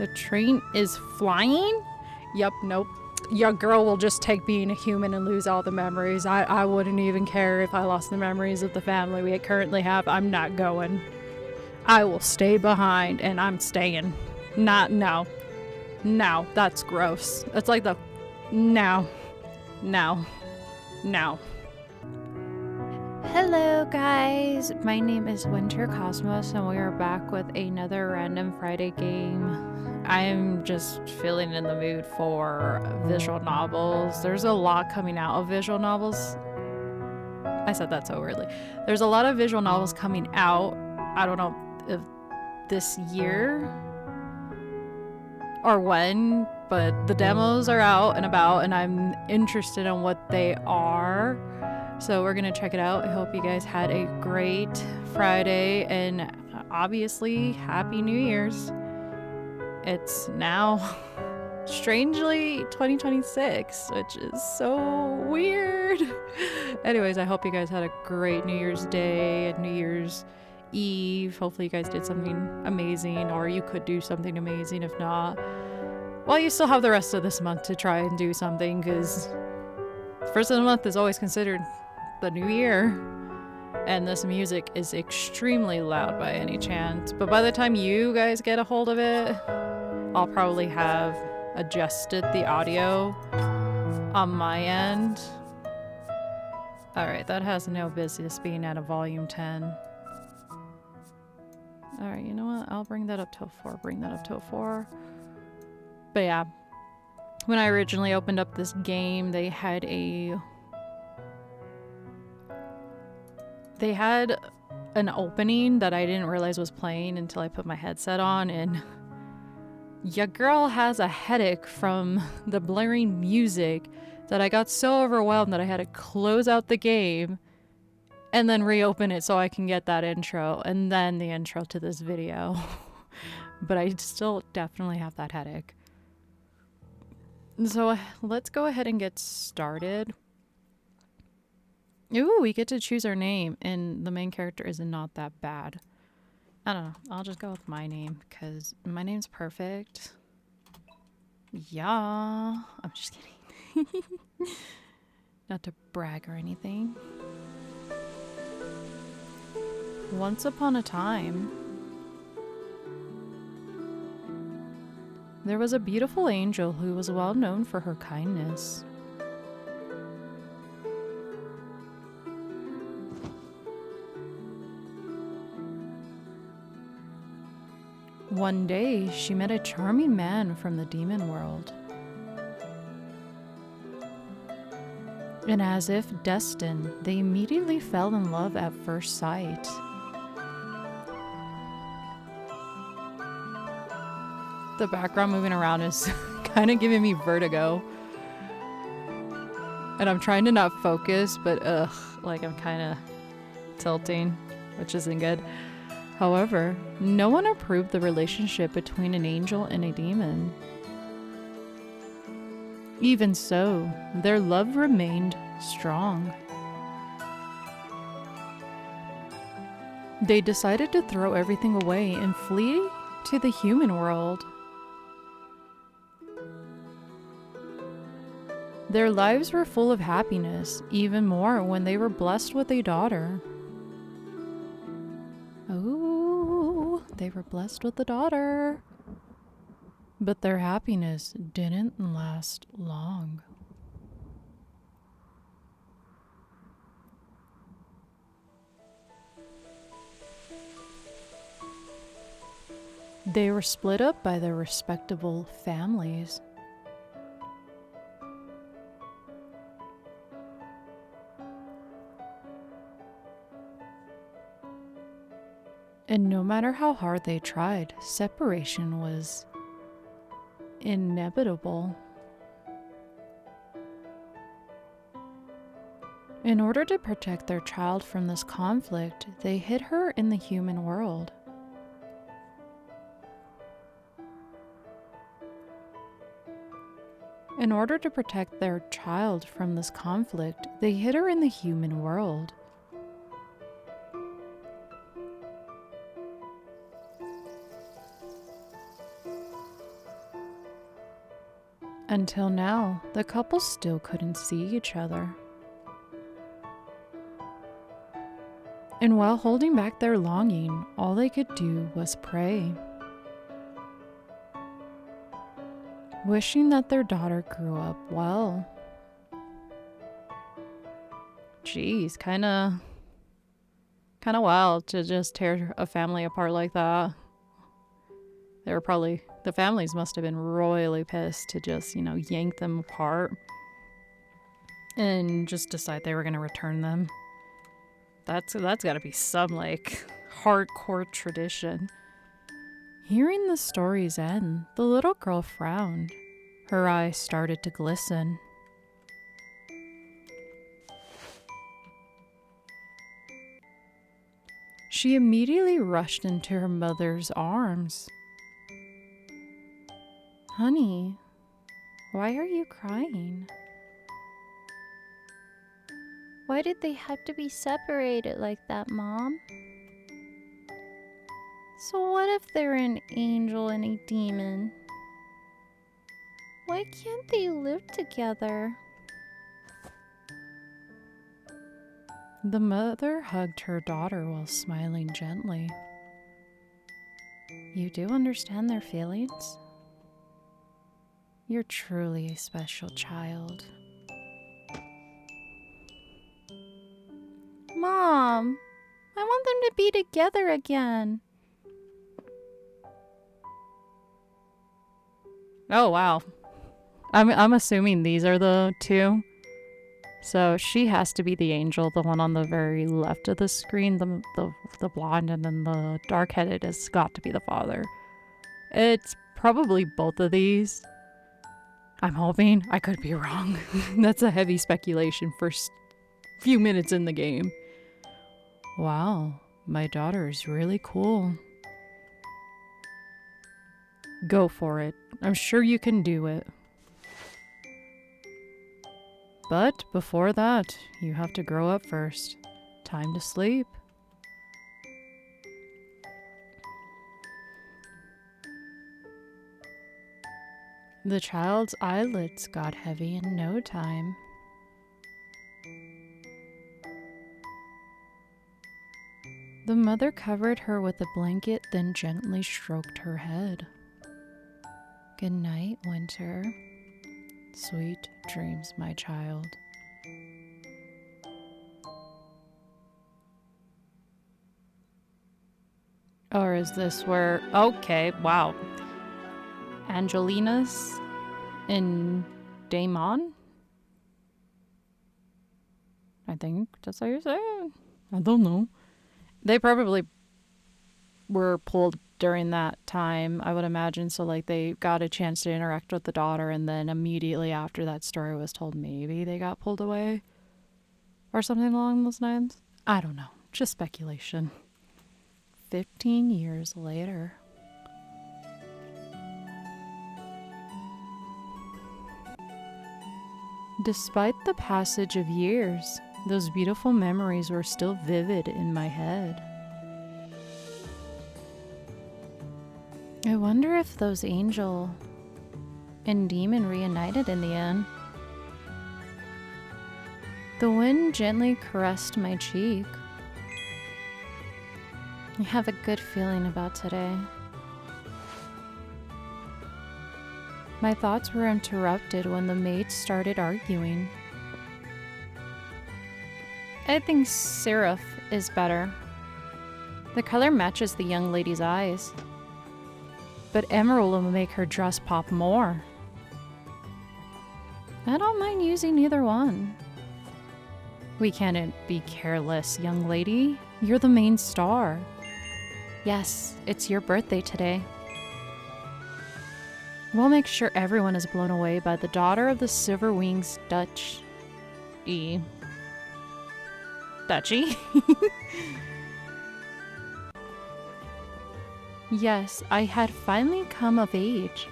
The train is flying? Yup, nope. Your girl will just take being a human and lose all the memories. I wouldn't even care if I lost the memories of the family we currently have. I'm not going. I will stay behind, and I'm staying. No. No, that's gross. That's like the... No. Hello guys, my name is Winter Cosmos and we are back with another random Friday game. I'm just feeling in the mood for visual novels. There's a lot coming out of visual novels. I said that so weirdly. There's a lot of visual novels coming out. I don't know if this year or when, but the demos are out and about and I'm interested in what they are. So we're gonna check it out. I hope you guys had a great Friday and obviously Happy New Year's. It's now strangely 2026, which is so weird. Anyways, I hope you guys had a great New Year's Day and New Year's Eve. Hopefully you guys did something amazing, or you could do something amazing. If not, well, you still have the rest of this month to try and do something, because first of the month is always considered the new year. And this music is extremely loud by any chance, but by the time you guys get a hold of it, I'll probably have adjusted the audio on my end. Alright, that has no business being at a volume 10. Alright, you know what? I'll bring that up to a 4. But yeah, when I originally opened up this game, they had an opening that I didn't realize was playing until I put my headset on, and your girl has a headache from the blaring music that I got so overwhelmed that I had to close out the game and then reopen it so I can get that intro and then the intro to this video. But I still definitely have that headache. So let's go ahead and get started. Ooh, we get to choose our name, and the main character is not that bad. I don't know. I'll just go with my name, because my name's perfect. Yeah. I'm just kidding. Not to brag or anything. Once upon a time, there was a beautiful angel who was well known for her kindness. One day, she met a charming man from the demon world. And as if destined, they immediately fell in love at first sight. The background moving around is kind of giving me vertigo. And I'm trying to not focus, but like I'm kind of tilting, which isn't good. However, no one approved the relationship between an angel and a demon. Even so, their love remained strong. They decided to throw everything away and flee to the human world. Their lives were full of happiness, even more when they were blessed with a daughter. Oh, they were blessed with a daughter. But their happiness didn't last long. They were split up by their respectable families. And no matter how hard they tried, separation was inevitable. In order to protect their child from this conflict, they hid her in the human world. In order to protect their child from this conflict, they hid her in the human world. Until now, the couple still couldn't see each other. And while holding back their longing, all they could do was pray, wishing that their daughter grew up well. Jeez, kind of wild to just tear a family apart like that. The families must have been royally pissed to just, yank them apart and just decide they were going to return them. That's got to be some, hardcore tradition. Hearing the story's end, the little girl frowned. Her eyes started to glisten. She immediately rushed into her mother's arms. Honey, why are you crying? Why did they have to be separated like that, Mom? So what if they're an angel and a demon? Why can't they live together? The mother hugged her daughter while smiling gently. You do understand their feelings? You're truly a special child. Mom, I want them to be together again. Oh, wow. I'm assuming these are the two. So she has to be the angel, the one on the very left of the screen, the blonde, and then the dark-headed has got to be the father. It's probably both of these. I'm hoping. I could be wrong. That's a heavy speculation for few minutes in the game. Wow, my daughter is really cool. Go for it. I'm sure you can do it. But before that, you have to grow up first. Time to sleep. The child's eyelids got heavy in no time. The mother covered her with a blanket, then gently stroked her head. Good night, Winter. Sweet dreams, my child. Or is this where... Okay, wow. Angelus and Daemon? I think that's how you say it. I don't know. They probably were pulled during that time, I would imagine. So, they got a chance to interact with the daughter, and then immediately after that story was told, maybe they got pulled away or something along those lines. I don't know. Just speculation. 15 years later. Despite the passage of years, those beautiful memories were still vivid in my head. I wonder if those angel and demon reunited in the end. The wind gently caressed my cheek. I have a good feeling about today. My thoughts were interrupted when the maids started arguing. I think Seraph is better. The color matches the young lady's eyes. But emerald will make her dress pop more. I don't mind using either one. We can't be careless, young lady. You're the main star. Yes, it's your birthday today. We'll make sure everyone is blown away by the daughter of the Silver Wings Duchy. Yes, I had finally come of age.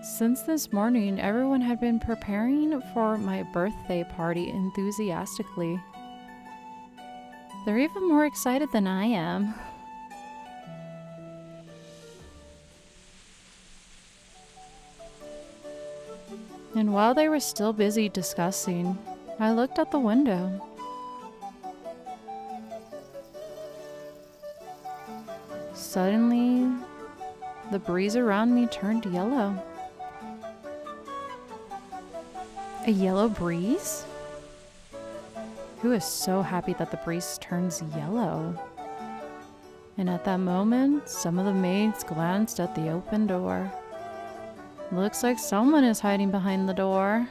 Since this morning, everyone had been preparing for my birthday party enthusiastically. They're even more excited than I am. And while they were still busy discussing, I looked out the window. Suddenly, the breeze around me turned yellow. A yellow breeze? Who is so happy that the breeze turns yellow? And at that moment, some of the maids glanced at the open door. Looks like someone is hiding behind the door.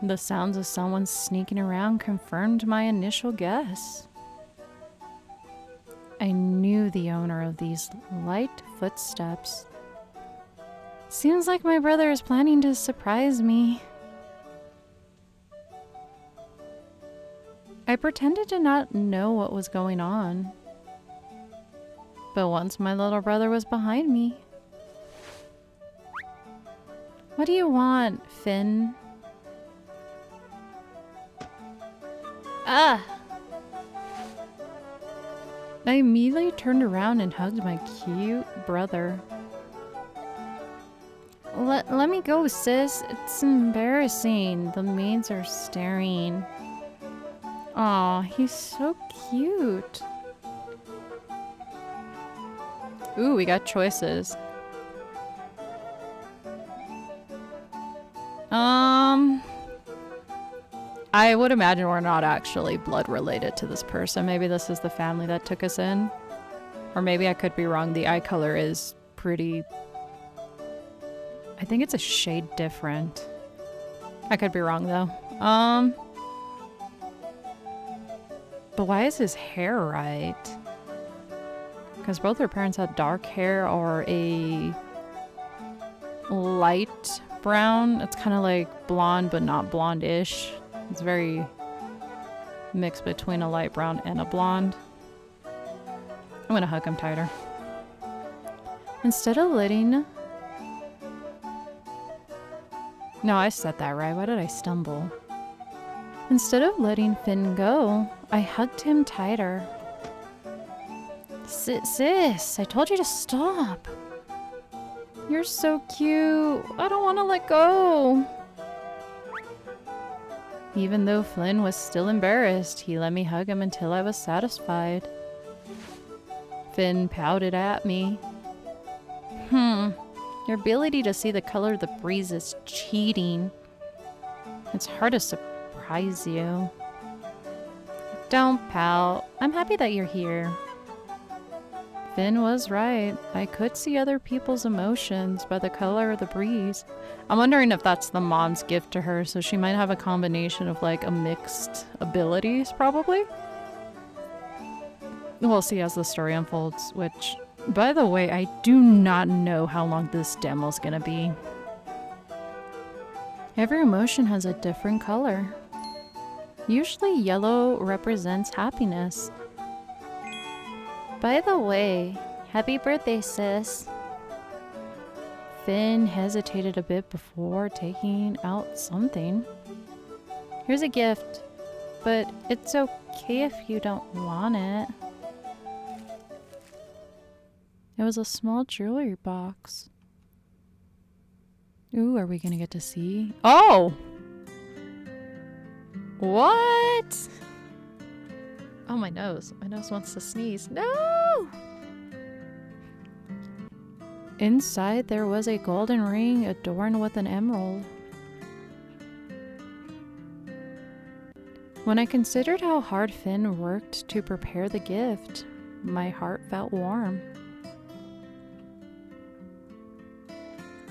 The sounds of someone sneaking around confirmed my initial guess. I knew the owner of these light footsteps. Seems like my brother is planning to surprise me. I pretended to not know what was going on. But once my little brother was behind me. What do you want, Finn? Ah! I immediately turned around and hugged my cute brother. Let me go, sis. It's embarrassing. The maids are staring. Aw, he's so cute. Ooh, we got choices. I would imagine we're not actually blood related to this person. Maybe this is the family that took us in. Or maybe I could be wrong. The eye color is pretty... I think it's a shade different. I could be wrong though. But why is his hair right? Because both their parents had dark hair or a light brown. It's kind of like blonde, but not blonde-ish. It's very mixed between a light brown and a blonde. I'm gonna hug him tighter. Instead of letting... No, I said that right. Why did I stumble? Instead of letting Finn go, I hugged him tighter. Sis, I told you to stop. You're so cute. I don't want to let go. Even though Flynn was still embarrassed, he let me hug him until I was satisfied. Finn pouted at me. Your ability to see the color of the breeze is cheating. It's hard to surprise you. Don't pout. I'm happy that you're here. Finn was right. I could see other people's emotions by the color of the breeze. I'm wondering if that's the mom's gift to her, so she might have a combination of like a mixed abilities, probably. We'll see as the story unfolds, which, by the way, I do not know how long this demo's gonna be. Every emotion has a different color. Usually yellow represents happiness. By the way, happy birthday, sis. Finn hesitated a bit before taking out something. Here's a gift, but it's okay if you don't want it. It was a small jewelry box. Ooh, are we gonna get to see? Oh! What? Oh, my nose. My nose wants to sneeze. No! Inside, there was a golden ring adorned with an emerald. When I considered how hard Finn worked to prepare the gift, my heart felt warm.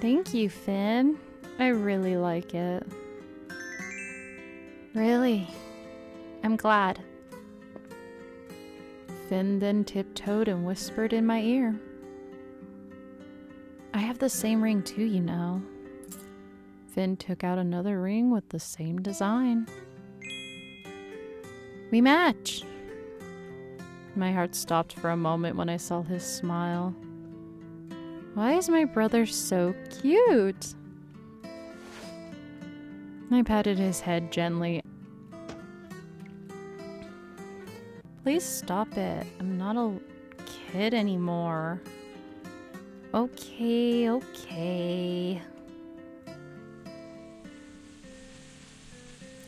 Thank you, Finn. I really like it. Really? I'm glad. Finn then tiptoed and whispered in my ear. I have the same ring too, you know. Finn took out another ring with the same design. We match! My heart stopped for a moment when I saw his smile. Why is my brother so cute? I patted his head gently. Please stop it. I'm not a kid anymore. Okay, okay.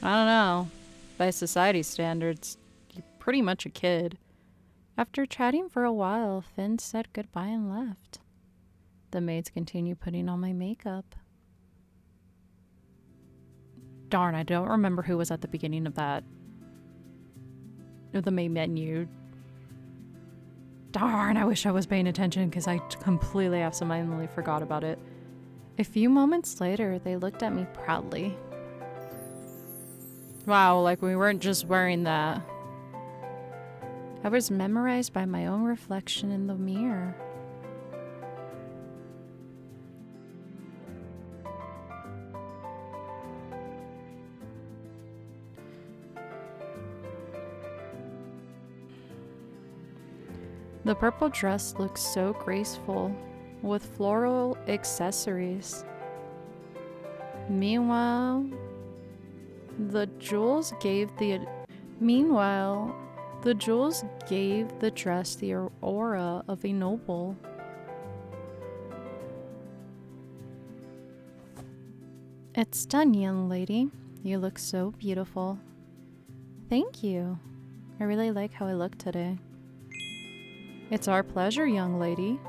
I don't know. By society standards, you're pretty much a kid. After chatting for a while, Finn said goodbye and left. The maids continued putting on my makeup. Darn, I don't remember who was at the beginning of that. Of the main menu. Darn, I wish I was paying attention because I completely absentmindedly forgot about it. A few moments later, they looked at me proudly. Wow, like we weren't just wearing that. I was memorized by my own reflection in the mirror. The purple dress looked so graceful, with floral accessories. Meanwhile, the jewels gave the dress the aura of a noble. It's done, young lady. You look so beautiful. Thank you. I really like how I look today. It's our pleasure, young lady.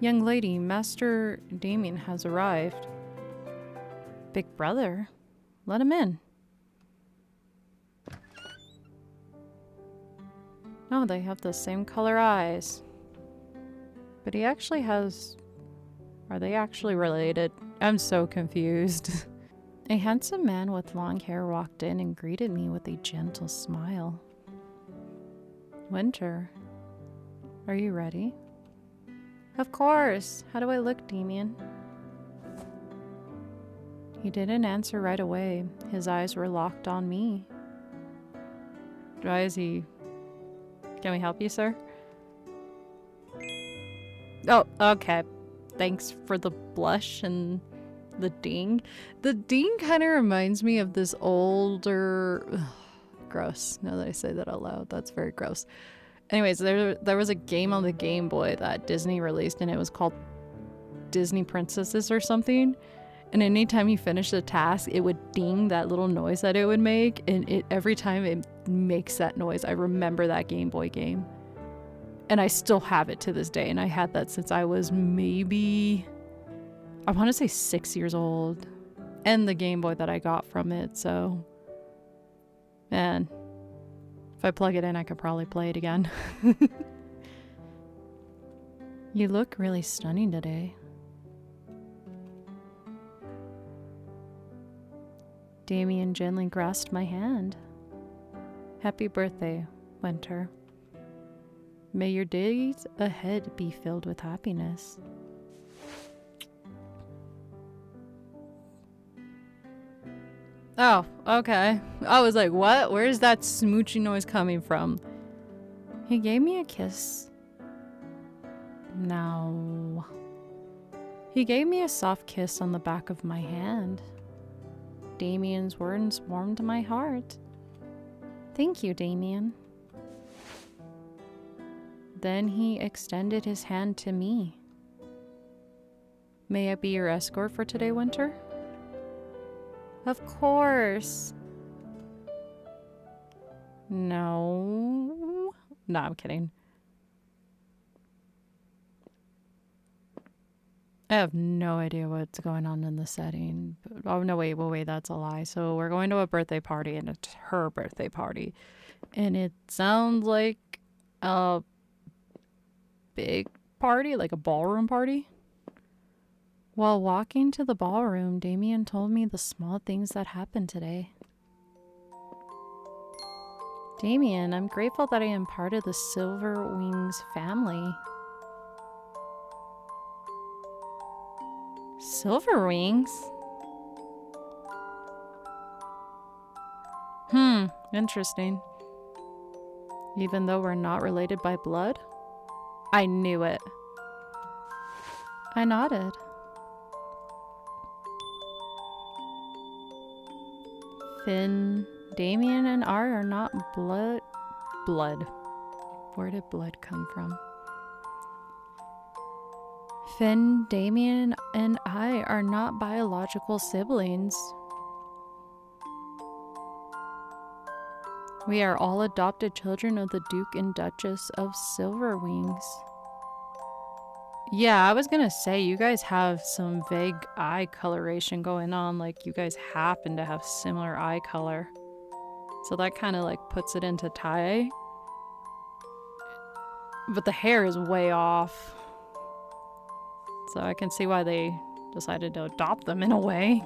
Young lady, Master Daemon has arrived. Big brother, let him in. Oh, they have the same color eyes. But he actually has... Are they actually related? I'm so confused. A handsome man with long hair walked in and greeted me with a gentle smile. Winter, are you ready? Of course. How do I look, Daemon? He didn't answer right away. His eyes were locked on me. Why is he... Can we help you, sir? Oh, okay. Thanks for the blush and the ding. The ding kind of reminds me of this older... Ugh, gross. Now that I say that out loud, that's very gross. Anyways, there was a game on the Game Boy that Disney released, and it was called Disney Princesses or something. And anytime you finish the task, it would ding, that little noise that it would make. And every time it makes that noise, I remember that Game Boy game. And I still have it to this day. And I had that since I was maybe, I want to say 6 years old. And the Game Boy that I got from it. So, man, if I plug it in, I could probably play it again. You look really stunning today. Damien gently grasped my hand. Happy birthday, Winter. May your days ahead be filled with happiness. Oh, okay. I was like, what? Where's that smoochy noise coming from? He gave me a kiss. No. He gave me a soft kiss on the back of my hand. Damien's words warmed my heart. Thank you, Damien. Then he extended his hand to me. May I be your escort for today, Winter? Of course. No. No, I'm kidding. I have no idea what's going on in the setting. Oh, no, wait, that's a lie. So we're going to a birthday party, and it's her birthday party. And it sounds like a big party, like a ballroom party. While walking to the ballroom, Damien told me the small things that happened today. Damien, I'm grateful that I am part of the Silver Wings family. Silver Wings? Interesting. Even though we're not related by blood? I knew it. I nodded. Finn, Damien, and Ar are not blood. Where did blood come from? Finn, Damien, and I are not biological siblings. We are all adopted children of the Duke and Duchess of Silverwings. Yeah, I was gonna say, you guys have some vague eye coloration going on, like you guys happen to have similar eye color. So that kind of like puts it into tie. But the hair is way off. So I can see why they decided to adopt them in a way.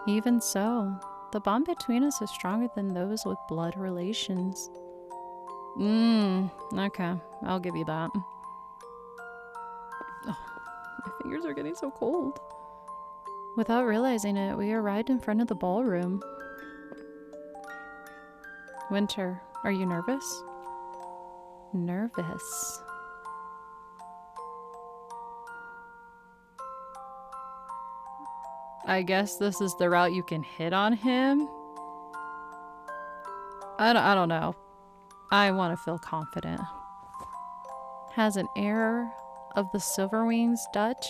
Even so, the bond between us is stronger than those with blood relations. Okay, I'll give you that. Oh, my fingers are getting so cold. Without realizing it, we arrived in front of the ballroom. Winter, are you nervous? Nervous. I guess this is the route you can hit on him? I don't know. I want to feel confident. Has an air of the Silverwings Dutch.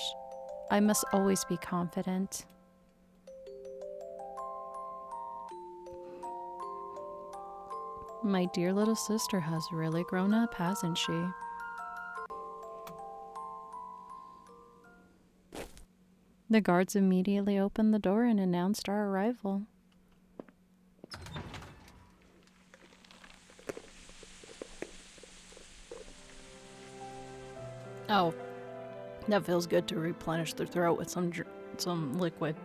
I must always be confident. My dear little sister has really grown up, hasn't she? The guards immediately opened the door and announced our arrival. Oh, that feels good to replenish their throat with some liquid.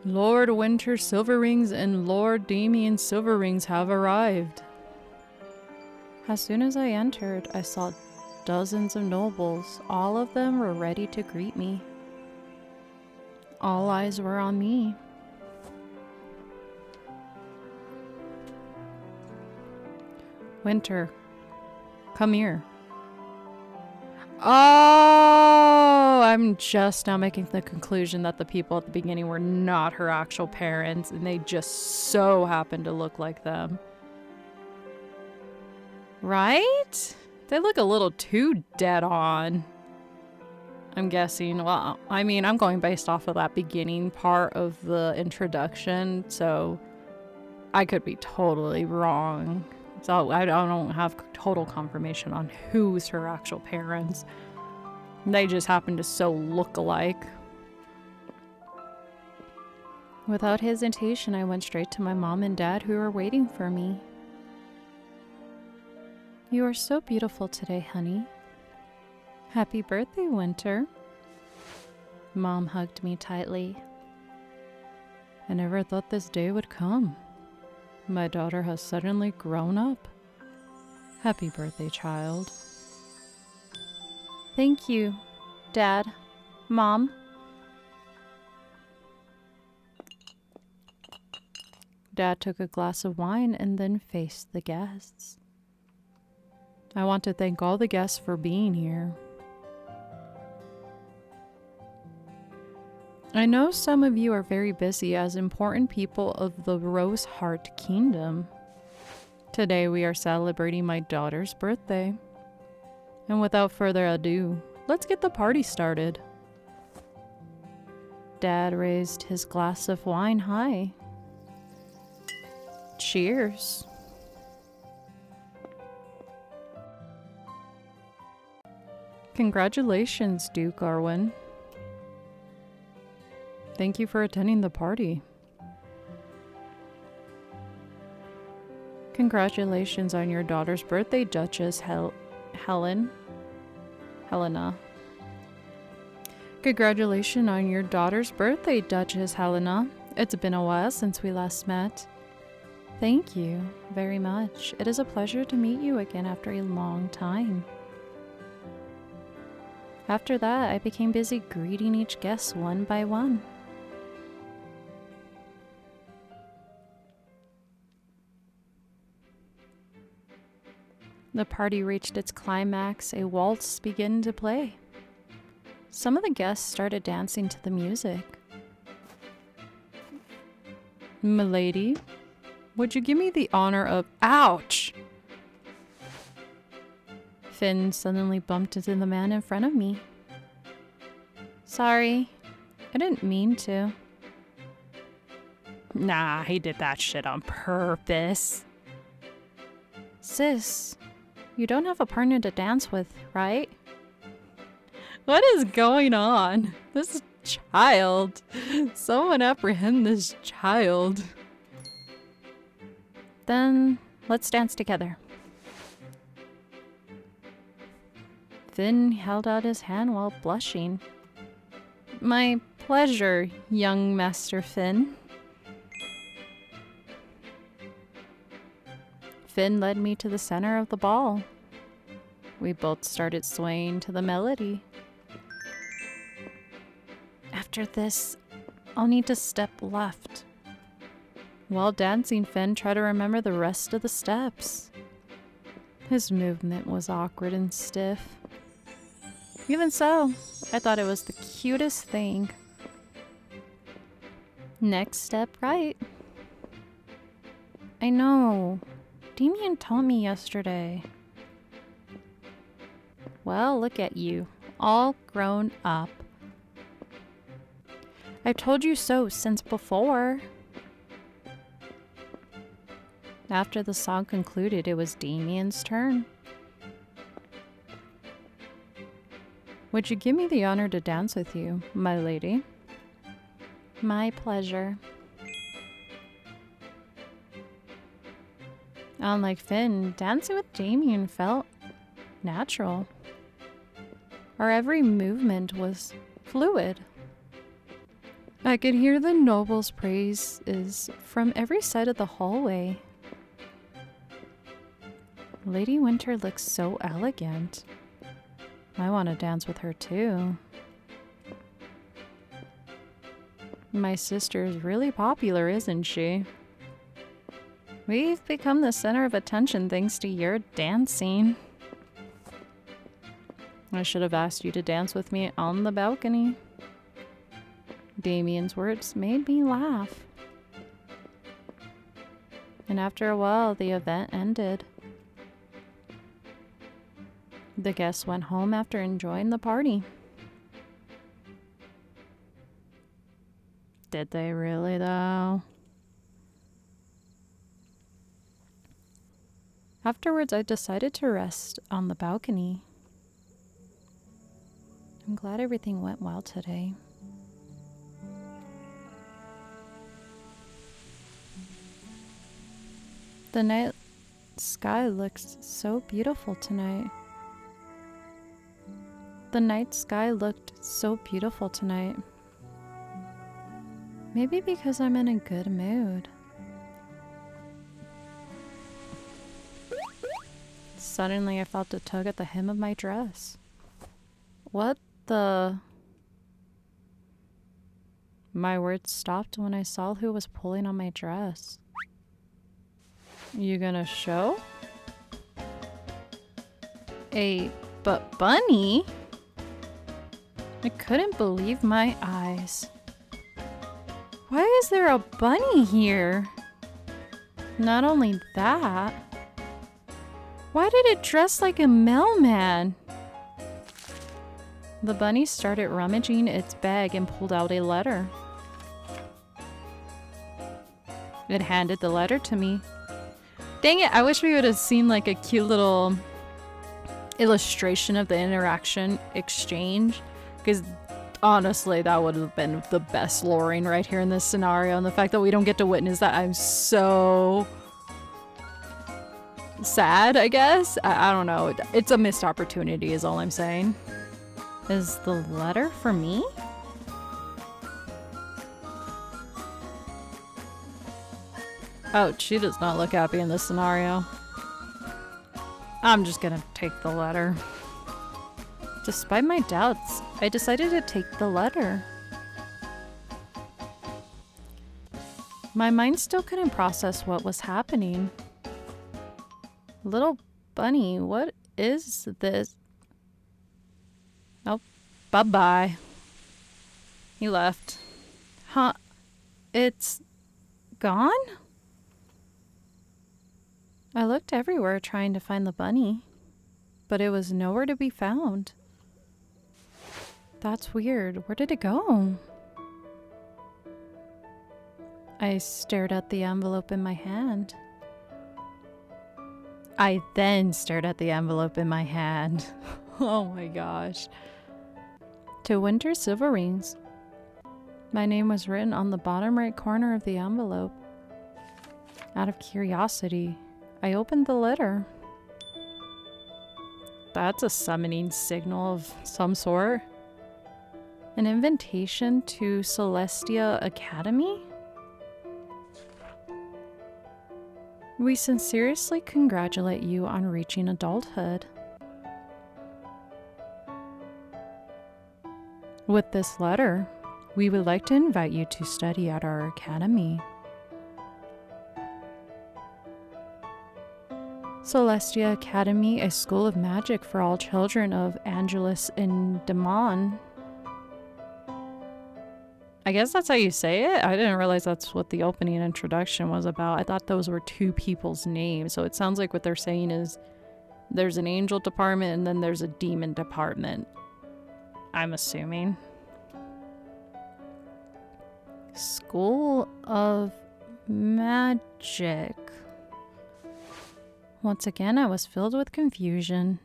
Lord Winter Silverwings and Lord Damien Silverwings have arrived. As soon as I entered, I saw dozens of nobles. All of them were ready to greet me. All eyes were on me. Winter, come here. Oh, I'm just now making the conclusion that the people at the beginning were not her actual parents, and they just so happened to look like them. Right? They look a little too dead on. I'm guessing. Well, I mean, I'm going based off of that beginning part of the introduction, so I could be totally wrong. So I don't have total confirmation on who's her actual parents. They just happen to so look alike. Without hesitation, I went straight to my mom and dad who were waiting for me. You are so beautiful today, honey. Happy birthday, Winter. Mom hugged me tightly. I never thought this day would come. My daughter has suddenly grown up. Happy birthday, child. Thank you, Dad, Mom. Dad took a glass of wine and then faced the guests. I want to thank all the guests for being here. I know some of you are very busy as important people of the Rose Heart Kingdom. Today we are celebrating my daughter's birthday. And without further ado, let's get the party started. Dad raised his glass of wine high. Cheers. Congratulations, Duke Arwen. Thank you for attending the party. Congratulations on your daughter's birthday, Duchess Helena. Congratulations on your daughter's birthday, Duchess Helena. It's been a while since we last met. Thank you very much. It is a pleasure to meet you again after a long time. After that, I became busy greeting each guest one by one. The party reached its climax. A waltz began to play. Some of the guests started dancing to the music. Milady, would you give me the honor of— Ouch! Finn suddenly bumped into the man in front of me. Sorry. I didn't mean to. Nah, he did that shit on purpose. Sis, you don't have a partner to dance with, right? What is going on? This child. Someone apprehend this child. Then let's dance together. Finn held out his hand while blushing. My pleasure, young Master Finn. Finn led me to the center of the ball. We both started swaying to the melody. After this, I'll need to step left. While dancing, Finn tried to remember the rest of the steps. His movement was awkward and stiff. Even so, I thought it was the cutest thing. Next step right. I know. Damien told me yesterday. Well, look at you. All grown up. I've told you so since before. After the song concluded, it was Damien's turn. Would you give me the honor to dance with you, my lady? My pleasure. Unlike Finn, dancing with Damien felt natural. Our every movement was fluid. I could hear the noble's praises from every side of the hallway. Lady Winter looks so elegant. I want to dance with her too. My sister is really popular, isn't she? We've become the center of attention thanks to your dancing. I should have asked you to dance with me on the balcony. Damien's words made me laugh. And after a while, the event ended. The guests went home after enjoying the party. Did they really, though? Afterwards, I decided to rest on the balcony. I'm glad everything went well today. The night sky looks so beautiful tonight. The night sky looked so beautiful tonight. Maybe because I'm in a good mood. Suddenly I felt a tug at the hem of my dress. What the... My words stopped when I saw who was pulling on my dress. You gonna show? But bunny? I couldn't believe my eyes. Why is there a bunny here? Not only that, why did it dress like a mailman? The bunny started rummaging its bag and pulled out a letter. It handed the letter to me. Dang it, I wish we would have seen like a cute little illustration of the interaction exchange. Because honestly, that would have been the best luring right here in this scenario. And the fact that we don't get to witness that, I'm so sad, I guess. I don't know. It's a missed opportunity is all I'm saying. Is the letter for me? Oh, she does not look happy in this scenario. I'm just gonna take the letter. Despite my doubts, I decided to take the letter. My mind still couldn't process what was happening. Little bunny, what is this? Oh, bye-bye. He left. Huh? It's gone? I looked everywhere trying to find the bunny, but it was nowhere to be found. That's weird. Where did it go? I stared at the envelope in my hand. I then stared at the envelope in my hand. Oh my gosh. To Winter Silver Rings. My name was written on the bottom right corner of the envelope. Out of curiosity, I opened the letter. That's a summoning signal of some sort. An invitation to Celestia Academy? We sincerely congratulate you on reaching adulthood. With this letter, we would like to invite you to study at our academy. Celestia Academy, a school of magic for all children of Angelus and Daemon. I guess that's how you say it? I didn't realize that's what the opening introduction was about. I thought those were two people's names. So it sounds like what they're saying is there's an angel department and then there's a demon department. I'm assuming. School of Magic. Once again, I was filled with confusion.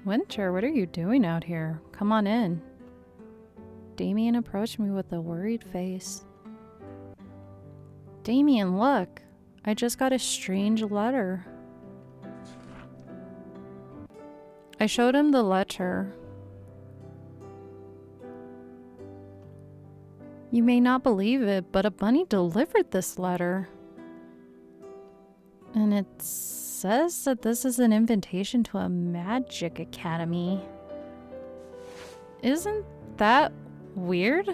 Winter, what are you doing out here? Come on in. Damien approached me with a worried face. Damien, look. I just got a strange letter. I showed him the letter. You may not believe it, but a bunny delivered this letter. And it says that this is an invitation to a magic academy. Isn't that weird?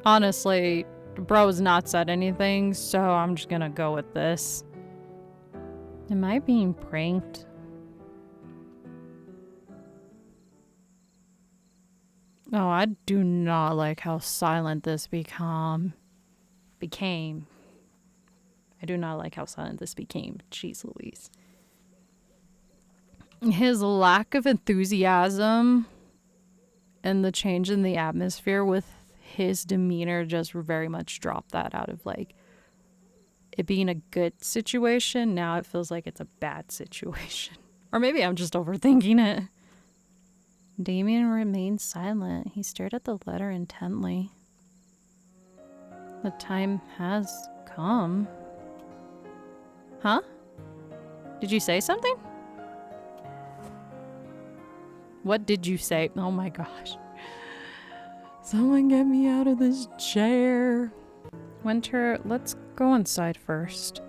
Honestly, bro's not said anything, so I'm just gonna go with this. Am I being pranked? Oh, I do not like how silent this became. I do not like how silent this became. Jeez Louise. His lack of enthusiasm and the change in the atmosphere with his demeanor just very much dropped that out of like it being a good situation. Now it feels like it's a bad situation. Or maybe I'm just overthinking it. Damien remained silent. He stared at the letter intently. The time has come. Huh? Did you say something? What did you say? Oh my gosh. Someone get me out of this chair. Winter, let's go inside first.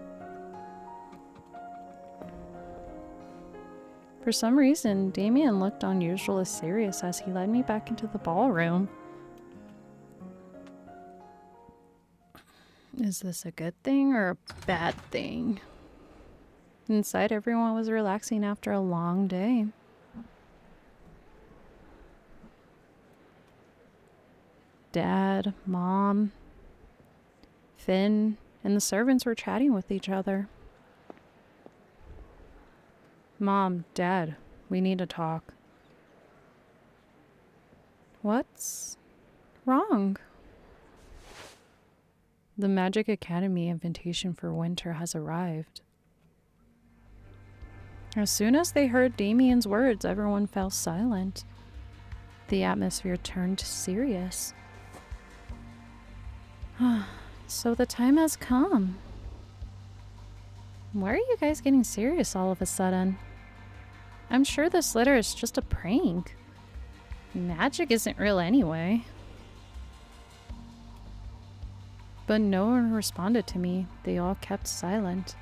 For some reason, Damien looked unusually serious as he led me back into the ballroom. Is this a good thing or a bad thing? Inside, everyone was relaxing after a long day. Dad, Mom, Finn, and the servants were chatting with each other. Mom, Dad, we need to talk. What's wrong? The Magic Academy invitation for winter has arrived. As soon as they heard Damien's words, everyone fell silent. The atmosphere turned serious. So the time has come. Why are you guys getting serious all of a sudden? I'm sure this letter is just a prank. Magic isn't real anyway. But no one responded to me. They all kept silent.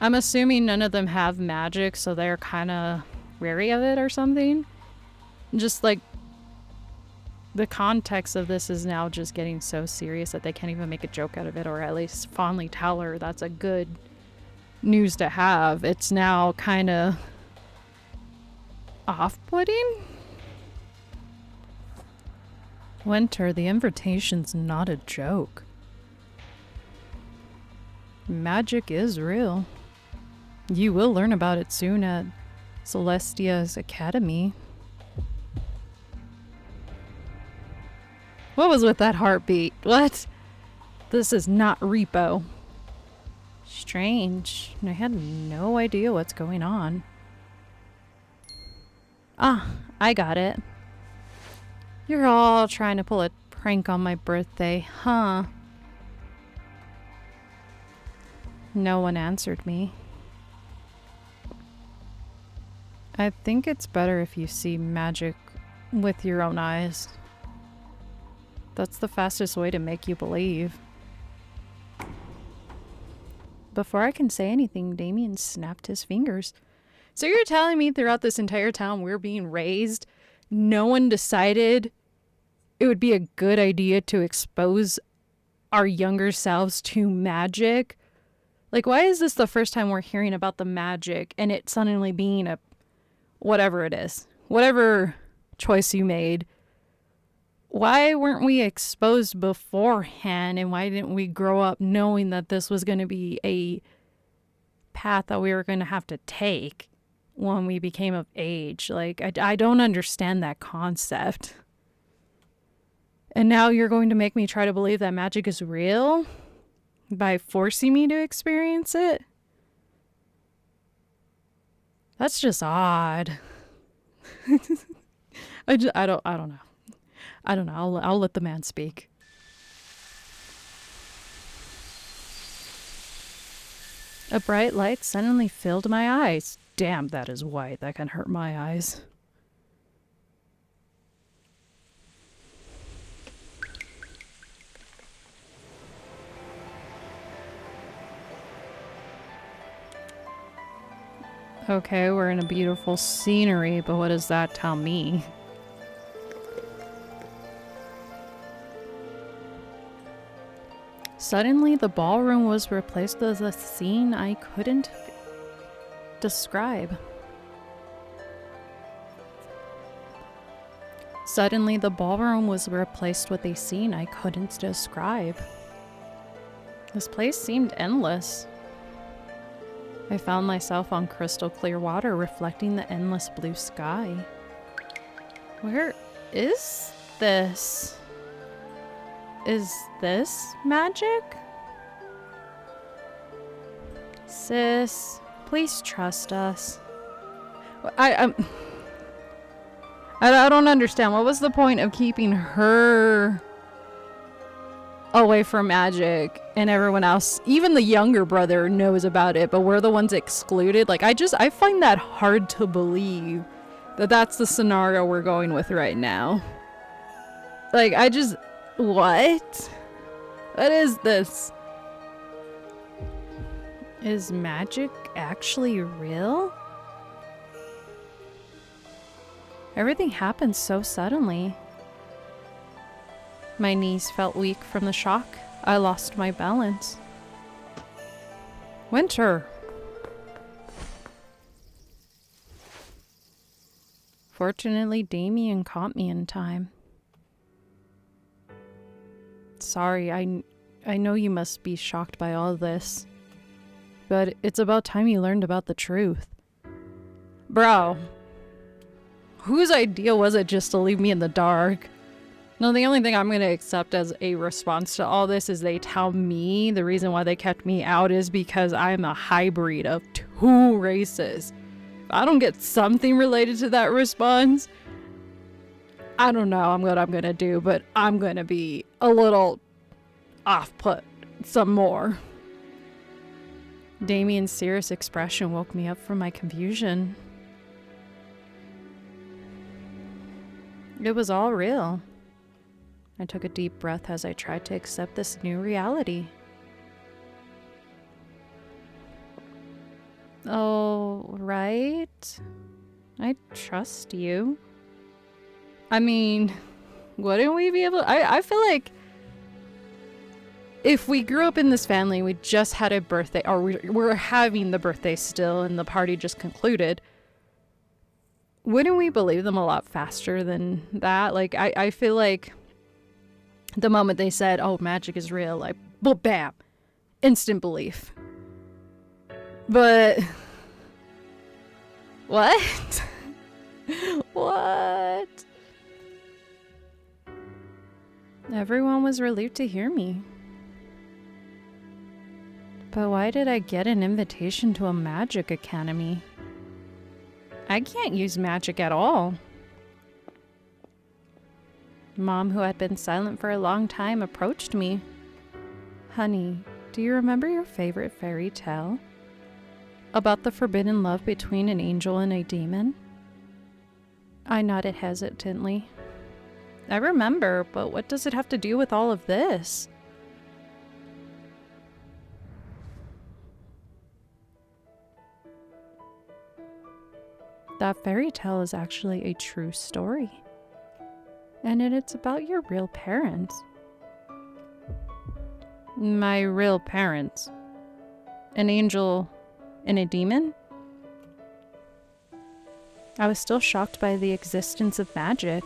I'm assuming none of them have magic, so they're kind of wary of it or something. Just like the context of this is now just getting so serious that they can't even make a joke out of it, or at least fondly tell her that's a good news to have. It's now kind of off-putting. Winter, the invitation's not a joke. Magic is real. You will learn about it soon at Celestia's Academy. What was with that heartbeat? What? This is not Repo. Strange. I had no idea what's going on. Ah, I got it. You're all trying to pull a prank on my birthday, huh? No one answered me. I think it's better if you see magic with your own eyes. That's the fastest way to make you believe. Before I can say anything, Damien snapped his fingers. So you're telling me throughout this entire town we're being raised, no one decided it would be a good idea to expose our younger selves to magic? Like, why is this the first time we're hearing about the magic and it suddenly being a whatever it is, whatever choice you made? Why weren't we exposed beforehand, and why didn't we grow up knowing that this was going to be a path that we were going to have to take when we became of age? Like, I don't understand that concept. And now you're going to make me try to believe that magic is real by forcing me to experience it? That's just odd. I don't know. I don't know. I'll let the man speak. A bright light suddenly filled my eyes. Damn, that is white. That can hurt my eyes. Okay, we're in a beautiful scenery, but what does that tell me? Suddenly, the ballroom was replaced with a scene I couldn't describe. Suddenly, the ballroom was replaced with a scene I couldn't describe. This place seemed endless. I found myself on crystal clear water reflecting the endless blue sky. Where is this? Is this magic? Sis, please trust us. I don't understand. What was the point of keeping her away from magic and everyone else, even the younger brother, knows about it, but we're the ones excluded? Like, I find that hard to believe that that's the scenario we're going with right now. Like, what? What is this? Is magic actually real? Everything happened so suddenly. My knees felt weak from the shock. I lost my balance. Winter. Fortunately, Damien caught me in time. Sorry, I know you must be shocked by all this, but it's about time you learned about the truth. Bro, whose idea was it just to leave me in the dark? No, the only thing I'm going to accept as a response to all this is they tell me the reason why they kept me out is because I'm a hybrid of two races. If I don't get something related to that response, I don't know what I'm going to do, but I'm going to be a little off-put some more. Damien's serious expression woke me up from my confusion. It was all real. I took a deep breath as I tried to accept this new reality. Oh, right. I trust you. I mean, wouldn't we be able... I feel like if we grew up in this family, we just had a birthday, or we're having the birthday still, and the party just concluded, wouldn't we believe them a lot faster than that? Like, I feel like the moment they said, oh, magic is real, like, well, bam, instant belief. But... What? What? Everyone was relieved to hear me. But why did I get an invitation to a magic academy? I can't use magic at all. Mom, who had been silent for a long time, approached me. Honey, do you remember your favorite fairy tale? About the forbidden love between an angel and a demon? I nodded hesitantly. I remember, but what does it have to do with all of this? That fairy tale is actually a true story. And it's about your real parents. My real parents? An angel and a demon? I was still shocked by the existence of magic.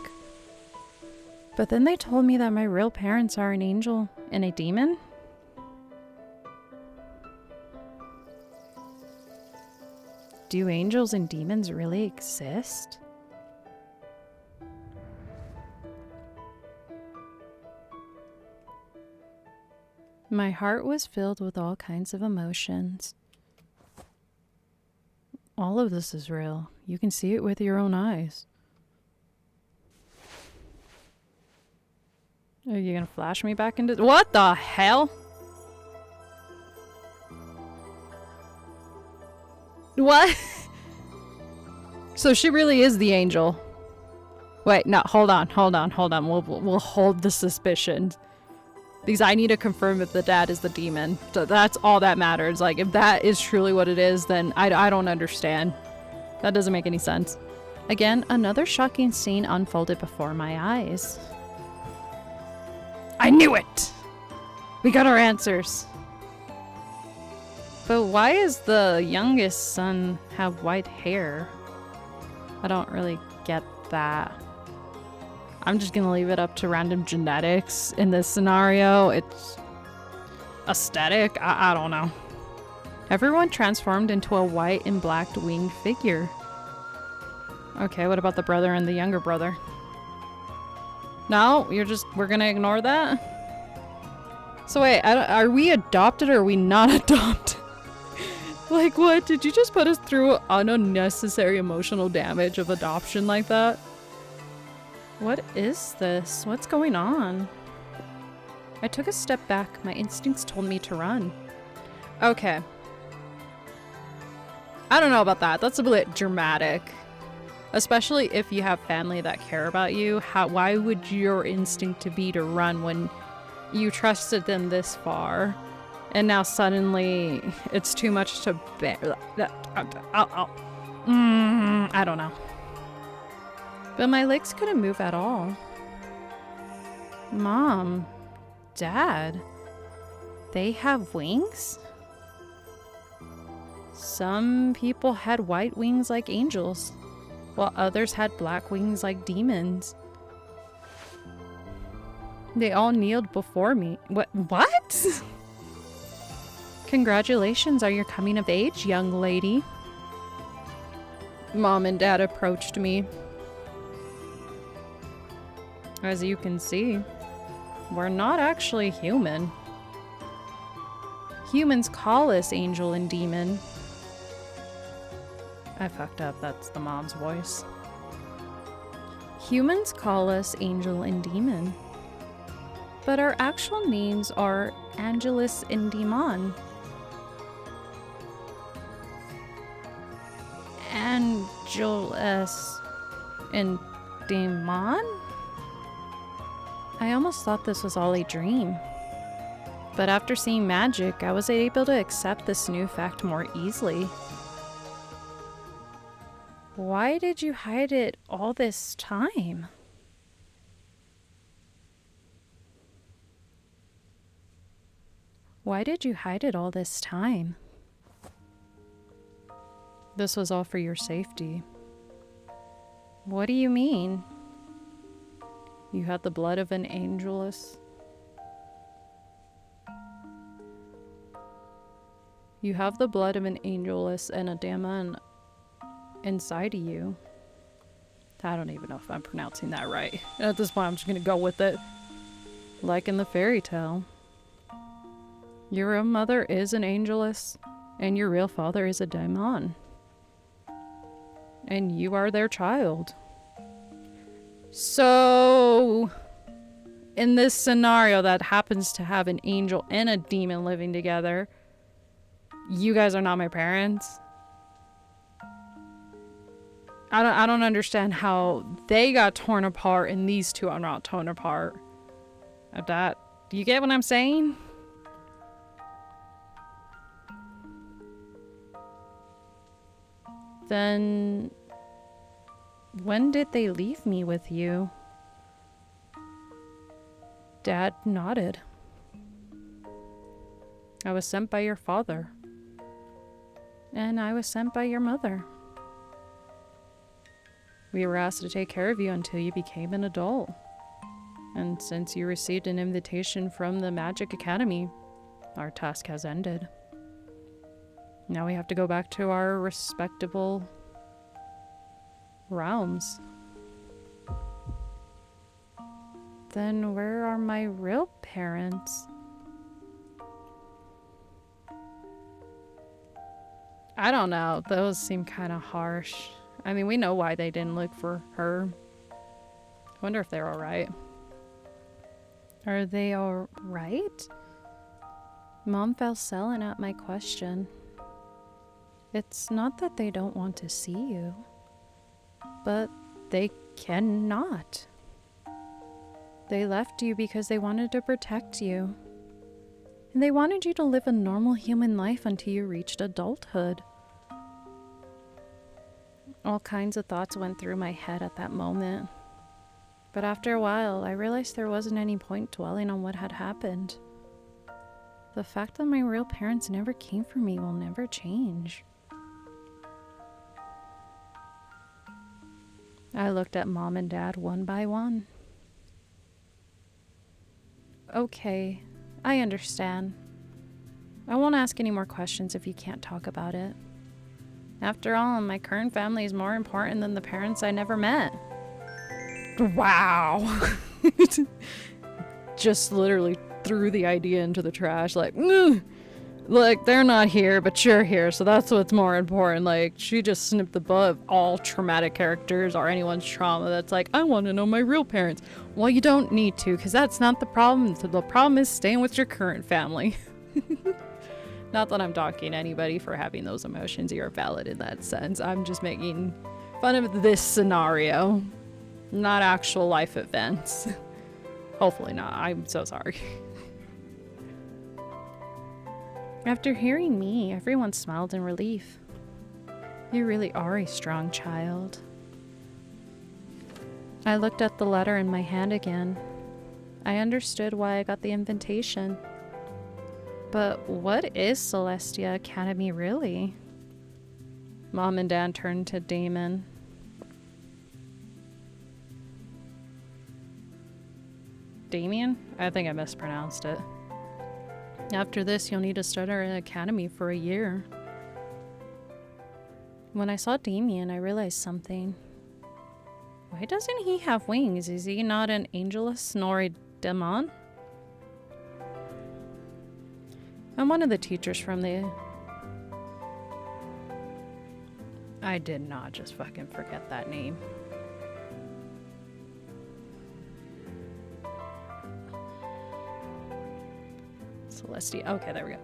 But then they told me that my real parents are an angel and a demon? Do angels and demons really exist? My heart was filled with all kinds of emotions. All of this is real. You can see it with your own eyes. Are you gonna flash me back into— What the hell? What? So she really is the angel. Wait, no, hold on. We'll hold the suspicions. Because I need to confirm if the dad is the demon. So that's all that matters. Like, if that is truly what it is, then I don't understand. That doesn't make any sense. Again, another shocking scene unfolded before my eyes. I knew it! We got our answers. But why does the youngest son have white hair? I don't really get that. I'm just gonna leave it up to random genetics in this scenario. It's aesthetic. I don't know. Everyone transformed into a white and black winged figure. Okay, what about the brother and the younger brother? No, we're gonna ignore that? So wait, are we adopted or are we not adopted? Like what? Did you just put us through unnecessary emotional damage of adoption like that? What is this? What's going on? I took a step back. My instincts told me to run. Okay. I don't know about that. That's a bit dramatic. Especially if you have family that care about you. Why would your instinct to be to run when you trusted them this far? And now suddenly it's too much to bear. I don't know. But my legs couldn't move at all. Mom, Dad, they have wings? Some people had white wings like angels, while others had black wings like demons. They all kneeled before me. What? Congratulations on your coming of age, young lady. Mom and Dad approached me. As you can see, we're not actually human. Humans call us angel and demon. I fucked up, that's the mom's voice. Humans call us angel and demon. But our actual names are Angelus and Daemon. Angelus and Daemon? I almost thought this was all a dream. But after seeing magic, I was able to accept this new fact more easily. Why did you hide it all this time? Why did you hide it all this time? This was all for your safety. What do you mean? You had the blood of an Angelus. You have the blood of an Angelus and a Daemon inside of you. I don't even know if I'm pronouncing that right. At this point, I'm just gonna go with it. Like in the fairy tale. Your real mother is an Angelus, and your real father is a Daemon. And you are their child. So, in this scenario that happens to have an angel and a demon living together, you guys are not my parents. I don't understand how they got torn apart and these two are not torn apart. Do you get what I'm saying? Then when did they leave me with you? Dad nodded. I was sent by your father. And I was sent by your mother. We were asked to take care of you until you became an adult. And since you received an invitation from the Magic Academy, our task has ended. Now we have to go back to our respectable realms. Then where are my real parents? I don't know. Those seem kind of harsh. I mean, we know why they didn't look for her. I wonder if they're alright. Are they alright? Mom fell silent at my question. It's not that they don't want to see you, but they cannot. They left you because they wanted to protect you. And they wanted you to live a normal human life until you reached adulthood. All kinds of thoughts went through my head at that moment. But after a while, I realized there wasn't any point dwelling on what had happened. The fact that my real parents never came for me will never change. I looked at Mom and Dad one by one. Okay, I understand. I won't ask any more questions if you can't talk about it. After all, my current family is more important than the parents I never met. Wow. Just literally threw the idea into the trash, like, look, they're not here, but you're here, so that's what's more important. Like, she just snipped the butt of all traumatic characters or anyone's trauma that's like, I want to know my real parents. Well, you don't need to, because that's not the problem. So the problem is staying with your current family. Not that I'm docking anybody for having those emotions. You're valid in that sense. I'm just making fun of this scenario, not actual life events. Hopefully not. I'm so sorry. After hearing me, everyone smiled in relief. You really are a strong child. I looked at the letter in my hand again. I understood why I got the invitation. But what is Celestia Academy really? Mom and Dad turned to Daemon. Damien? I think I mispronounced it. After this, you'll need to start our academy for a year. When I saw Damien, I realized something. Why doesn't he have wings? Is he not an Angelus nor a Daemon? I'm one of the teachers from the... I did not just fucking forget that name. Celestia. Okay, there we go.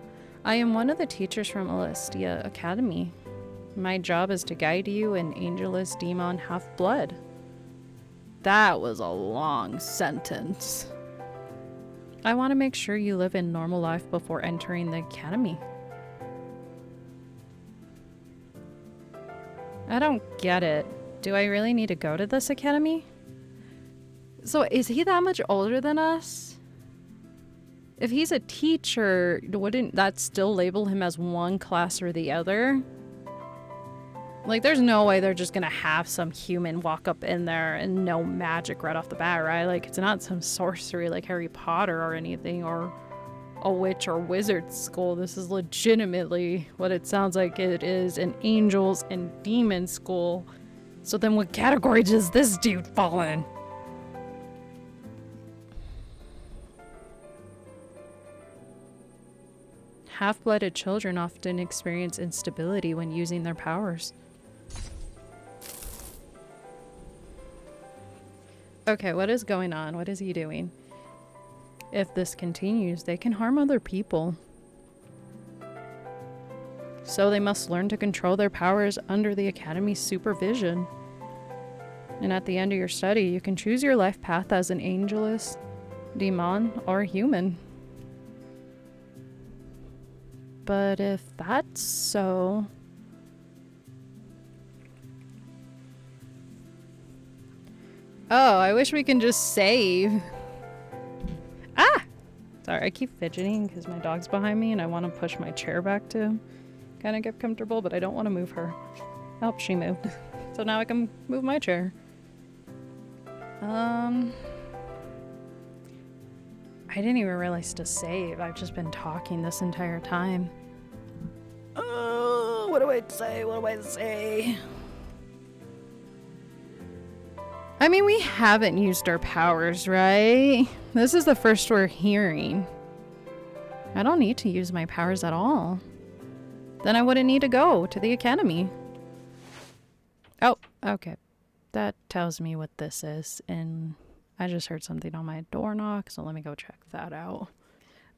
I am one of the teachers from Celestia Academy. My job is to guide you in Angelus Daemon Half-Blood. That was a long sentence. I want to make sure you live a normal life before entering the academy. I don't get it. Do I really need to go to this academy? So is he that much older than us? If he's a teacher, wouldn't that still label him as one class or the other? Like, there's no way they're just gonna have some human walk up in there and know magic right off the bat, right? Like, it's not some sorcery like Harry Potter or anything, or a witch or wizard school. This is legitimately what it sounds like it is, an angels and demon school. So then what category does this dude fall in? Half-blooded children often experience instability when using their powers. Okay, what is going on? What is he doing? If this continues, they can harm other people. So they must learn to control their powers under the Academy's supervision. And at the end of your study, you can choose your life path as an Angelus, Daemon, or human. But if that's so... Oh, I wish we can just save. Ah! Sorry, I keep fidgeting because my dog's behind me and I want to push my chair back to kind of get comfortable, but I don't want to move her. Oh, she moved. So now I can move my chair. I didn't even realize to save. I've just been talking this entire time. Oh, what do I say? What do I say? I mean, we haven't used our powers, right? This is the first we're hearing. I don't need to use my powers at all. Then I wouldn't need to go to the Academy. Oh, okay. That tells me what this is, and I just heard something on my door knock, so let me go check that out.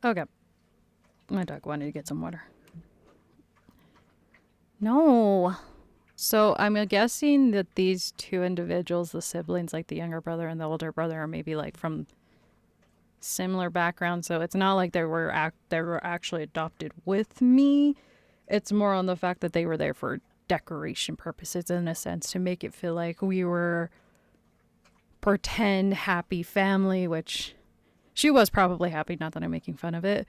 Okay. My dog wanted to get some water. No. So I'm guessing that these two individuals, the siblings, like the younger brother and the older brother, are maybe like from similar backgrounds. So it's not like they were actually adopted with me. It's more on the fact that they were there for decoration purposes, in a sense, to make it feel like we were pretend happy family, which she was probably happy, not that I'm making fun of it.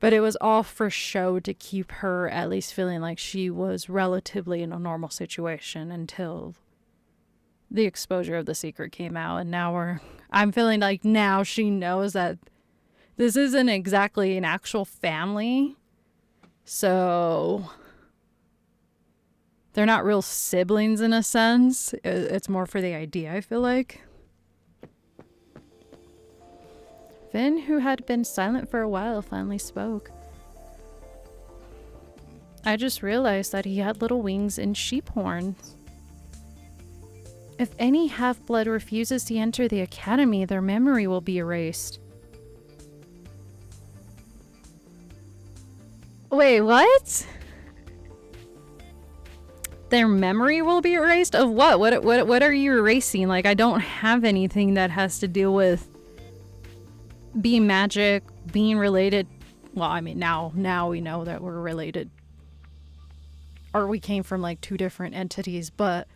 But it was all for show to keep her at least feeling like she was relatively in a normal situation until the exposure of the secret came out. And now I'm feeling like now she knows that this isn't exactly an actual family. So they're not real siblings in a sense. It's more for the idea, I feel like. Finn, who had been silent for a while, finally spoke. I just realized that he had little wings and sheep horns. If any half-blood refuses to enter the Academy, their memory will be erased. Wait, what? Their memory will be erased? Of what? What are you erasing? Like, I don't have anything that has to do with being magic, being related. Well, I mean, now we know that we're related. Or we came from like two different entities, but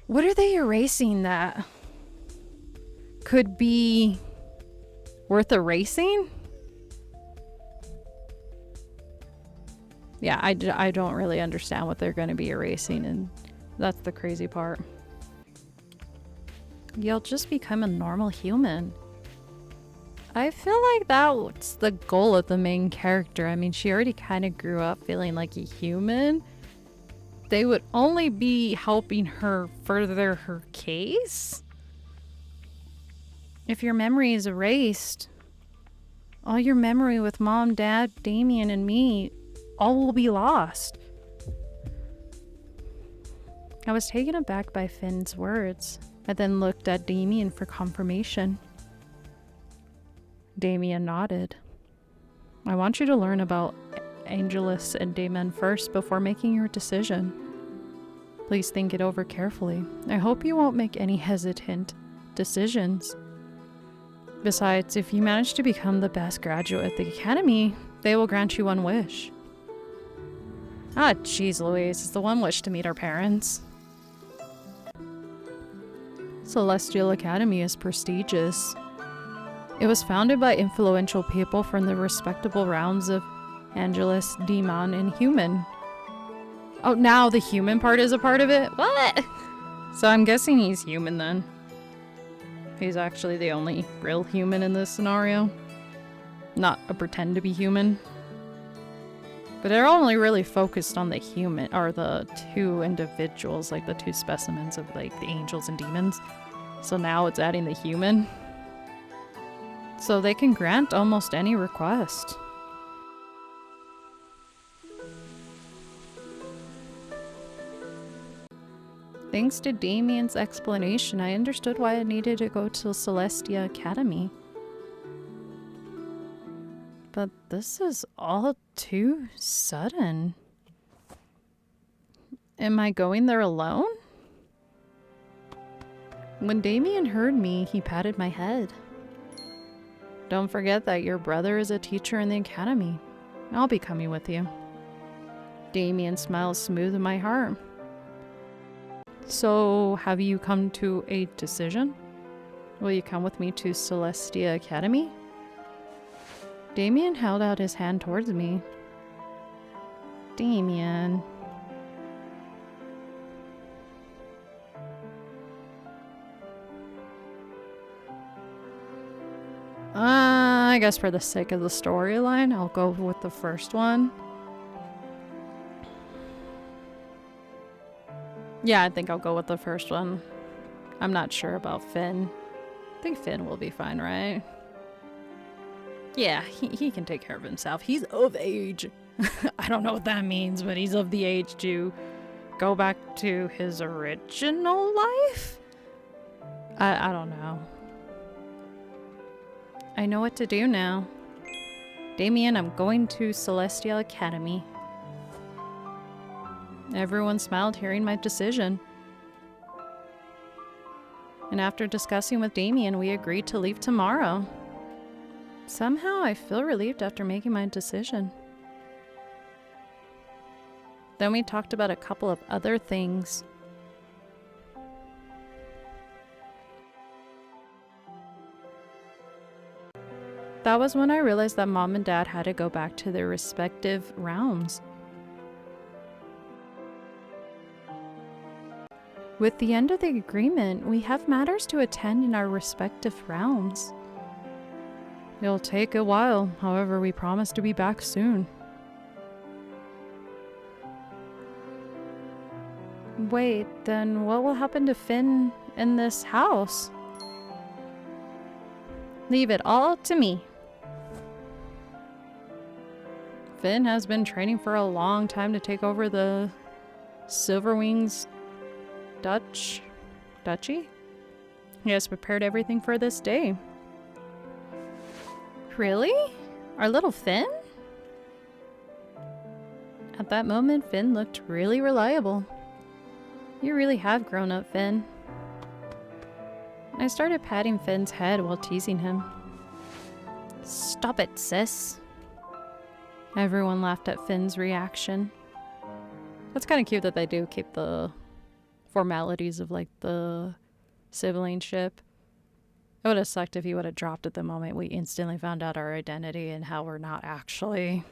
what are they erasing that could be worth erasing? Yeah, I don't really understand what they're going to be erasing, and that's the crazy part. You'll just become a normal human. I feel like that's the goal of the main character. I mean, she already kind of grew up feeling like a human. They would only be helping her further her case. If your memory is erased, all your memory with Mom, Dad, Damien, and me, all will be lost. I was taken aback by Finn's words. I then looked at Damien for confirmation. Damien nodded. I want you to learn about Angelus and Daemon first before making your decision. Please think it over carefully. I hope you won't make any hesitant decisions. Besides, if you manage to become the best graduate at the Academy, they will grant you one wish. Ah, jeez Louise, it's the one wish to meet our parents. Celestial Academy is prestigious. It was founded by influential people from the respectable realms of Angelus, Daemon, and Human. Oh, now the human part is a part of it? What? So I'm guessing he's human then. He's actually the only real human in this scenario. Not a pretend to be human. But they're only really focused on the human, or the two individuals, like the two specimens of like the angels and demons. So now it's adding the human. So they can grant almost any request. Thanks to Damien's explanation, I understood why I needed to go to Celestia Academy. But this is all too sudden. Am I going there alone? When Damien heard me, he patted my head. Don't forget that your brother is a teacher in the academy. I'll be coming with you. Damien smiles smooth in my heart. So, have you come to a decision? Will you come with me to Celestia Academy? Damien held out his hand towards me. Damien. I guess for the sake of the storyline, I'll go with the first one. Yeah, I think I'll go with the first one. I'm not sure about Finn. I think Finn will be fine, right? Yeah, he can take care of himself. He's of age. I don't know what that means, but he's of the age to go back to his original life? I don't know. I know what to do now. Damien, I'm going to Celestial Academy. Everyone smiled hearing my decision. And after discussing with Damien, we agreed to leave tomorrow. Somehow I feel relieved after making my decision. Then we talked about a couple of other things. That was when I realized that Mom and Dad had to go back to their respective realms. With the end of the agreement, we have matters to attend in our respective realms. It'll take a while, however, we promise to be back soon. Wait, then what will happen to Finn in this house? Leave it all to me. Finn has been training for a long time to take over the Silverwings Duchy? He has prepared everything for this day. Really? Our little Finn? At that moment, Finn looked really reliable. You really have grown up, Finn. I started patting Finn's head while teasing him. Stop it, sis. Everyone laughed at Finn's reaction. That's kind of cute that they do keep the formalities of like the sibling ship. It would have sucked if he would have dropped at the moment we instantly found out our identity and how we're not actually.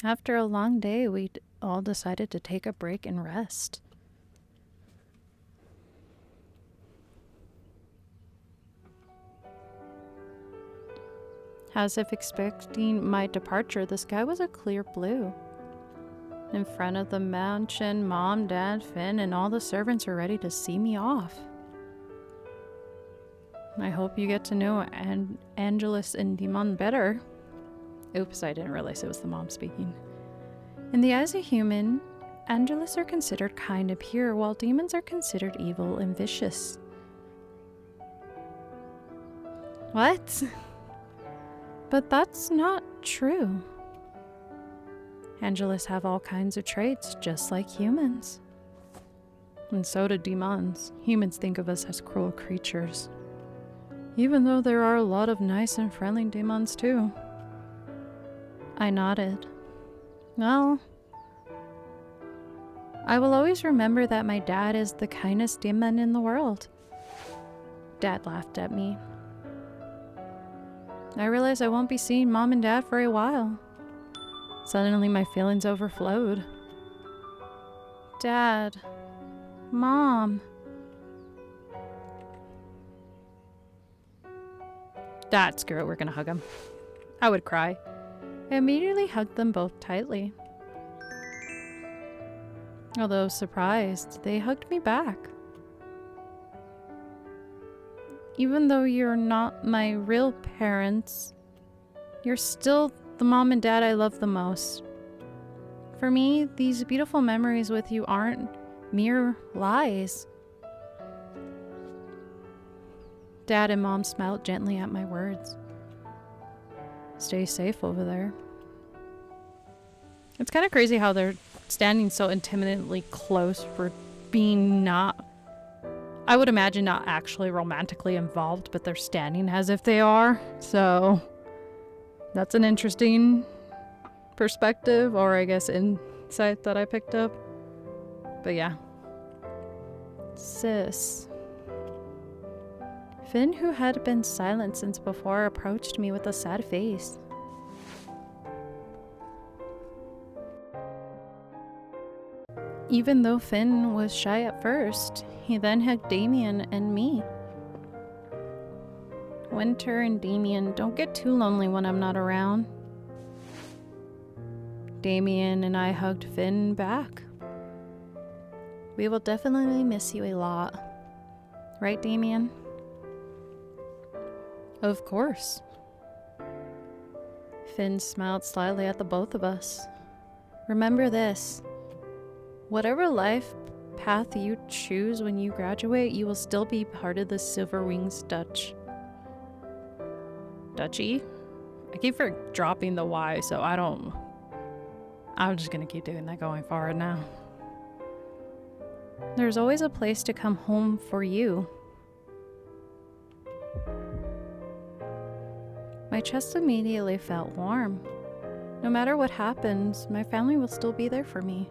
After a long day, we all decided to take a break and rest. As if expecting my departure, the sky was a clear blue. In front of the mansion, Mom, Dad, Finn, and all the servants were ready to see me off. I hope you get to know Angelus and Daemon better. Oops, I didn't realize it was the mom speaking. In the eyes of human, Angelus are considered kind and pure, while demons are considered evil and vicious. What? But that's not true. Angelus have all kinds of traits, just like humans. And so do demons. Humans think of us as cruel creatures. Even though there are a lot of nice and friendly demons too. I nodded. Well, I will always remember that my dad is the kindest demon in the world. Dad laughed at me. I realized I won't be seeing Mom and Dad for a while. Suddenly my feelings overflowed. Dad. Mom. Screw it, we're gonna hug him. I would cry. I immediately hugged them both tightly. Although surprised, they hugged me back. Even though you're not my real parents, you're still the mom and dad I love the most. For me, these beautiful memories with you aren't mere lies. Dad and Mom smiled gently at my words. Stay safe over there. It's kind of crazy how they're standing so intimately close for being not, I would imagine, not actually romantically involved, but they're standing as if they are. So that's an interesting perspective, or I guess insight that I picked up. But yeah. Sis. Finn, who had been silent since before, approached me with a sad face. Even though Finn was shy at first, he then hugged Damien and me. Winter and Damien, don't get too lonely when I'm not around. Damien and I hugged Finn back. We will definitely miss you a lot. Right, Damien? Of course. Finn smiled slyly at the both of us. Remember this. Whatever life path you choose when you graduate, you will still be part of the Silver Wings Duchy? I keep dropping the Y, so I'm just gonna keep doing that going forward now. There's always a place to come home for you. My chest immediately felt warm. No matter what happens, my family will still be there for me.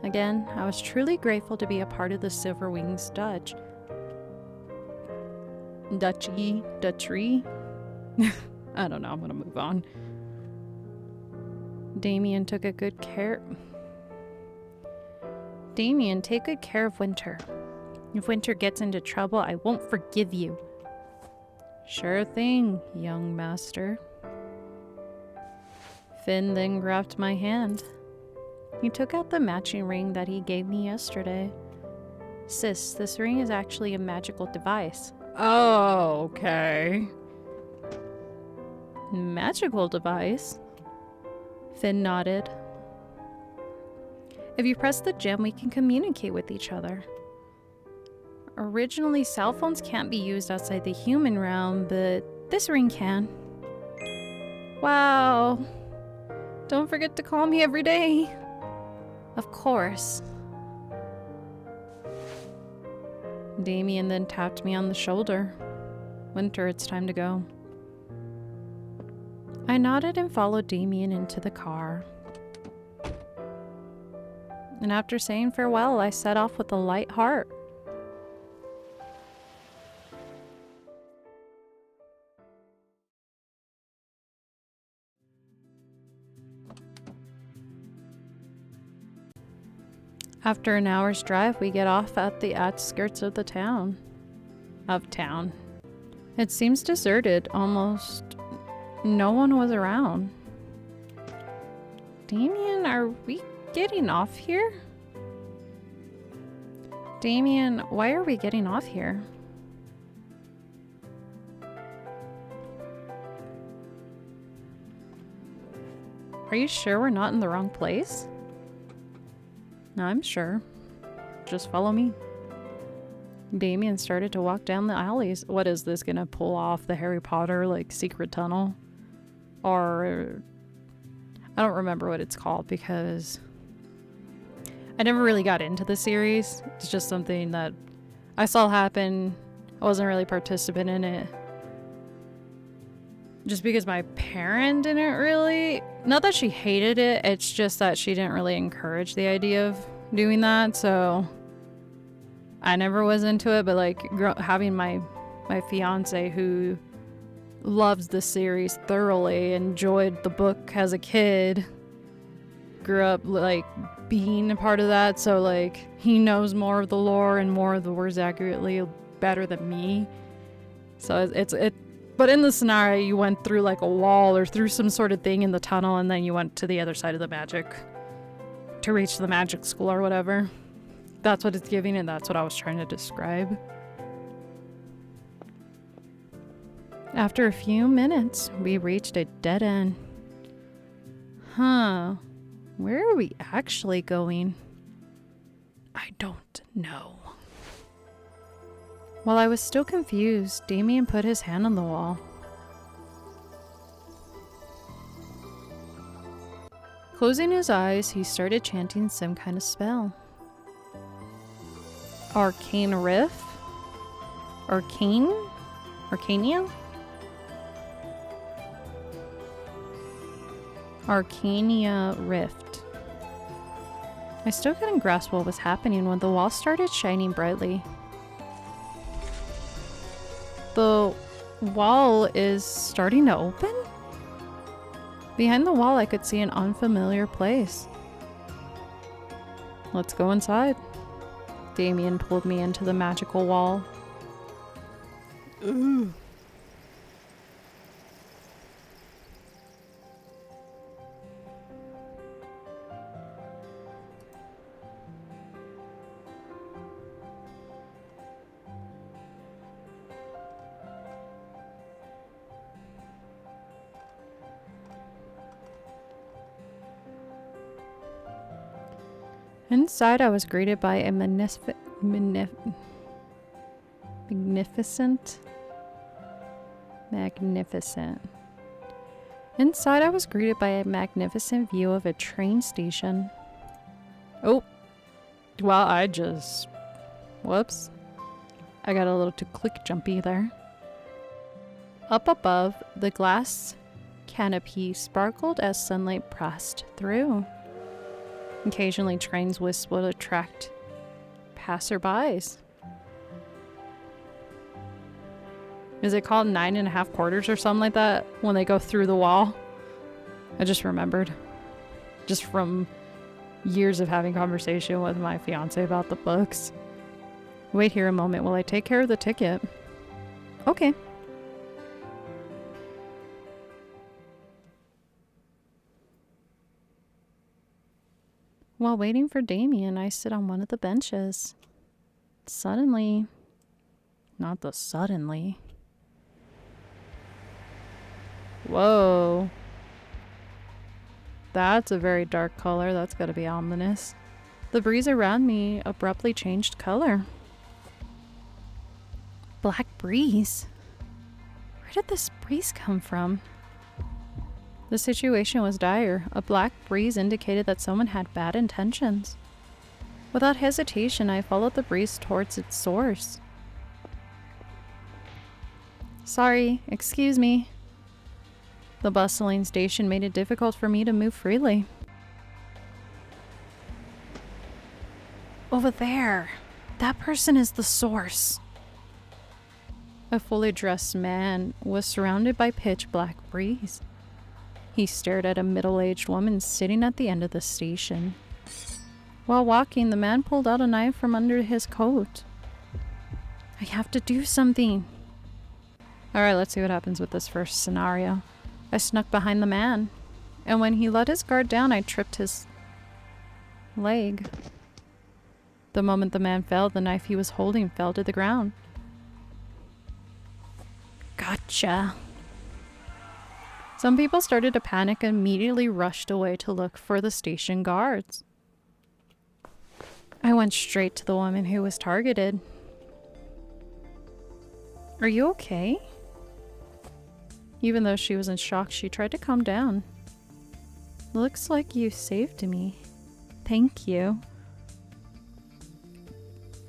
Again, I was truly grateful to be a part of the Silver Wings Duchy. I don't know, I'm gonna move on. Damien, take good care of Winter. If Winter gets into trouble, I won't forgive you. Sure thing, young master. Finn then grabbed my hand. He took out the matching ring that he gave me yesterday. Sis, this ring is actually a magical device. Oh, okay. Magical device? Finn nodded. If you press the gem, we can communicate with each other. Originally, cell phones can't be used outside the human realm, but this ring can. Wow. Don't forget to call me every day. Of course. Damien then tapped me on the shoulder. Winter, it's time to go. I nodded and followed Damien into the car. And after saying farewell, I set off with a light heart. After an hour's drive, we get off at the outskirts of the town. It seems deserted, almost no one was around. Damien, are we getting off here? Damien, why are we getting off here? Are you sure we're not in the wrong place? No, I'm sure. Just follow me. Damien started to walk down the alleys. What is this, gonna pull off the Harry Potter, like, secret tunnel? Or I don't remember what it's called because I never really got into the series. It's just something that I saw happen. I wasn't really participant in it. Just because my parent didn't really, not that she hated it, it's just that she didn't really encourage the idea of doing that, so I never was into it. But like having my fiance who loves the series thoroughly, enjoyed the book as a kid, grew up like being a part of that, so like he knows more of the lore and more of the words accurately better than me. So But in the scenario, you went through like a wall or through some sort of thing in the tunnel, and then you went to the other side of the magic to reach the magic school or whatever. That's what it's giving, and that's what I was trying to describe. After a few minutes, we reached a dead end. Huh. Where are we actually going? I don't know. While I was still confused, Damien put his hand on the wall. Closing his eyes, he started chanting some kind of spell. Arcane Rift? Arcane? Arcania? Arcania Rift. I still couldn't grasp what was happening when the wall started shining brightly. The wall is starting to open? Behind the wall, I could see an unfamiliar place. Let's go inside. Damien pulled me into the magical wall. Ooh. Inside, I was greeted by a magnificent. Inside, I was greeted by a magnificent view of a train station. Oh, well, whoops. I got a little too click jumpy there. Up above, the glass canopy sparkled as sunlight passed through. Occasionally, trains wisp would attract passerbys. Is it called 9.5 quarters or something like that when they go through the wall? I just remembered. Just from years of having conversation with my fiance about the books. Wait here a moment while I take care of the ticket. Okay. While waiting for Damien, I sit on one of the benches. Suddenly, not the suddenly. Whoa. That's a very dark color. That's gotta be ominous. The breeze around me abruptly changed color. Black breeze? Where did this breeze come from? The situation was dire. A black breeze indicated that someone had bad intentions. Without hesitation, I followed the breeze towards its source. Sorry, excuse me. The bustling station made it difficult for me to move freely. Over there. That person is the source. A fully dressed man was surrounded by pitch black breeze. He stared at a middle-aged woman sitting at the end of the station. While walking, the man pulled out a knife from under his coat. I have to do something. Alright, let's see what happens with this first scenario. I snuck behind the man, and when he let his guard down, I tripped his leg. The moment the man fell, the knife he was holding fell to the ground. Gotcha. Some people started to panic and immediately rushed away to look for the station guards. I went straight to the woman who was targeted. Are you okay? Even though she was in shock, she tried to calm down. Looks like you saved me. Thank you.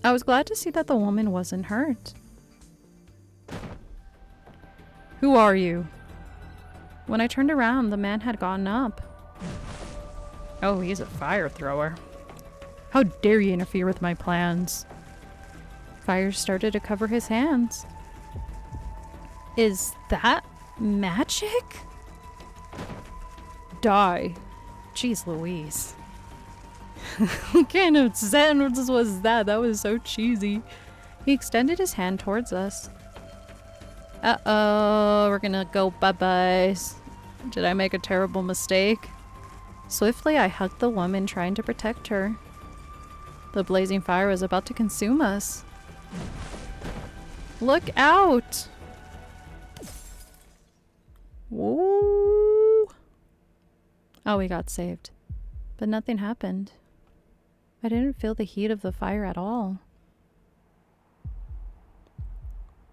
I was glad to see that the woman wasn't hurt. Who are you? When I turned around, the man had gotten up. Oh, he's a fire thrower. How dare you interfere with my plans? Fire started to cover his hands. Is that magic? Die. Jeez Louise. What kind of sentence was that? That was so cheesy. He extended his hand towards us. Uh-oh, we're gonna go bye-byes. Did I make a terrible mistake? Swiftly, I hugged the woman, trying to protect her. The blazing fire was about to consume us. Look out! Whoa! Oh, we got saved. But nothing happened. I didn't feel the heat of the fire at all.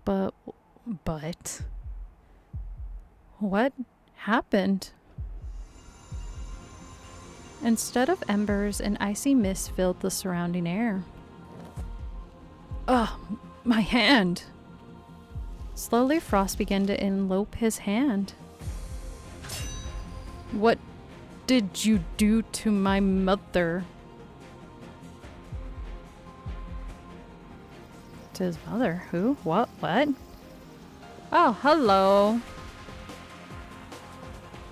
But... What happened? Instead of embers, an icy mist filled the surrounding air. Ugh, my hand! Slowly, Frost began to envelope his hand. What did you do to my mother? To his mother? Who? What? What? Oh, hello.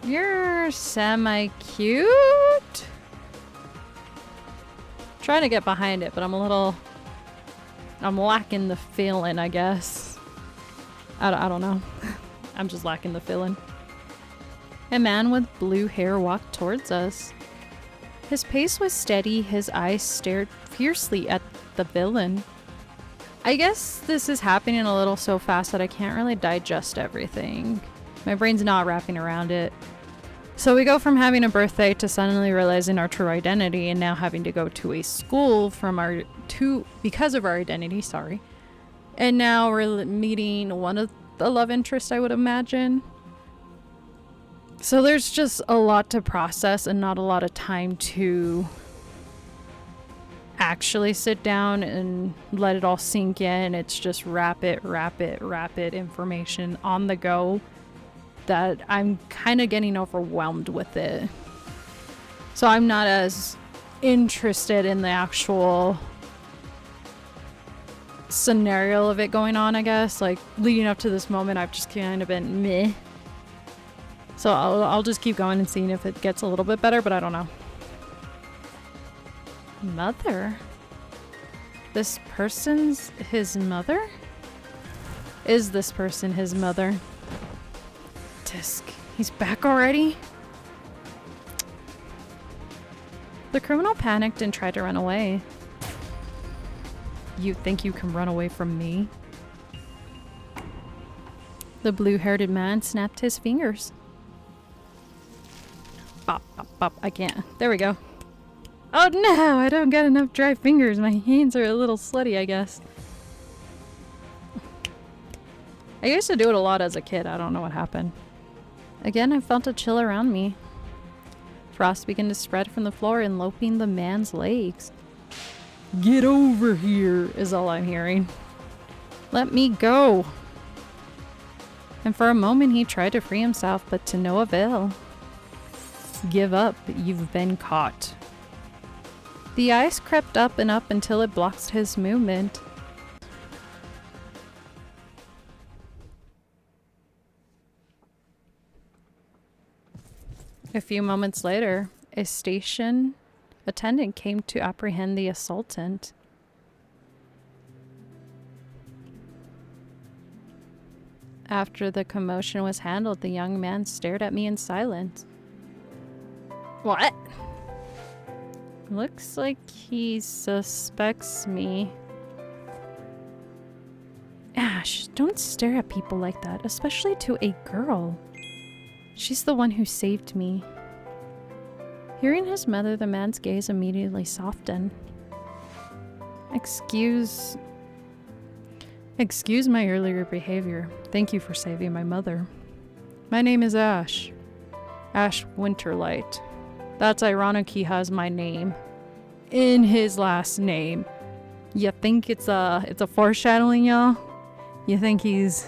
You're semi-cute? Trying to get behind it, but I'm lacking the feeling, I guess. I don't know. I'm just lacking the feeling. A man with blue hair walked towards us. His pace was steady, his eyes stared fiercely at the villain. I guess this is happening a little so fast that I can't really digest everything. My brain's not wrapping around it. So we go from having a birthday to suddenly realizing our true identity and now having to go to a school because of our identity, sorry. And now we're meeting one of the love interests, I would imagine. So there's just a lot to process and not a lot of time to actually sit down and let it all sink in. It's just rapid information on the go that I'm kind of getting overwhelmed with it. So I'm not as interested in the actual scenario of it going on, I guess. Like, leading up to this moment, I've just kind of been meh. So I'll just keep going and seeing if it gets a little bit better, but I don't know. Mother? This person's his mother? Is this person his mother? Tisk, he's back already? The criminal panicked and tried to run away. You think you can run away from me? The blue-haired man snapped his fingers. Bop, bop, bop. I can't. There we go. Oh no, I don't got enough dry fingers. My hands are a little slutty, I guess. I used to do it a lot as a kid. I don't know what happened. Again, I felt a chill around me. Frost began to spread from the floor, enveloping the man's legs. Get over here, is all I'm hearing. Let me go. And for a moment he tried to free himself, but to no avail. Give up, you've been caught. The ice crept up and up until it blocked his movement. A few moments later, a station attendant came to apprehend the assailant. After the commotion was handled, the young man stared at me in silence. What? Looks like he suspects me. Ash, don't stare at people like that, especially to a girl. She's the one who saved me. Hearing his mother, the man's gaze immediately softened. Excuse my earlier behavior. Thank you for saving my mother. My name is Ash. Ash Winterlight. That's ironic he has my name in his last name. You think it's a foreshadowing, y'all? You think he's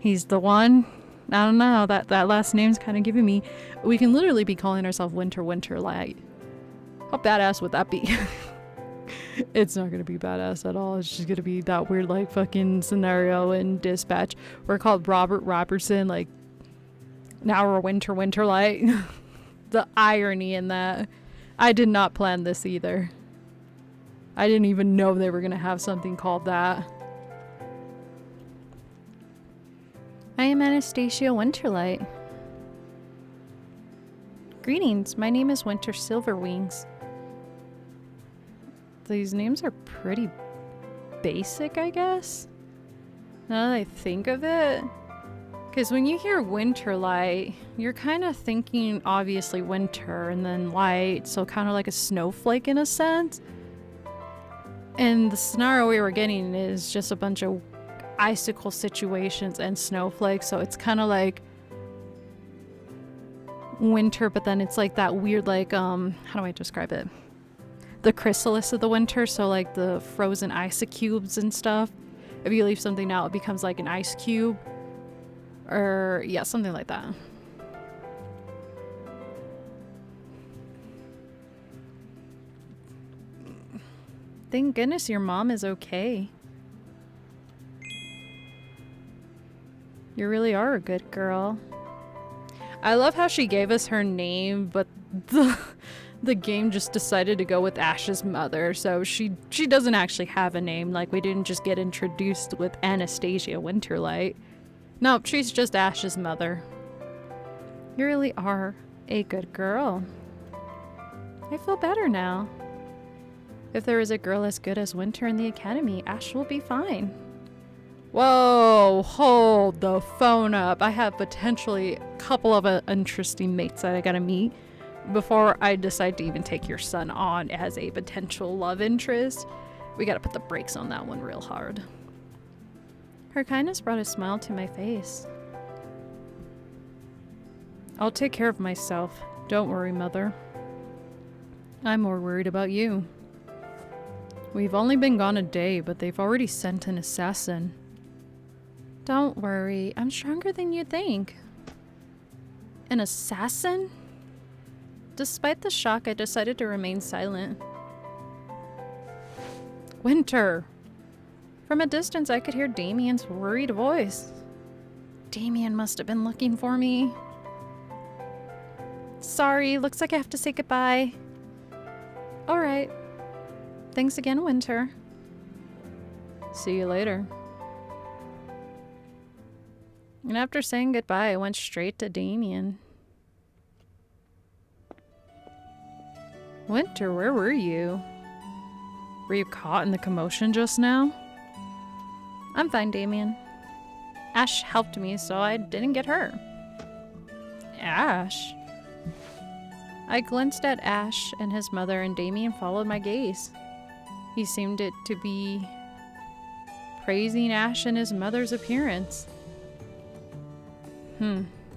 the one? I don't know. That last name's kind of giving me. We can literally be calling ourselves Winterlight. How badass would that be? It's not gonna be badass at all. It's just gonna be that weird like fucking scenario in Dispatch. We're called Robert Robertson. Like now we're Winterlight. The irony in that. I did not plan this either. I didn't even know they were gonna have something called that. I am Anastasia Winterlight. Greetings, my name is Winter Silverwings. These names are pretty basic, I guess? Now that I think of it. Because when you hear Winterlight, you're kind of thinking, obviously, winter and then light, so kind of like a snowflake in a sense. And the scenario we were getting is just a bunch of icicle situations and snowflakes, so it's kind of like winter, but then it's like that weird, like, how do I describe it? The chrysalis of the winter, so like the frozen ice cubes and stuff. If you leave something out, it becomes like an ice cube. Or, yeah, something like that. Thank goodness your mom is okay. You really are a good girl. I love how she gave us her name, but the game just decided to go with Ash's mother, so she doesn't actually have a name. Like, we didn't just get introduced with Anastasia Winterlight. Nope, she's just Ash's mother. You really are a good girl. I feel better now. If there is a girl as good as Winter in the Academy, Ash will be fine. Whoa, hold the phone up. I have potentially a couple of interesting mates that I gotta meet before I decide to even take your son on as a potential love interest. We gotta put the brakes on that one real hard. Her kindness brought a smile to my face. I'll take care of myself. Don't worry, Mother. I'm more worried about you. We've only been gone a day, but they've already sent an assassin. Don't worry, I'm stronger than you think. An assassin? Despite the shock, I decided to remain silent. Winter! From a distance, I could hear Damien's worried voice. Damien must have been looking for me. Sorry, looks like I have to say goodbye. Alright. Thanks again, Winter. See you later. And after saying goodbye, I went straight to Damien. Winter, where were you? Were you caught in the commotion just now? I'm fine, Damien. Ash helped me, so I didn't get hurt. Ash? I glanced at Ash and his mother, and Damien followed my gaze. He seemed to be praising Ash and his mother's appearance.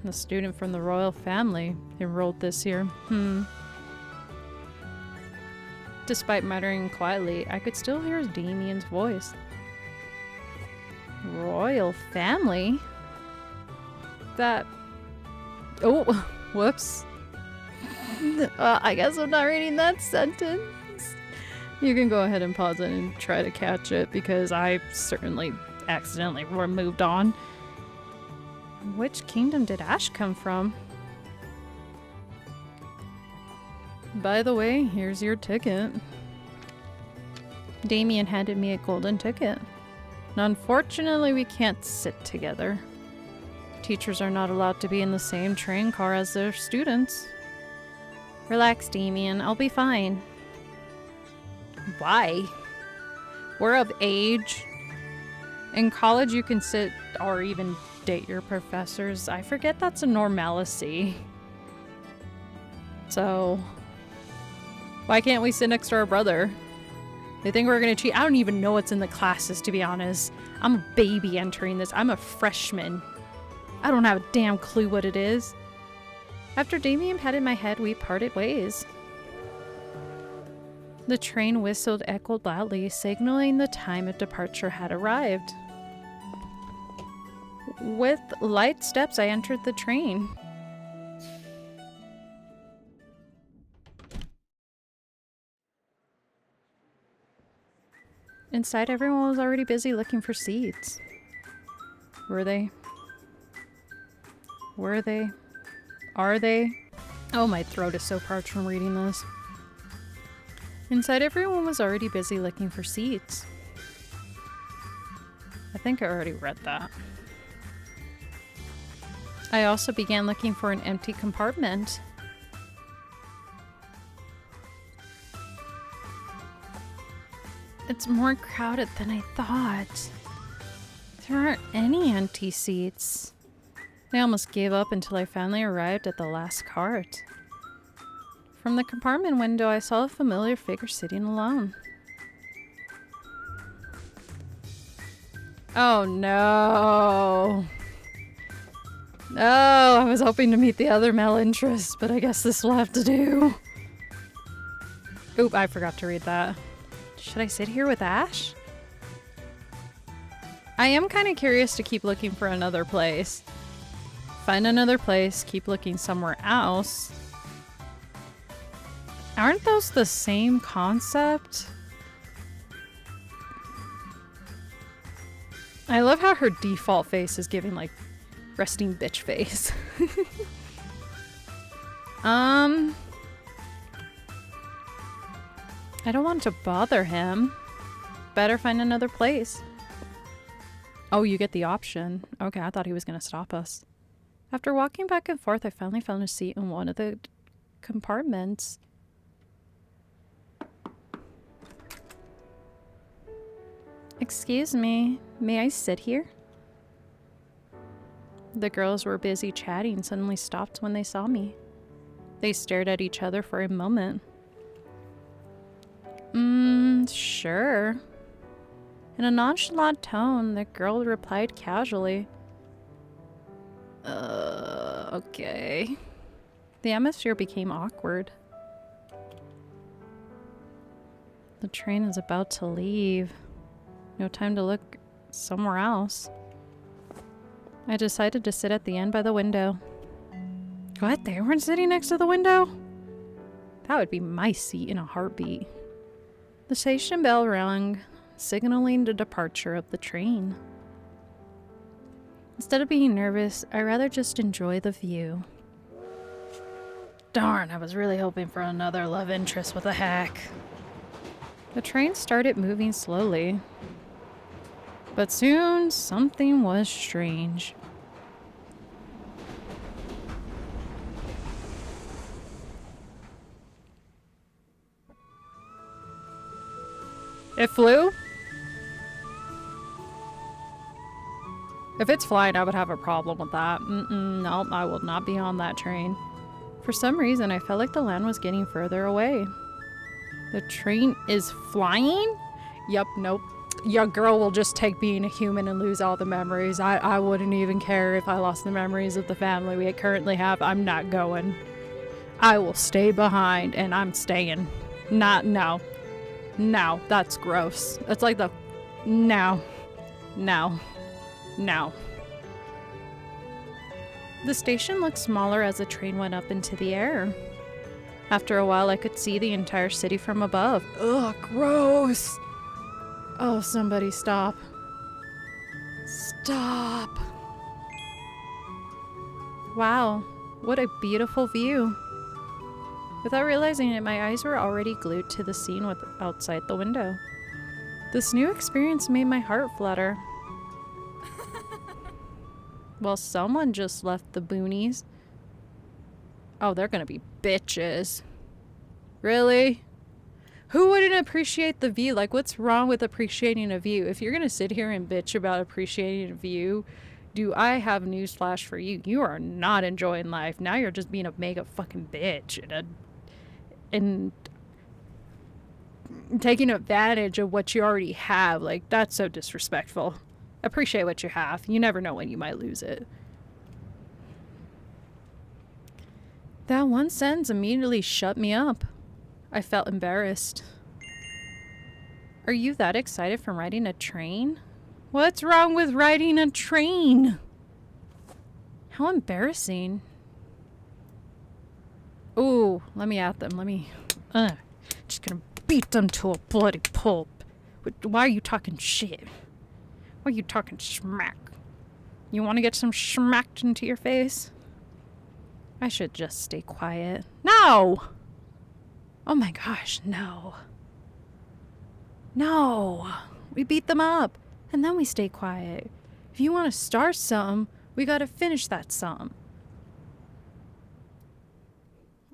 The student from the royal family enrolled this year. Despite muttering quietly, I could still hear Damien's voice. Royal family? That... Oh, whoops. I guess I'm not reading that sentence. You can go ahead and pause it and try to catch it, because I certainly accidentally moved on. Which kingdom did Ash come from? By the way, here's your ticket. Damien handed me a golden ticket. Unfortunately, we can't sit together. Teachers are not allowed to be in the same train car as their students. Relax, Damien. I'll be fine. Why? We're of age. In college, you can sit or even date your professors. I forget that's a normalcy. So, why can't we sit next to our brother? They think we're gonna cheat. I don't even know what's in the classes, to be honest. I'm a baby entering this. I'm a freshman. I don't have a damn clue what it is. After Damien patted my head, we parted ways. The train whistled echoed loudly, signaling the time of departure had arrived. With light steps, I entered the train. Inside, everyone was already busy looking for seats. Were they? Were they? Are they? Oh, my throat is so parched from reading this. Inside, everyone was already busy looking for seats. I think I already read that. I also began looking for an empty compartment. It's more crowded than I thought. There aren't any empty seats. I almost gave up until I finally arrived at the last cart. From the compartment window, I saw a familiar figure sitting alone. Oh no. No, I was hoping to meet the other male interest, but I guess this will have to do. Oop, I forgot to read that. Should I sit here with Ash? I am kind of curious to keep looking for another place. Find another place, keep looking somewhere else. Aren't those the same concept? I love how her default face is giving like resting bitch face. I don't want to bother him. Better find another place. Oh, you get the option. Okay, I thought he was gonna stop us. After walking back and forth, I finally found a seat in one of the compartments. Excuse me, may I sit here? The girls were busy chatting and suddenly stopped when they saw me. They stared at each other for a moment. Sure. In a nonchalant tone, the girl replied casually. Okay. The atmosphere became awkward. The train is about to leave. No time to look somewhere else. I decided to sit at the end by the window. What? They weren't sitting next to the window? That would be my seat in a heartbeat. The station bell rang, signaling the departure of the train. Instead of being nervous, I'd rather just enjoy the view. Darn, I was really hoping for another love interest with a hack. The train started moving slowly. But soon, something was strange. It flew? If it's flying, I would have a problem with that. Nope, I will not be on that train. For some reason, I felt like the land was getting further away. The train is flying? Yep, nope. Your girl will just take being a human and lose all the memories. I wouldn't even care if I lost the memories of the family we currently have. I'm not going. I will stay behind, and I'm staying. No, that's gross. It's like the... No. The station looked smaller as the train went up into the air. After a while, I could see the entire city from above. Ugh, gross! Oh, somebody stop. Stop! Wow, what a beautiful view. Without realizing it, my eyes were already glued to the scene outside the window. This new experience made my heart flutter. Well, someone just left the boonies. Oh, they're gonna be bitches. Really? Who wouldn't appreciate the view? Like, what's wrong with appreciating a view? If you're gonna sit here and bitch about appreciating a view, do I have newsflash for you? You are not enjoying life. Now you're just being a mega fucking bitch and taking advantage of what you already have. Like, that's so disrespectful. Appreciate what you have. You never know when you might lose it. That one sentence immediately shut me up. I felt embarrassed. Are you that excited from riding a train? What's wrong with riding a train? How embarrassing. Ooh, let me at them. Just gonna beat them to a bloody pulp. Why are you talking shit? Why are you talking smack? You want to get some smacked into your face? I should just stay quiet. No! Oh my gosh, no. No! We beat them up, and then we stay quiet. If you want to start something, we gotta finish that something.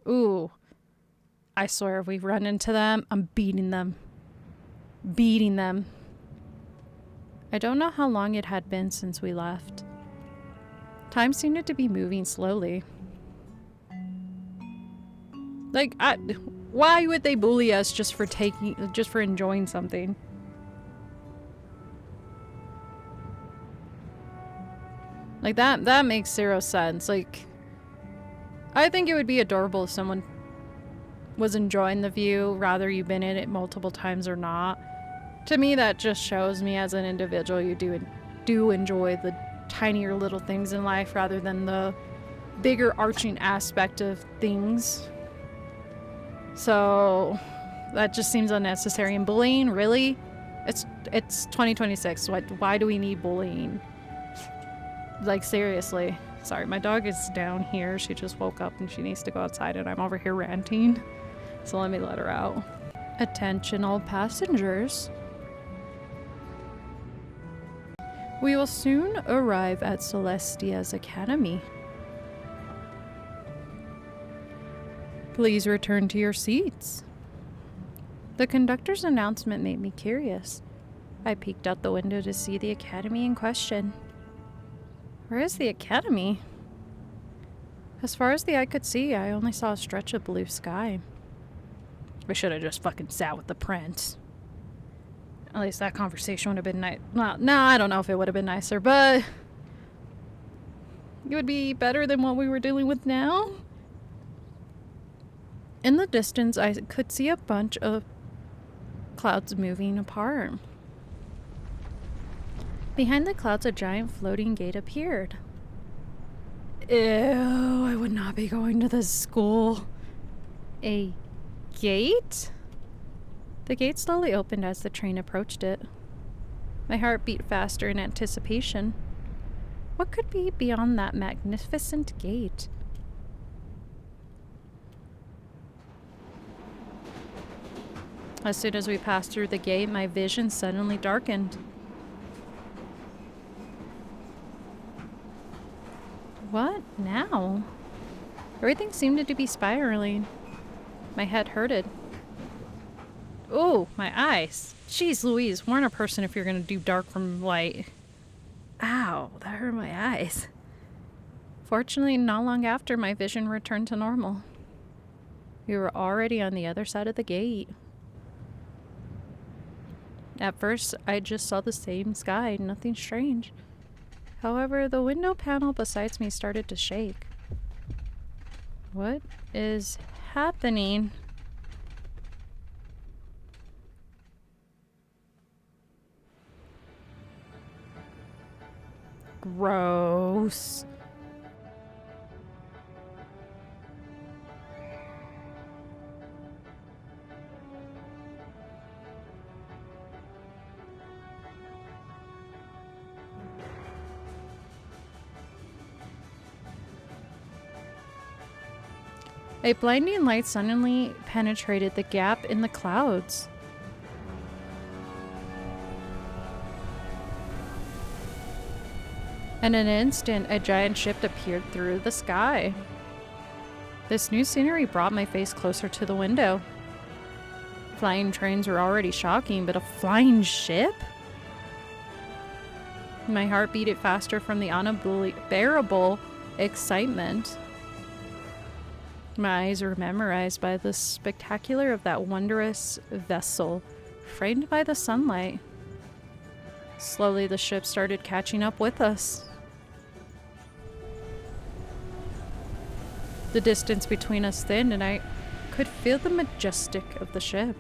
Ooh. I swear if we run into them, I'm beating them. Beating them. I don't know how long it had been since we left. Time seemed to be moving slowly. Like, why would they bully us just for enjoying something? Like, that makes zero sense. Like, I think it would be adorable if someone was enjoying the view, rather you've been in it multiple times or not. To me, that just shows me as an individual you do enjoy the tinier little things in life rather than the bigger arching aspect of things. So that just seems unnecessary. And bullying, really? It's 2026. Why do we need bullying? Like, seriously. Sorry, my dog is down here. She just woke up and she needs to go outside and I'm over here ranting. So let me let her out. Attention all passengers. We will soon arrive at Celestia's Academy. Please return to your seats. The conductor's announcement made me curious. I peeked out the window to see the academy in question. Where is the academy? As far as the eye could see, I only saw a stretch of blue sky. We should have just fucking sat with the prince. At least that conversation would have been nice. Well, no, I don't know if it would have been nicer, but it would be better than what we were dealing with now. In the distance, I could see a bunch of clouds moving apart. Behind the clouds, a giant floating gate appeared. Ew, I would not be going to this school. A gate? The gate slowly opened as the train approached it. My heart beat faster in anticipation. What could be beyond that magnificent gate? As soon as we passed through the gate, my vision suddenly darkened. What now? Everything seemed to be spiraling. My head hurted. Ooh, my eyes. Jeez Louise, warn a person if you're gonna do dark from light. Ow, that hurt my eyes. Fortunately, not long after, my vision returned to normal. We were already on the other side of the gate. At first, I just saw the same sky, nothing strange. However, the window panel beside me started to shake. What is happening? Gross. A blinding light suddenly penetrated the gap in the clouds. In an instant, a giant ship appeared through the sky. This new scenery brought my face closer to the window. Flying trains were already shocking, but a flying ship? My heart beat faster from the unbearable excitement. My eyes were memorized by the spectacular of that wondrous vessel, framed by the sunlight. Slowly, the ship started catching up with us. The distance between us thinned, and I could feel the majestic of the ship.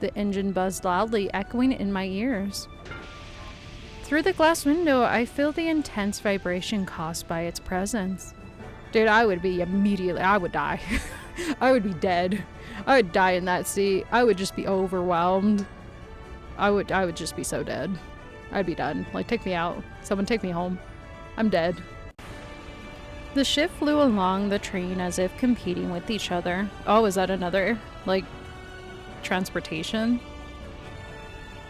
The engine buzzed loudly, echoing in my ears. Through the glass window, I feel the intense vibration caused by its presence. Dude, I would die. I would be dead. I would die in that seat. I would just be overwhelmed. I would just be so dead. I'd be done. Like, take me out. Someone take me home. I'm dead. The ship flew along the train as if competing with each other. Oh, is that another, like, transportation?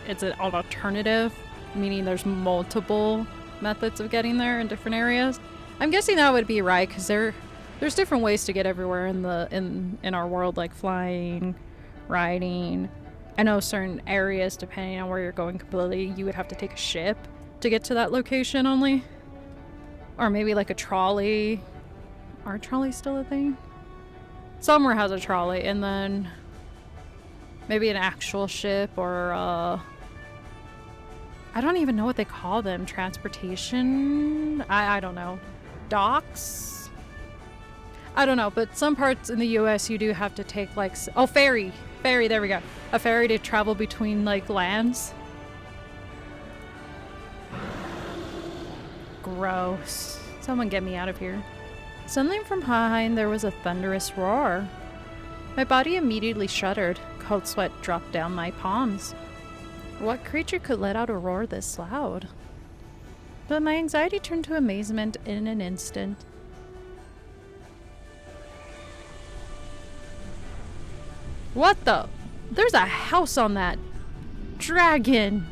It's an alternative, meaning there's multiple methods of getting there in different areas. I'm guessing that would be right, because there's different ways to get everywhere in our world, like flying, riding. I know certain areas, depending on where you're going completely, you would have to take a ship to get to that location only. Or maybe like a trolley. Are trolleys still a thing? Somewhere has a trolley, and then maybe an actual ship, or I don't even know what they call them. Transportation? I don't know. Docks? I don't know, but some parts in the US you do have to take like, oh, ferry, there we go. A ferry to travel between like lands. Gross. Someone get me out of here. Suddenly from behind there was a thunderous roar. My body immediately shuddered. Cold sweat dropped down my palms. What creature could let out a roar this loud? But my anxiety turned to amazement in an instant. What the? There's a house on that dragon!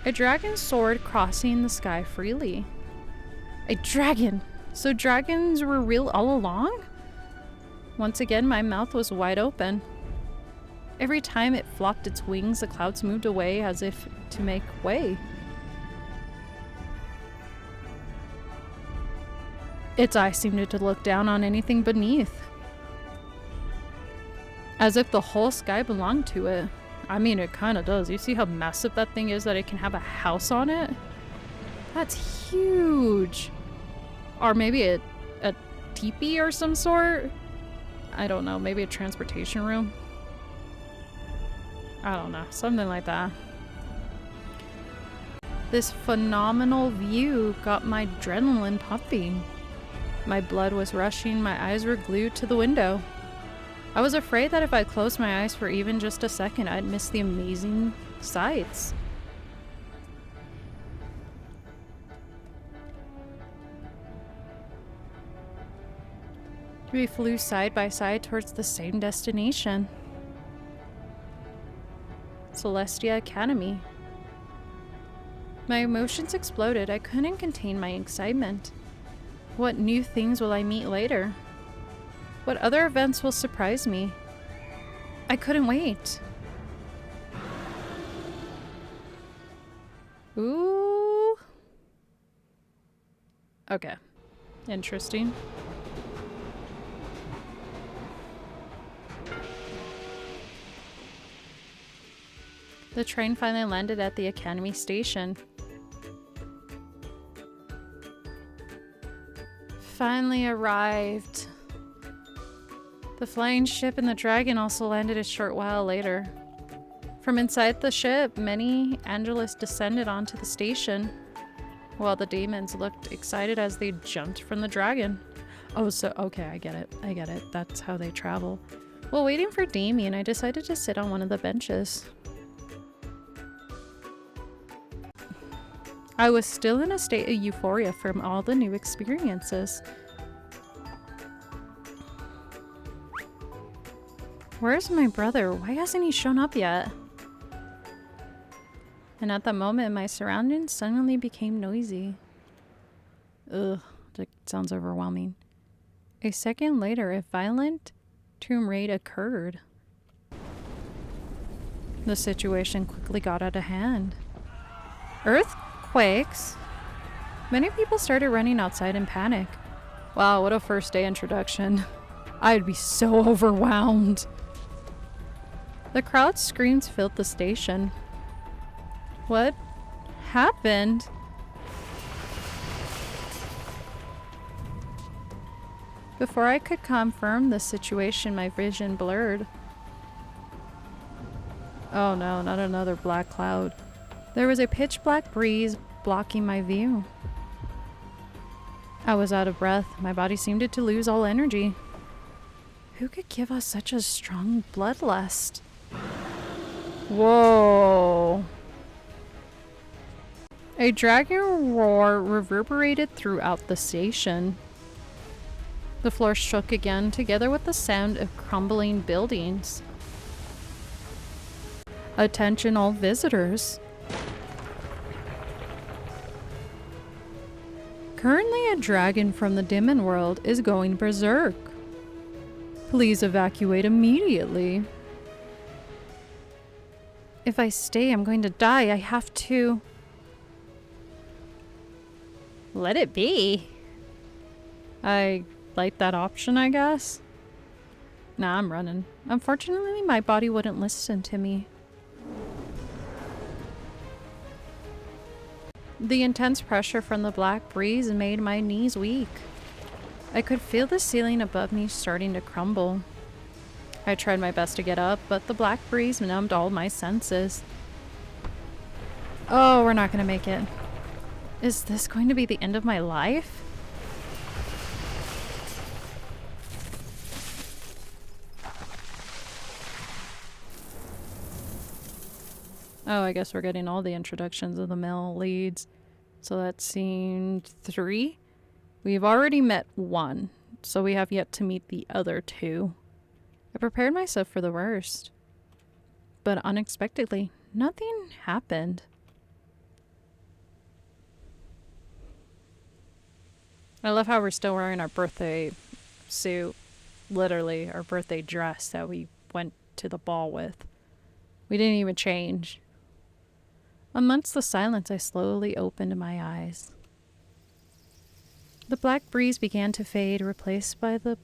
A dragon soared, crossing the sky freely. A dragon! So dragons were real all along? Once again, my mouth was wide open. Every time it flopped its wings, the clouds moved away as if to make way. Its eyes seemed to look down on anything beneath, as if the whole sky belonged to it. I mean, it kind of does. You see how massive that thing is, that it can have a house on it? That's huge. Or maybe a teepee or some sort? I don't know. Maybe a transportation room? I don't know. Something like that. This phenomenal view got my adrenaline pumping. My blood was rushing. My eyes were glued to the window. I was afraid that if I closed my eyes for even just a second, I'd miss the amazing sights. We flew side by side towards the same destination. Celestia Academy. My emotions exploded. I couldn't contain my excitement. What new things will I meet later? What other events will surprise me? I couldn't wait. Ooh. Okay. Interesting. The train finally landed at the Academy station. Finally arrived. The flying ship and the dragon also landed a short while later. From inside the ship, many Angelus descended onto the station, while the demons looked excited as they jumped from the dragon. Oh, so, okay, I get it. That's how they travel. While waiting for Damien, I decided to sit on one of the benches. I was still in a state of euphoria from all the new experiences. Where's my brother? Why hasn't he shown up yet? And at that moment, my surroundings suddenly became noisy. Ugh, that sounds overwhelming. A second later, a violent tomb raid occurred. The situation quickly got out of hand. Earthquakes? Many people started running outside in panic. Wow, what a first day introduction. I'd be so overwhelmed. The crowd's screams filled the station. What happened? Before I could confirm the situation, my vision blurred. Oh no, not another black cloud. There was a pitch black breeze blocking my view. I was out of breath. My body seemed to lose all energy. Who could give us such a strong bloodlust? Whoa. A dragon roar reverberated throughout the station. The floor shook again, together with the sound of crumbling buildings. Attention all visitors. Currently, a dragon from the Demon world is going berserk. Please evacuate immediately. If I stay, I'm going to die. I have to... Let it be. I like that option, I guess. Nah, I'm running. Unfortunately, my body wouldn't listen to me. The intense pressure from the black breeze made my knees weak. I could feel the ceiling above me starting to crumble. I tried my best to get up, but the black breeze numbed all my senses. Oh, we're not gonna make it. Is this going to be the end of my life? Oh, I guess we're getting all the introductions of the male leads. So that's scene 3. We've already met 1, so we have yet to meet the other 2. I prepared myself for the worst. But unexpectedly, nothing happened. I love how we're still wearing our birthday suit. Literally, our birthday dress that we went to the ball with. We didn't even change. Amongst the silence, I slowly opened my eyes. The black breeze began to fade, replaced by the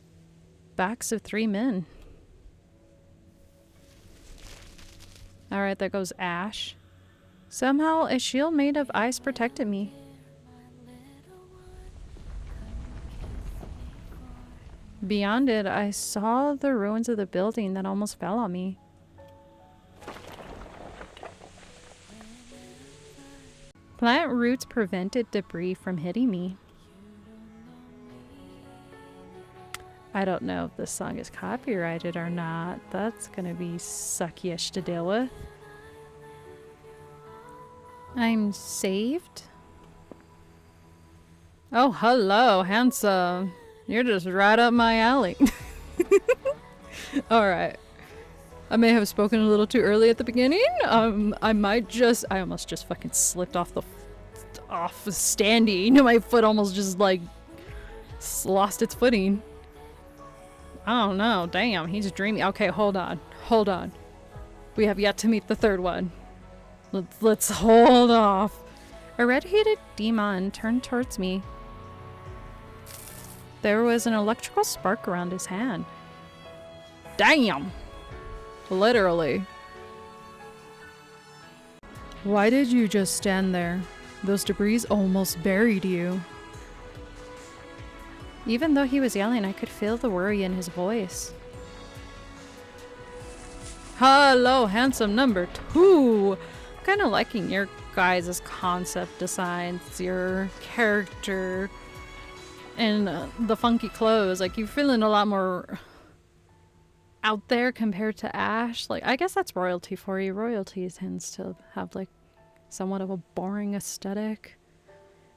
backs of 3 men. Alright, there goes Ash. Somehow, a shield made of ice protected me. Beyond it, I saw the ruins of the building that almost fell on me. Plant roots prevented debris from hitting me. I don't know if this song is copyrighted or not. That's gonna be sucky-ish to deal with. I'm saved? Oh, hello, handsome. You're just right up my alley. Alright. I may have spoken a little too early at the beginning. I almost just fucking slipped off the standing. My foot almost just like lost its footing. I don't know. Damn, he's dreamy. Okay, hold on. Hold on. We have yet to meet the 3rd one. Let's hold off. A red-headed demon turned towards me. There was an electrical spark around his hand. Damn! Literally. Why did you just stand there? Those debris almost buried you. Even though he was yelling, I could feel the worry in his voice. Hello, handsome number 2! I'm kind of liking your guys' concept designs, your character, and the funky clothes. Like, you're feeling a lot more out there compared to Ash. Like, I guess that's royalty for you. Royalty tends to have like somewhat of a boring aesthetic.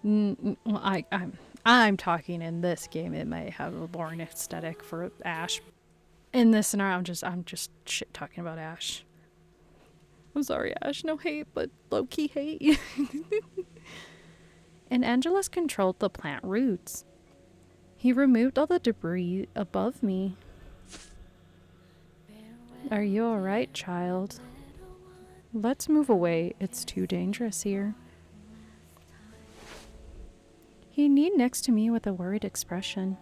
I'm talking in this game, it might have a boring aesthetic for Ash. In this scenario, I'm just shit talking about Ash. I'm sorry, Ash. No hate, but low-key hate. And Angelus controlled the plant roots. He removed all the debris above me. Are you alright, child? Let's move away. It's too dangerous here. He kneeled next to me with a worried expression.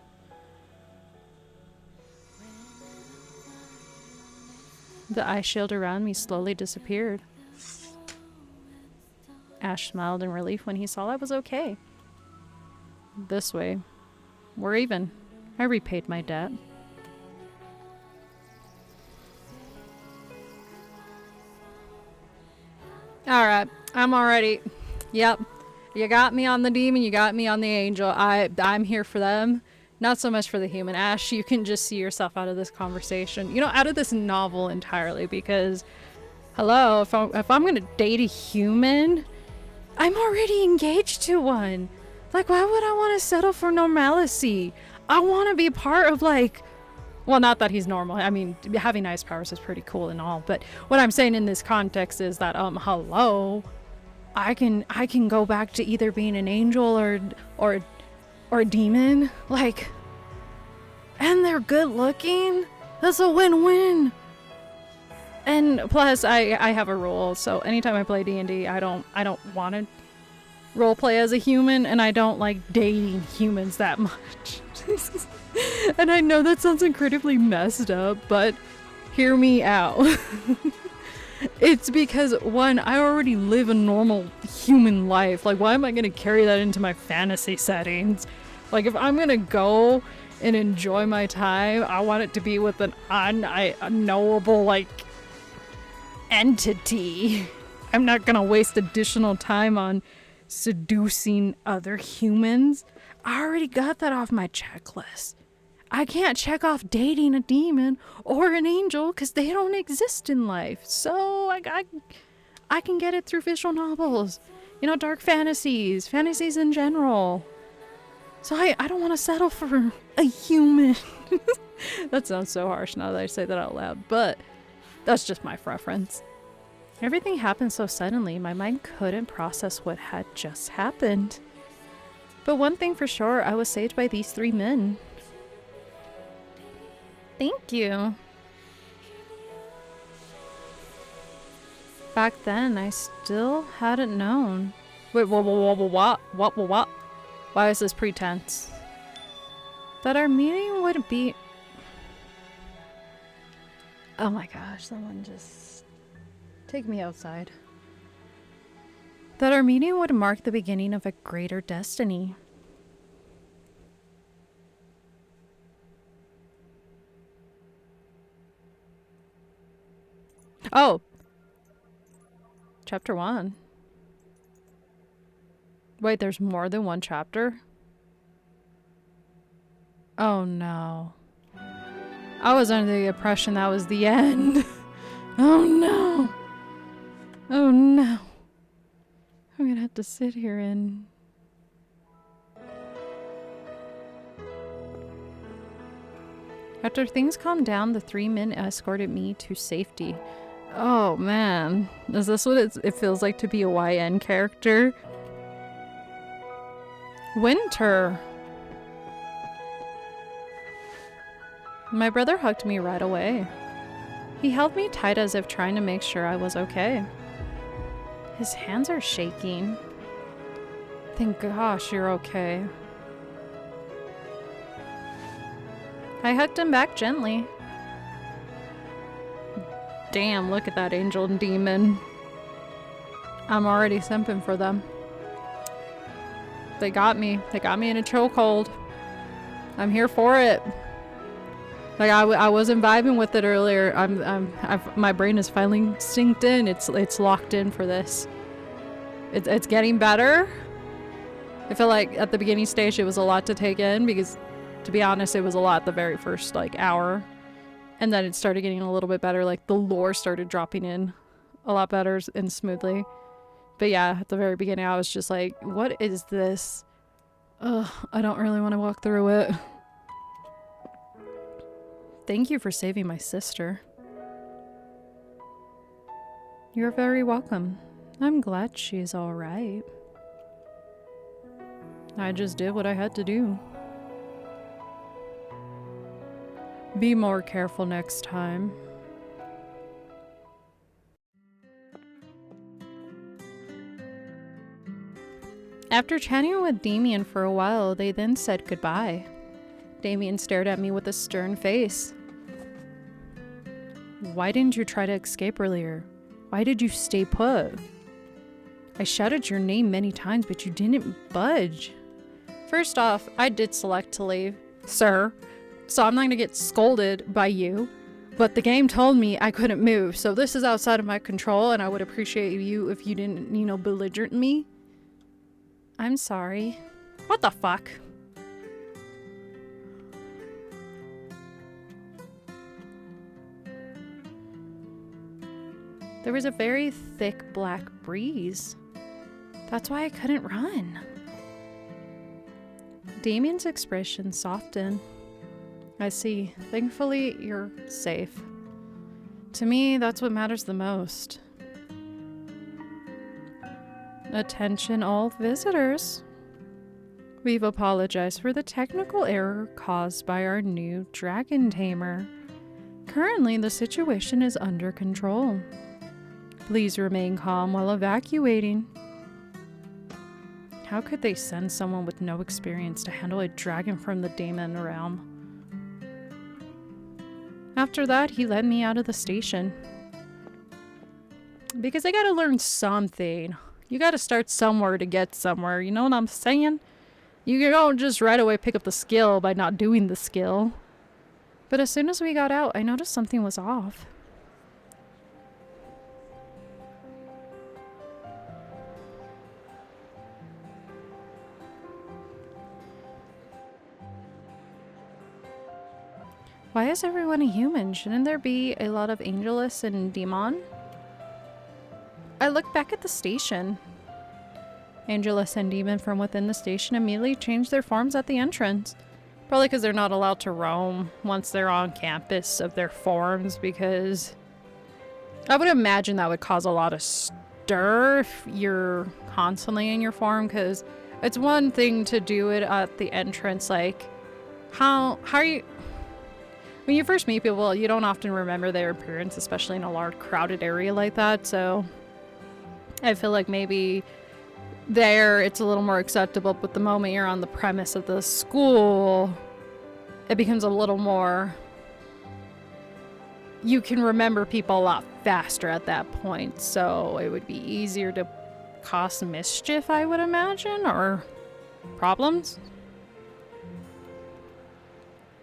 The ice shield around me slowly disappeared. Ash smiled in relief when he saw I was okay. This way. We're even. I repaid my debt. Alright, I'm already... Yep. You got me on the demon, you got me on the angel. I'm here for them. Not so much for the human. Ash, you can just see yourself out of this conversation. You know, out of this novel entirely, because... Hello, if I'm gonna date a human, I'm already engaged to one. Like, why would I want to settle for normalcy? I want to be part of, like... Well, not that he's normal. I mean, having ice powers is pretty cool and all, but what I'm saying in this context is that, hello, I can go back to either being an angel or or a demon, like, and they're good looking, that's a win-win. And plus, I have a rule, so anytime I play D&D, I don't want to roleplay as a human, and I don't like dating humans that much. And I know that sounds incredibly messed up, but hear me out. It's because, one, I already live a normal human life. Like, why am I going to carry that into my fantasy settings? Like, if I'm going to go and enjoy my time, I want it to be with an unknowable, like, entity. I'm not going to waste additional time on seducing other humans. I already got that off my checklist. I can't check off dating a demon or an angel because they don't exist in life. So I can get it through visual novels, you know, dark fantasies in general. So I don't want to settle for a human. That sounds so harsh now that I say that out loud, but that's just my preference. Everything happened so suddenly, my mind couldn't process what had just happened. But one thing for sure, I was saved by these 3 men. Thank you. Back then, I still hadn't known. Wait, what? Why is this pretense? That our meeting would be... Oh my gosh, someone just... Take me outside. That our meeting would mark the beginning of a greater destiny. Oh! Chapter 1. Wait, there's more than one chapter? Oh no. I was under the impression that was the end. Oh no. Oh no. I'm gonna have to sit here and... After things calmed down, the 3 men escorted me to safety. Oh man. Is this what it feels like to be a YN character? Winter. My brother hugged me right away. He held me tight as if trying to make sure I was okay. His hands are shaking. Thank gosh you're okay. I hugged him back gently. Damn, look at that angel and demon. I'm already simping for them. They got me. They got me in a chokehold. I'm here for it. Like I wasn't vibing with it earlier. My brain is finally synced in. It's locked in for this. It's getting better. I feel like at the beginning stage it was a lot to take in because, to be honest, it was a lot the very first like hour, and then it started getting a little bit better. Like the lore started dropping in a lot better and smoothly. But yeah, at the very beginning I was just like, what is this? Ugh, I don't really want to walk through it. Thank you for saving my sister. You're very welcome. I'm glad she's all right. I just did what I had to do. Be more careful next time. After chatting with Damien for a while, they then said goodbye. Damien stared at me with a stern face. Why didn't you try to escape earlier? Why did you stay put? I shouted your name many times, but you didn't budge. First off, I did select to leave, sir, so I'm not gonna get scolded by you. But the game told me I couldn't move, so this is outside of my control, and I would appreciate you if you didn't, belligerent me. I'm sorry. What the fuck? There was a very thick black breeze. That's why I couldn't run. Damien's expression softened. I see. Thankfully, you're safe. To me, that's what matters the most. Attention all visitors. We've apologized for the technical error caused by our new dragon tamer. Currently, the situation is under control. Please remain calm while evacuating. How could they send someone with no experience to handle a dragon from the Daemon realm? After that, he led me out of the station. Because I gotta learn something. You gotta start somewhere to get somewhere, you know what I'm saying? You don't just right away pick up the skill by not doing the skill. But as soon as we got out, I noticed something was off. Why is everyone a human? Shouldn't there be a lot of Angelus and Daemon? I looked back at the station. Angelus and Daemon from within the station immediately changed their forms at the entrance. Probably because they're not allowed to roam once they're on campus of their forms, because I would imagine that would cause a lot of stir if you're constantly in your form, because it's one thing to do it at the entrance, like how are you... When you first meet people, you don't often remember their appearance, especially in a large crowded area like that, so I feel like maybe there it's a little more acceptable, but the moment you're on the premise of the school, it becomes a little more... You can remember people a lot faster at that point, so it would be easier to cause mischief, I would imagine, or problems.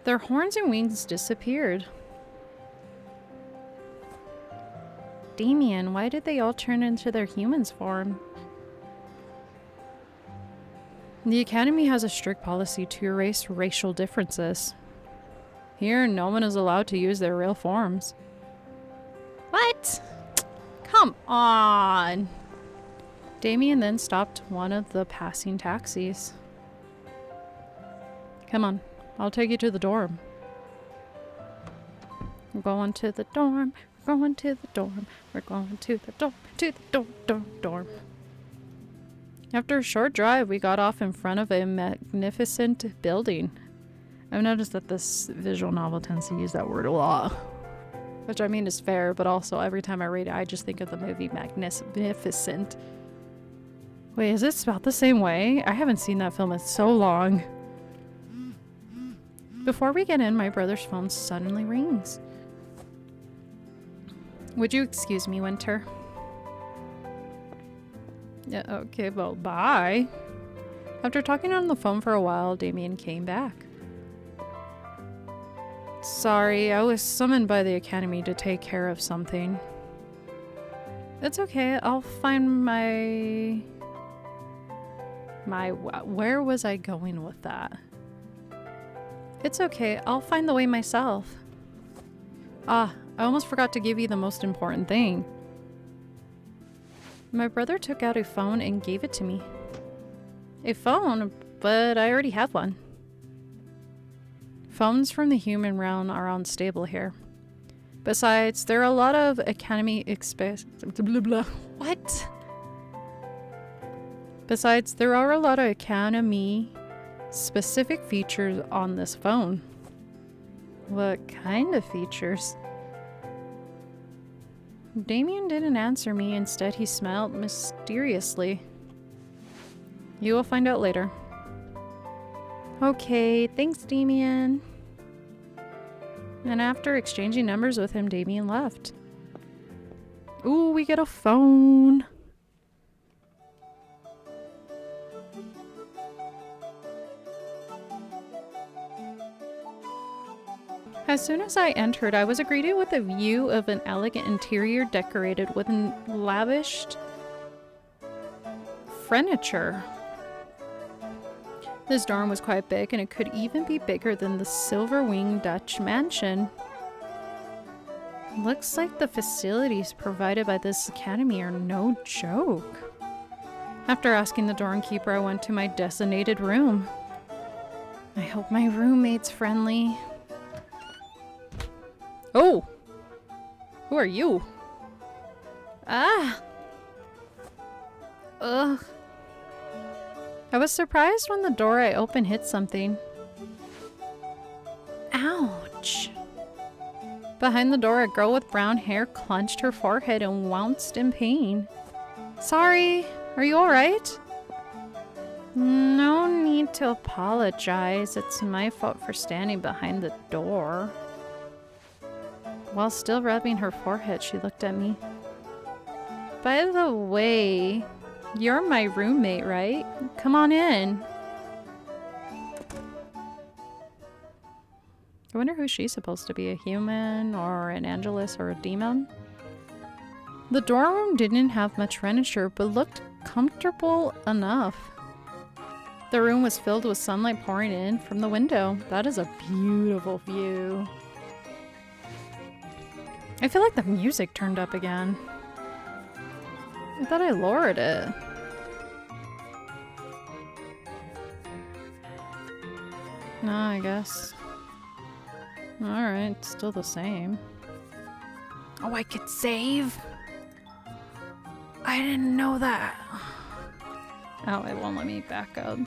Their horns and wings disappeared. Damien, why did they all turn into their humans form? The Academy has a strict policy to erase racial differences. Here, no one is allowed to use their real forms. What? Come on! Damien then stopped one of the passing taxis. Come on, I'll take you to the dorm. We're going to the dorm, we're going to the dorm, we're going to the dorm, to the dorm. After a short drive, we got off in front of a magnificent building. I've noticed that this visual novel tends to use that word a lot. Which I mean is fair, but also every time I read it, I just think of the movie Magnificent. Wait, is it spelled the same way? I haven't seen that film in so long. Before we get in, my brother's phone suddenly rings. Would you excuse me, Winter? Yeah, okay, well, bye. After talking on the phone for a while, Damien came back. Sorry, I was summoned by the Academy to take care of something. It's okay, I'll find my... Where was I going with that? It's okay, I'll find the way myself. Ah, I almost forgot to give you the most important thing. My brother took out a phone and gave it to me. A phone? But I already have one. Phones from the human realm are unstable here. Besides, there are a lot of Academy What? Besides, there are a lot of Academy specific features on this phone. What kind of features? Damien didn't answer me. Instead, he smiled mysteriously. You will find out later. Okay, thanks, Damien. And after exchanging numbers with him, Damien left. Ooh, we get a phone. As soon as I entered, I was greeted with a view of an elegant interior decorated with lavished furniture. This dorm was quite big, and it could even be bigger than the Silver Wing Dutch mansion. Looks like the facilities provided by this academy are no joke. After asking the dorm keeper, I went to my designated room. I hope my roommate's friendly. Oh! Who are you? Ah! Ugh. I was surprised when the door I opened hit something. Ouch. Behind the door, a girl with brown hair clenched her forehead and wounced in pain. Sorry, are you alright? No need to apologize. It's my fault for standing behind the door. While still rubbing her forehead, she looked at me. By the way, you're my roommate, right? Come on in. I wonder who she's supposed to be, a human or an Angelus or a demon? The dorm didn't have much furniture, but looked comfortable enough. The room was filled with sunlight pouring in from the window. That is a beautiful view. I feel like the music turned up again. I thought I lowered it. No, I guess. Alright, still the same. Oh, I could save? I didn't know that. Oh, it won't let me back up.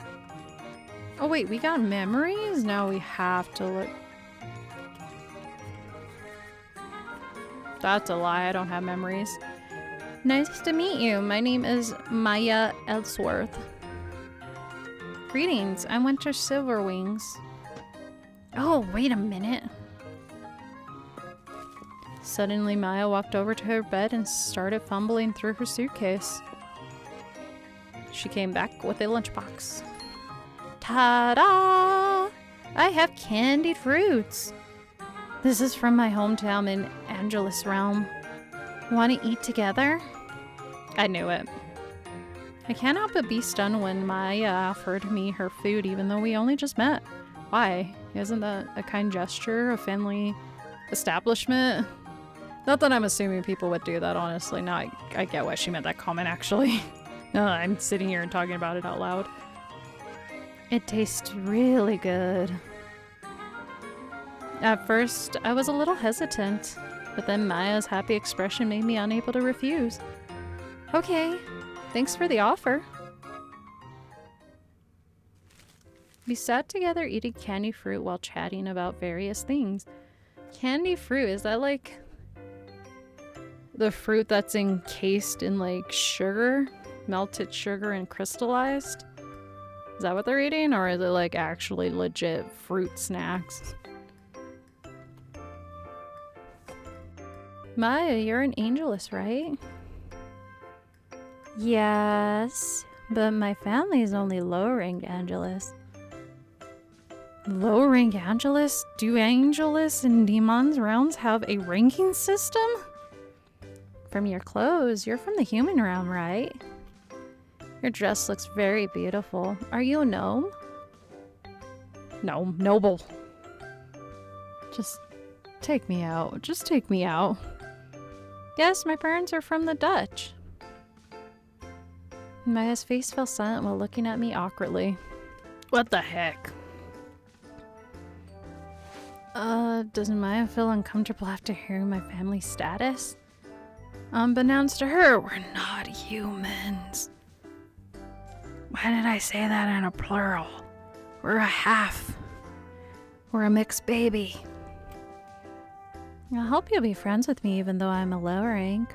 Oh wait, we got memories? Now we have to look. That's a lie, I don't have memories. Nice to meet you. My name is Maya Ellsworth. Greetings, I'm Winter Silverwings. Oh, wait a minute. Suddenly, Maya walked over to her bed and started fumbling through her suitcase. She came back with a lunchbox. Ta-da! I have candied fruits. This is from my hometown in Angelus realm. Want to eat together? I knew it. I can't help but be stunned when Maya offered me her food even though we only just met. Why? Isn't that a kind gesture? A family establishment? Not that I'm assuming people would do that, honestly. No, I get why she meant that comment, actually. No, I'm sitting here and talking about it out loud. It tastes really good. At first, I was a little hesitant, but then Maya's happy expression made me unable to refuse. Okay, thanks for the offer. We sat together eating candy fruit while chatting about various things. Candy fruit, is that like the fruit that's encased in like sugar? Melted sugar and crystallized? Is that what they're eating? Or is it like actually legit fruit snacks? Maya, you're an Angelus, right? Yes, but my family is only low-rank Angelus. Low-rank Angelus? Do Angelus and Daemon's realms have a ranking system? From your clothes, you're from the human realm, right? Your dress looks very beautiful. Are you a gnome? No, noble. Just take me out. Just take me out. Yes, my parents are from the Dutch. Maya's face fell silent while looking at me awkwardly. What the heck? Doesn't Maya feel uncomfortable after hearing my family status? Unbeknownst to her, we're not humans. Why did I say that in a plural? We're a half. We're a mixed baby. I hope you'll be friends with me even though I'm a low rank.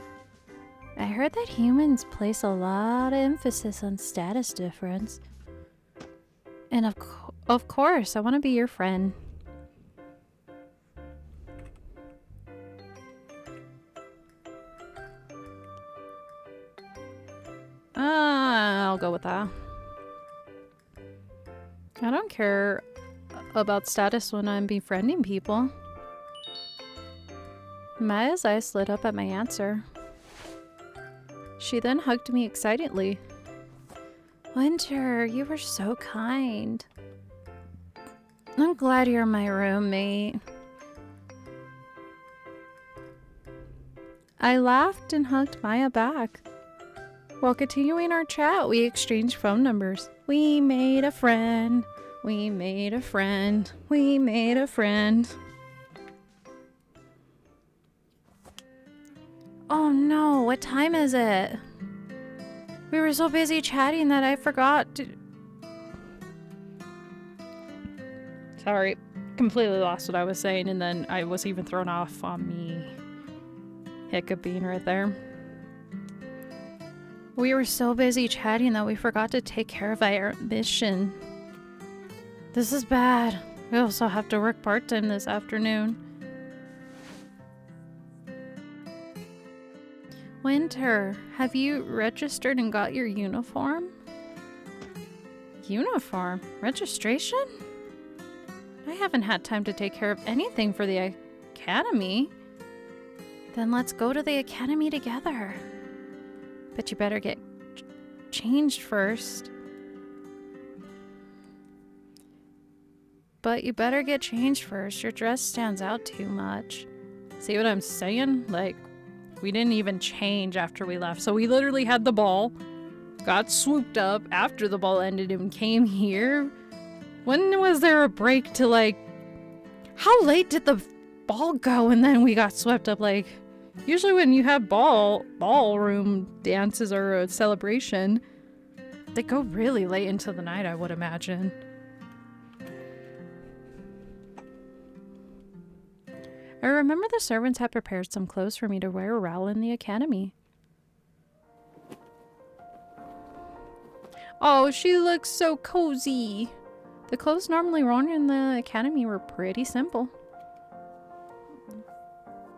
I heard that humans place a lot of emphasis on status difference. And of course, I want to be your friend. I'll go with that. I don't care about status when I'm befriending people. Maya's eyes lit up at my answer. She then hugged me excitedly. Winter, you were so kind. I'm glad you're my roommate. I laughed and hugged Maya back. While continuing our chat, we exchanged phone numbers. We made a friend. We made a friend. We made a friend. Oh no, what time is it? We were so busy chatting that I forgot to... Sorry, completely lost what I was saying, and then I was even thrown off on me hiccuping right there. We were so busy chatting that we forgot to take care of our mission. This is bad. We also have to work part-time this afternoon. Winter, have you registered and got your uniform? Uniform? Registration? I haven't had time to take care of anything for the Academy. Then let's go to the Academy together. But you better get changed first. Your dress stands out too much. See what I'm saying? Like, we didn't even change after we left. So we literally had the ball, got swooped up after the ball ended and came here. When was there a break to, like, how late did the ball go and then we got swept up? Like, usually when you have ballroom dances or a celebration, they go really late into the night, I would imagine. I remember the servants had prepared some clothes for me to wear around in the Academy. Oh, she looks so cozy. The clothes normally worn in the Academy were pretty simple.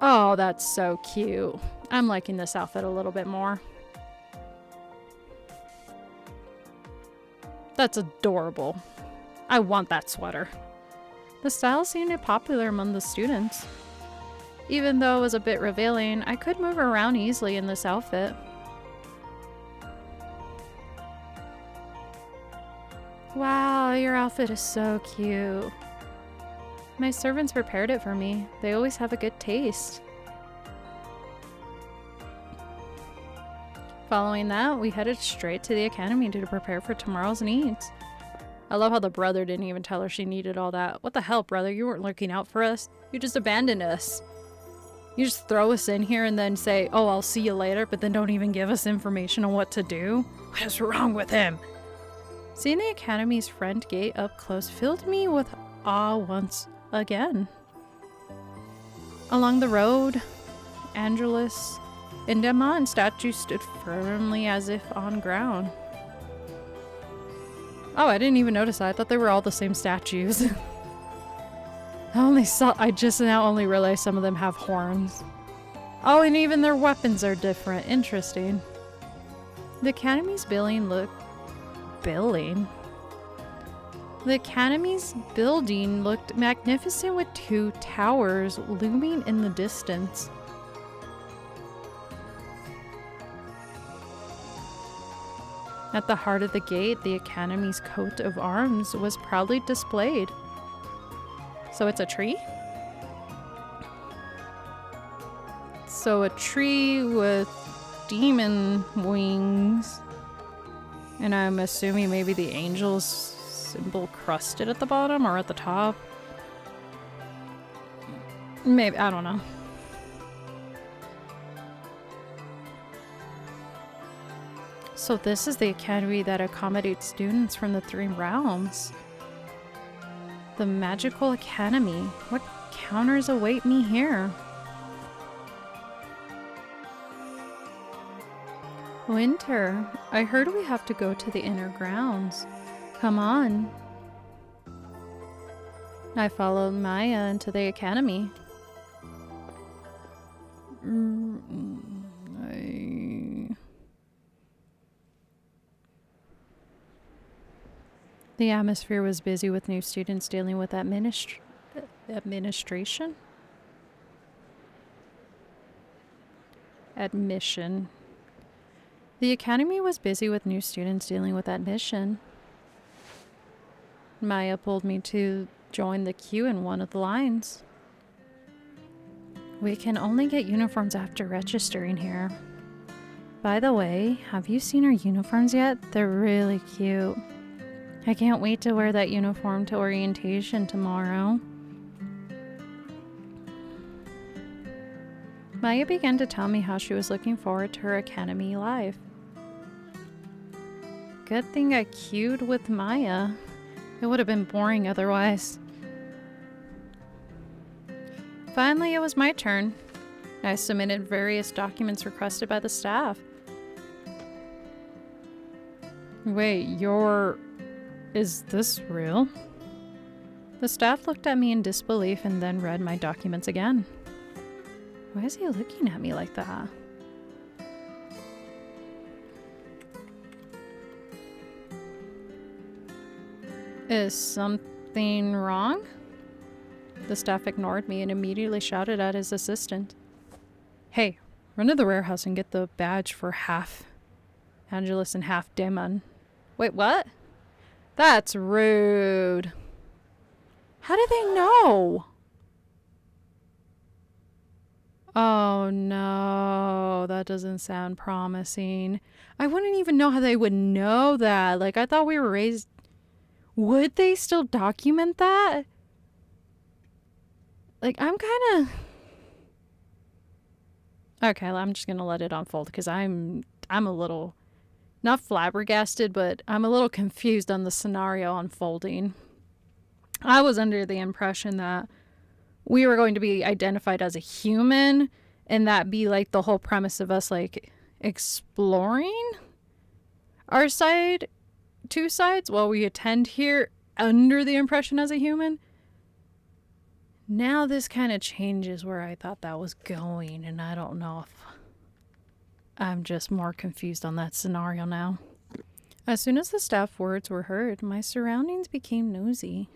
Oh, that's so cute. I'm liking this outfit a little bit more. That's adorable. I want that sweater. The style seemed popular among the students. Even though it was a bit revealing, I could move around easily in this outfit. Wow, your outfit is so cute. My servants prepared it for me. They always have a good taste. Following that, we headed straight to the Academy to prepare for tomorrow's needs. I love how the brother didn't even tell her she needed all that. What the hell, brother? You weren't looking out for us. You just abandoned us. You just throw us in here and then say, oh, I'll see you later, but then don't even give us information on what to do? What is wrong with him? Seeing the Academy's front gate up close filled me with awe once again. Along the road, Angelus and Daemon statues stood firmly as if on ground. Oh, I didn't even notice that. I thought they were all the same statues. I just now only realized some of them have horns. Oh, and even their weapons are different. Interesting. The Academy's building looked magnificent with two towers looming in the distance. At the heart of the gate, the Academy's coat of arms was proudly displayed. So it's a tree? So a tree with demon wings. And I'm assuming maybe the angel's symbol crusted at the bottom or at the top. Maybe, I don't know. So this is the academy that accommodates students from the three realms. The Magical Academy. What counters await me here? Winter, I heard we have to go to the inner grounds. Come on. I followed Maya into the academy. The atmosphere was busy with new students dealing with administration? Admission. The academy was busy with new students dealing with admission. Maya pulled me to join the queue in one of the lines. We can only get uniforms after registering here. By the way, have you seen our uniforms yet? They're really cute. I can't wait to wear that uniform to orientation tomorrow. Maya began to tell me how she was looking forward to her academy life. Good thing I queued with Maya. It would have been boring otherwise. Finally, it was my turn. I submitted various documents requested by the staff. Wait, is this real? The staff looked at me in disbelief and then read my documents again. Why is he looking at me like that? Is something wrong? The staff ignored me and immediately shouted at his assistant. Hey, run to the warehouse and get the badge for half Angelus and half Daemon. Wait, what? That's rude. How do they know? Oh no, that doesn't sound promising. I wouldn't even know how they would know that. Like, I thought we were raised... Would they still document that? Like, I'm kind of... Okay, I'm just gonna let it unfold because I'm a little... Not flabbergasted, but I'm a little confused on the scenario unfolding. I was under the impression that we were going to be identified as a human, and that be like the whole premise of us like exploring our two sides while we attend here under the impression as a human. Now this kind of changes where I thought that was going, and I don't know if I'm just more confused on that scenario now. As soon as the staff words were heard, my surroundings became nosy.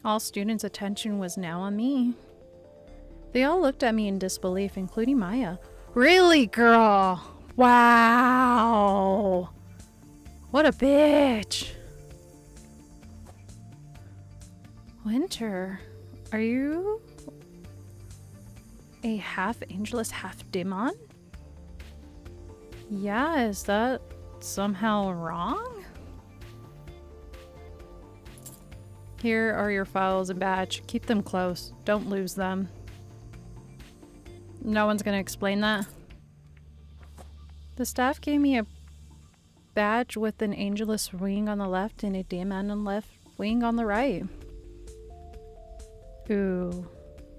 All students' attention was now on me. They all looked at me in disbelief, including Maya. Really, girl? Wow. What a bitch. Winter, are you a half Angelus, half Daemon? Yeah, is that somehow wrong? Here are your files and badge. Keep them close. Don't lose them. No one's gonna explain that. The staff gave me a badge with an Angelus wing on the left and a Daemon on the left wing on the right. Ooh.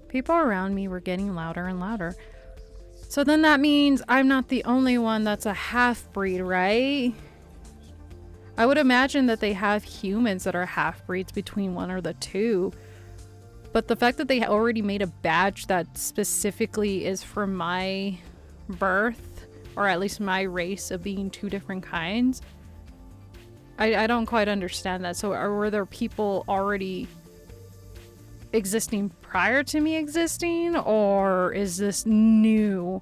People around me were getting louder and louder. So then that means I'm not the only one that's a half-breed, right? I would imagine that they have humans that are half-breeds between one or the two. But the fact that they already made a badge that specifically is for my birth, or at least my race of being two different kinds, I don't quite understand that. So were there people already existing prior to me existing, or is this new?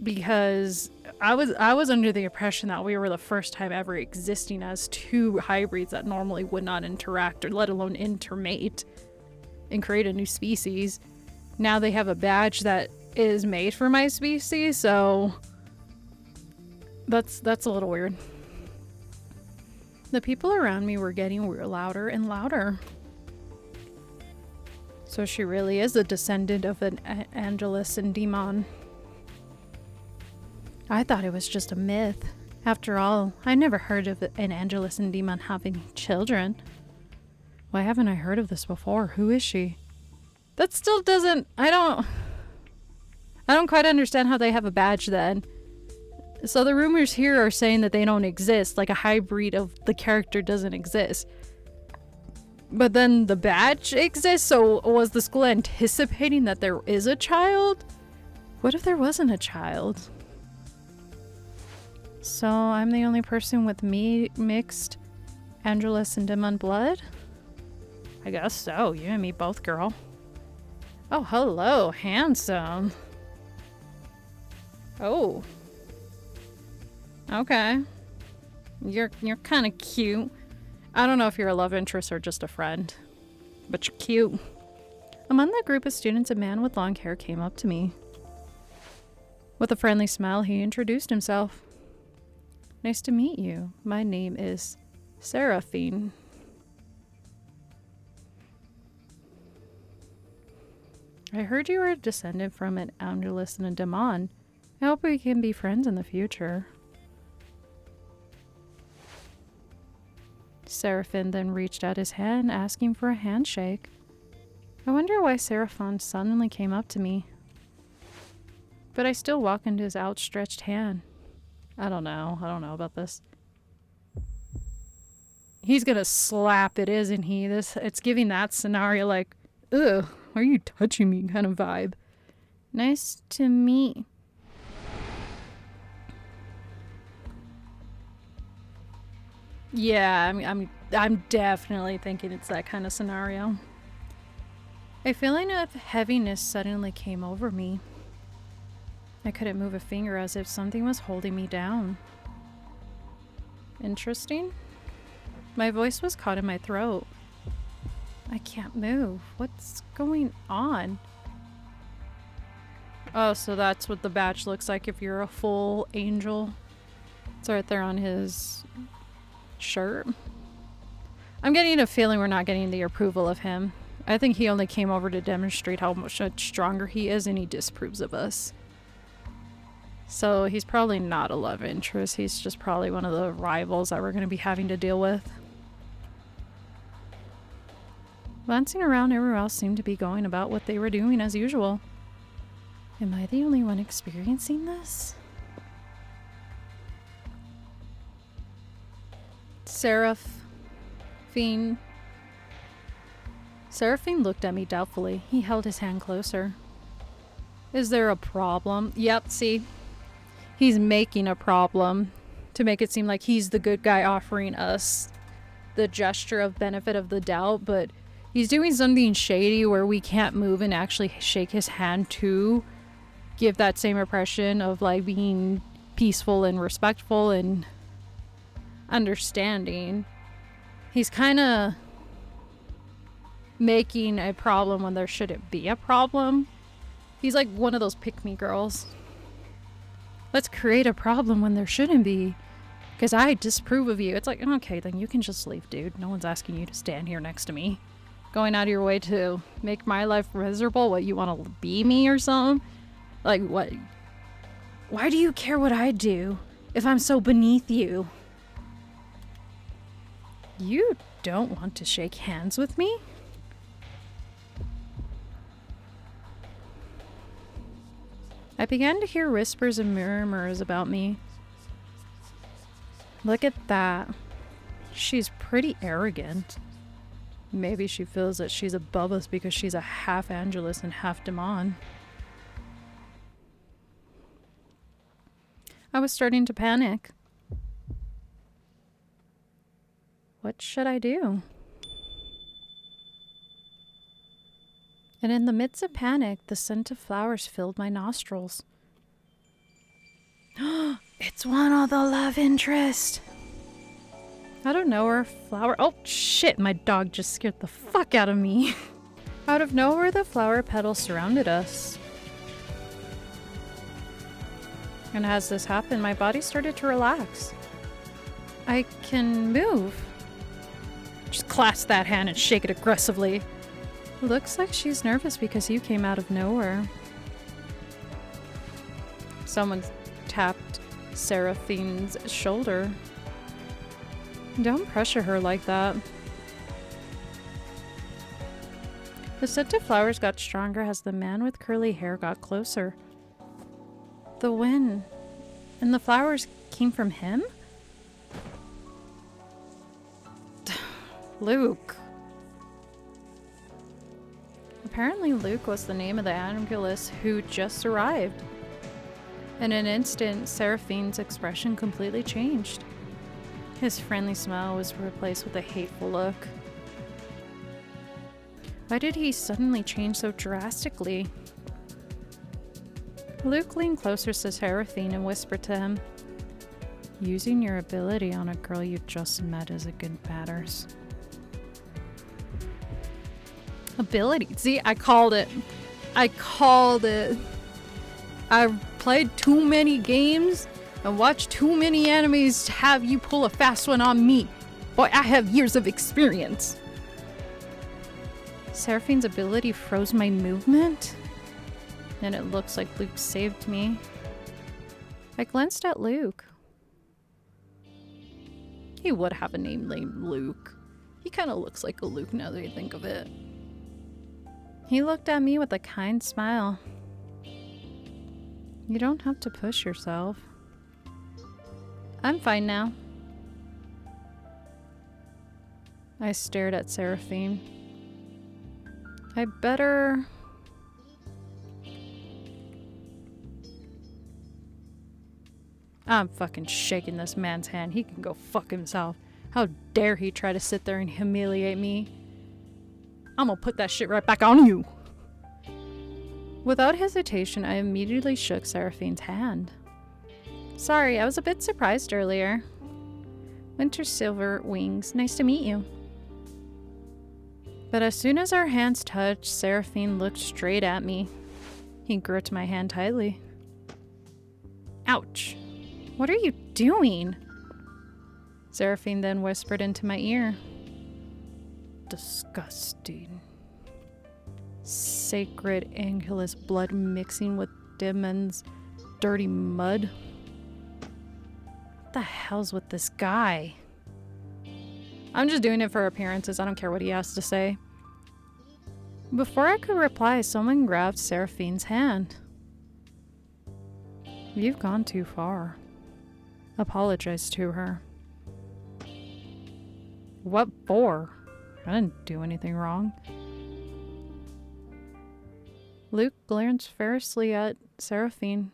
Because I was under the impression that we were the first time ever existing as two hybrids that normally would not interact, or let alone intermate and create a new species. Now they have a badge that is made for my species, so that's a little weird. The people around me were getting louder and louder. So she really is a descendant of an Angelus and Daemon. I thought it was just a myth. After all, I never heard of an Angelus and Daemon having children. Why haven't I heard of this before? Who is she? That still doesn't... I don't quite understand how they have a badge then. So the rumors here are saying that they don't exist, like a hybrid of the character doesn't exist. But then the badge exists, so was the school anticipating that there is a child? What if there wasn't a child? So I'm the only person with mixed Angelus and Daemon blood? I guess so. You and me both, girl. Oh, hello, handsome. Oh. Okay. You're kind of cute. I don't know if you're a love interest or just a friend, but you're cute. Among the group of students, a man with long hair came up to me. With a friendly smile, he introduced himself. Nice to meet you. My name is Seraphine. I heard you were a descendant from an Angelus and a Daemon. I hope we can be friends in the future. Seraphine then reached out his hand, asking for a handshake. I wonder why Seraphon suddenly came up to me. But I still walk into his outstretched hand. I don't know. I don't know about this. He's gonna slap it, isn't he? It's giving that scenario like, ugh, are you touching me kind of vibe. Nice to meet. Yeah, I'm definitely thinking it's that kind of scenario. A feeling of heaviness suddenly came over me. I couldn't move a finger, as if something was holding me down. Interesting. My voice was caught in my throat. I can't move. What's going on? Oh, so that's what the badge looks like if you're a full angel. It's right there on his shirt. I'm getting a feeling we're not getting the approval of him. I think he only came over to demonstrate how much stronger he is, and he disapproves of us. So he's probably not a love interest. He's just probably one of the rivals that we're going to be having to deal with. Glancing around, everyone else seemed to be going about what they were doing as usual. Am I the only one experiencing this? Seraphine looked at me doubtfully. He held his hand closer. Is there a problem? Yep, see? He's making a problem to make it seem like he's the good guy offering us the gesture of benefit of the doubt, but he's doing something shady where we can't move and actually shake his hand to give that same impression of like being peaceful and respectful and understanding. He's kind of making a problem when there shouldn't be a problem. He's like one of those pick-me girls. Let's create a problem when there shouldn't be, because I disapprove of you. It's like, okay, then you can just leave, dude. No one's asking you to stand here next to me. Going out of your way to make my life miserable? What, you want to be me or something? Like, what? Why do you care what I do if I'm so beneath you? You don't want to shake hands with me? I began to hear whispers and murmurs about me. Look at that. She's pretty arrogant. Maybe she feels that she's above us because she's a half Angelus and half Daemon. I was starting to panic. What should I do? And in the midst of panic, the scent of flowers filled my nostrils. It's one of the love interest. Out of nowhere, oh shit, my dog just scared the fuck out of me. Out of nowhere, the flower petals surrounded us. And as this happened, my body started to relax. I can move. Just clasp that hand and shake it aggressively. Looks like she's nervous because you came out of nowhere. Someone tapped Seraphine's shoulder. Don't pressure her like that. The scent of flowers got stronger as the man with curly hair got closer. The wind and the flowers came from him? Luke. Apparently Luke was the name of the Angelus who just arrived. In an instant, Seraphine's expression completely changed. His friendly smile was replaced with a hateful look. Why did he suddenly change so drastically? Luke leaned closer to Seraphine and whispered to him, "Using your ability on a girl you just met is a good matters." Ability. See, I called it. I've played too many games and watched too many animes to have you pull a fast one on me. Boy, I have years of experience. Seraphine's ability froze my movement, and it looks like Luke saved me. I glanced at Luke. He would have a name named Luke. He kind of looks like a Luke now that you think of it. He looked at me with a kind smile. You don't have to push yourself. I'm fine now. I stared at Seraphine. I better... I'm fucking shaking this man's hand. He can go fuck himself. How dare he try to sit there and humiliate me? I'm gonna put that shit right back on you. Without hesitation, I immediately shook Seraphine's hand. Sorry, I was a bit surprised earlier. Winter Silver Wings, nice to meet you. But as soon as our hands touched, Seraphine looked straight at me. He gripped my hand tightly. Ouch. What are you doing? Seraphine then whispered into my ear. Disgusting. Sacred Angelus blood mixing with Daemon's dirty mud. What the hell's with this guy? I'm just doing it for appearances. I don't care what he has to say. Before I could reply, someone grabbed Seraphine's hand. You've gone too far. Apologize to her. What for? I didn't do anything wrong. Luke glanced fiercely at Seraphine.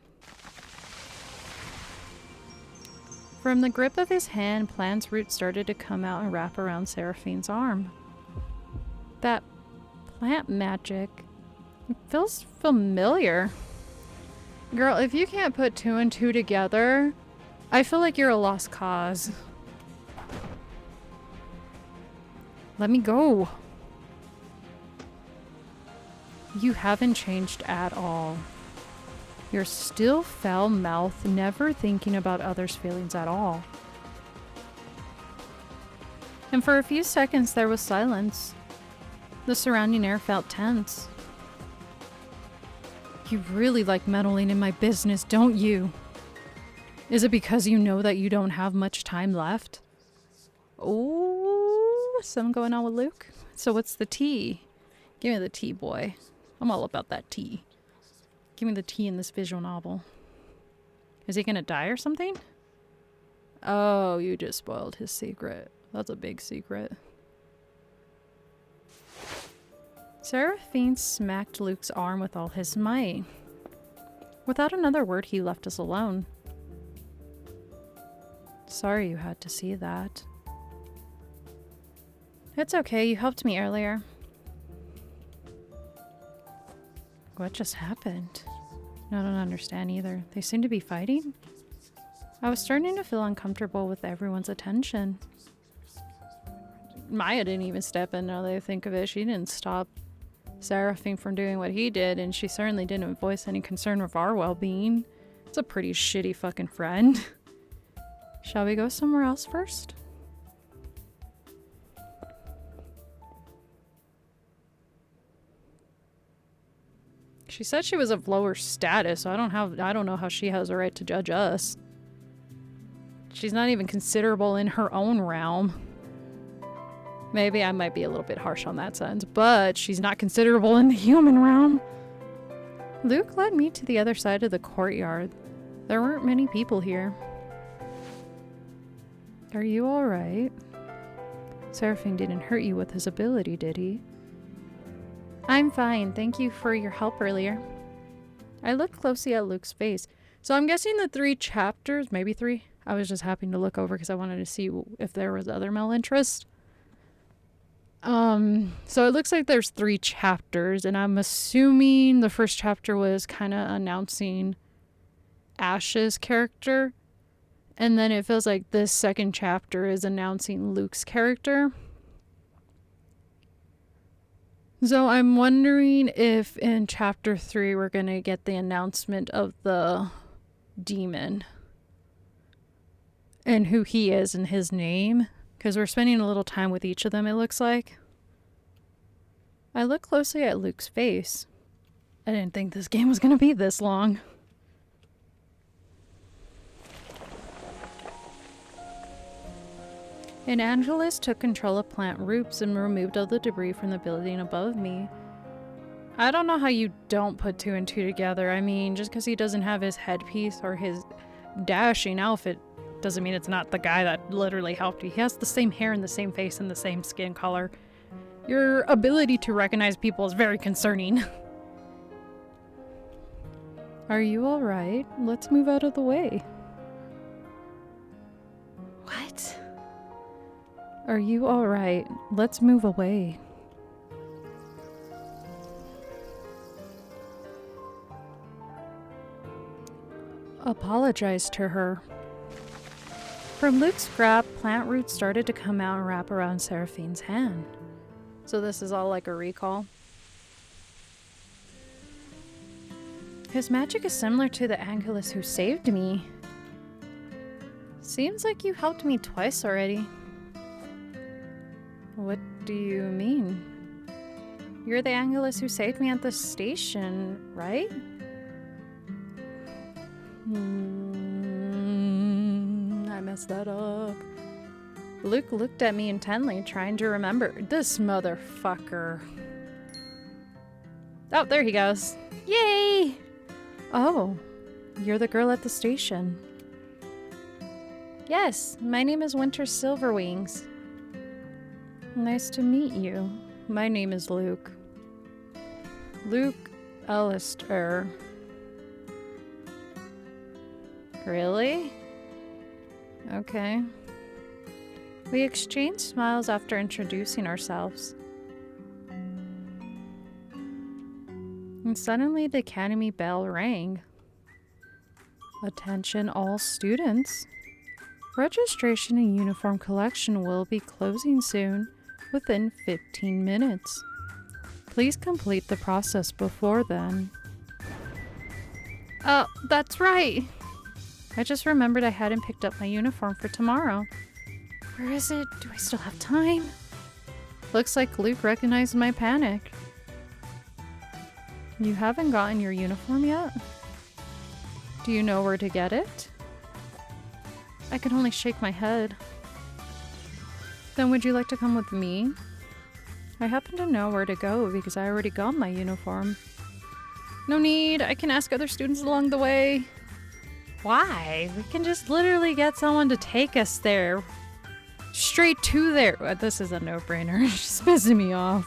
From the grip of his hand, plant's roots started to come out and wrap around Seraphine's arm. That plant magic, it feels familiar. Girl, if you can't put two and two together, I feel like you're a lost cause. Let me go. You haven't changed at all. You're still foul-mouthed, never thinking about others' feelings at all. And for a few seconds there was silence. The surrounding air felt tense. You really like meddling in my business, don't you? Is it because you know that you don't have much time left? Oh, something going on with Luke? So what's the tea? Give me the tea, boy. I'm all about that tea. Give me the tea in this visual novel. Is he gonna die or something? Oh, you just spoiled his secret. That's a big secret. Seraphine smacked Luke's arm with all his might. Without another word, he left us alone. Sorry you had to see that. It's okay, you helped me earlier. What just happened? I don't understand either. They seem to be fighting? I was starting to feel uncomfortable with everyone's attention. Maya didn't even step in, now that I think of it. She didn't stop Seraphine from doing what he did, and she certainly didn't voice any concern with our well-being. It's a pretty shitty fucking friend. Shall we go somewhere else first? She said she was of lower status, so I don't know how she has a right to judge us. She's not even considerable in her own realm. Maybe I might be a little bit harsh on that sense, but she's not considerable in the human realm. Luke led me to the other side of the courtyard. There weren't many people here. Are you alright? Seraphine didn't hurt you with his ability, did he? I'm fine. Thank you for your help earlier. I looked closely at Luke's face. So I'm guessing the 3 chapters, maybe 3. I was just happening to look over because I wanted to see if there was other male interest. So it looks like there's 3 chapters, and I'm assuming the first chapter was kind of announcing Ash's character. And then it feels like this second chapter is announcing Luke's character. So I'm wondering if in chapter 3 we're going to get the announcement of the demon and who he is and his name, because we're spending a little time with each of them, it looks like. I looked closely at Luke's face. I didn't think this game was going to be this long. An Angelus took control of plant roots and removed all the debris from the building above me. I don't know how you don't put two and two together. I mean, just because he doesn't have his headpiece or his dashing outfit doesn't mean it's not the guy that literally helped you. He has the same hair and the same face and the same skin color. Your ability to recognize people is very concerning. Are you alright? Let's move out of the way. What? Are you alright? Let's move away. Apologize to her. From Luke's grab, plant roots started to come out and wrap around Seraphine's hand. So this is all like a recall. His magic is similar to the Angelus who saved me. Seems like you helped me twice already. What do you mean? You're the Angelus who saved me at the station, right? I messed that up. Luke looked at me intently, trying to remember. This motherfucker. Oh, there he goes. Yay! Oh, you're the girl at the station. Yes, my name is Winter Silverwings. Nice to meet you. My name is Luke. Luke Alistair. Really? Okay. We exchanged smiles after introducing ourselves. And suddenly the academy bell rang. Attention all students. Registration and uniform collection will be closing soon, within 15 minutes. Please complete the process before then. Oh, that's right! I just remembered I hadn't picked up my uniform for tomorrow. Where is it? Do I still have time? Looks like Luke recognized my panic. You haven't gotten your uniform yet? Do you know where to get it? I can only shake my head. Then would you like to come with me? I happen to know where to go because I already got my uniform. No need, I can ask other students along the way. Why? We can just literally get someone to take us there. Straight to there. This is a no-brainer. It's just pissing me off.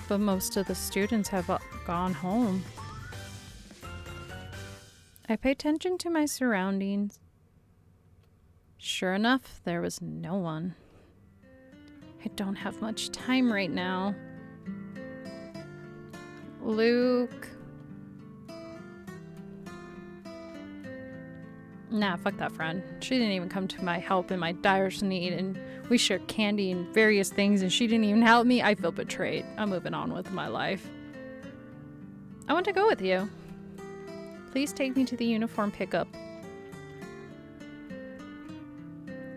But most of the students have gone home. I pay attention to my surroundings. Sure enough, there was no one. I don't have much time right now. Luke. Nah, fuck that friend. She didn't even come to my help in my direst need, and we shared candy and various things, and she didn't even help me. I feel betrayed. I'm moving on with my life. I want to go with you. Please take me to the uniform pickup.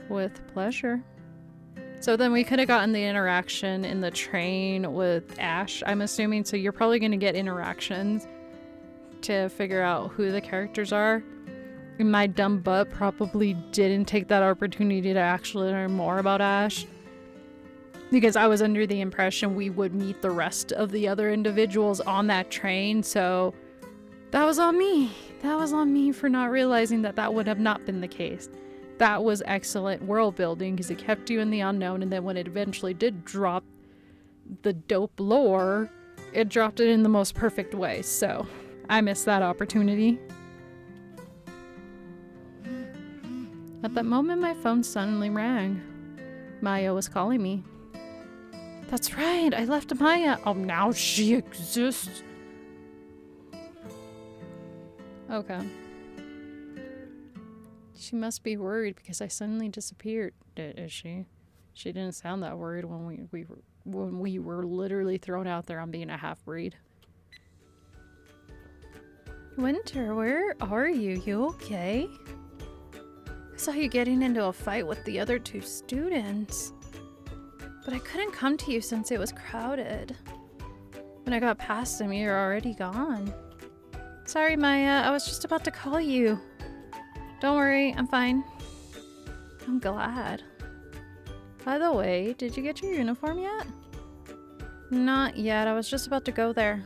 With pleasure. So then we could have gotten the interaction in the train with Ash, I'm assuming. So you're probably going to get interactions to figure out who the characters are. And my dumb butt probably didn't take that opportunity to actually learn more about Ash. Because I was under the impression we would meet the rest of the other individuals on that train. So that was on me. That was on me for not realizing that that would have not been the case. That was excellent world building because it kept you in the unknown, and then when it eventually did drop the dope lore, it dropped it in the most perfect way. So I missed that opportunity. At that moment, my phone suddenly rang. Maya was calling me. That's right, I left Maya. Oh, now she exists. Okay. She must be worried because I suddenly disappeared. Is she? She didn't sound that worried when we were literally thrown out there on being a half-breed. Winter, where are you? You okay? I saw you getting into a fight with the other two students. But I couldn't come to you since it was crowded. When I got past them, you were already gone. Sorry, Maya. I was just about to call you. Don't worry, I'm fine. I'm glad. By the way, did you get your uniform yet? Not yet. I was just about to go there.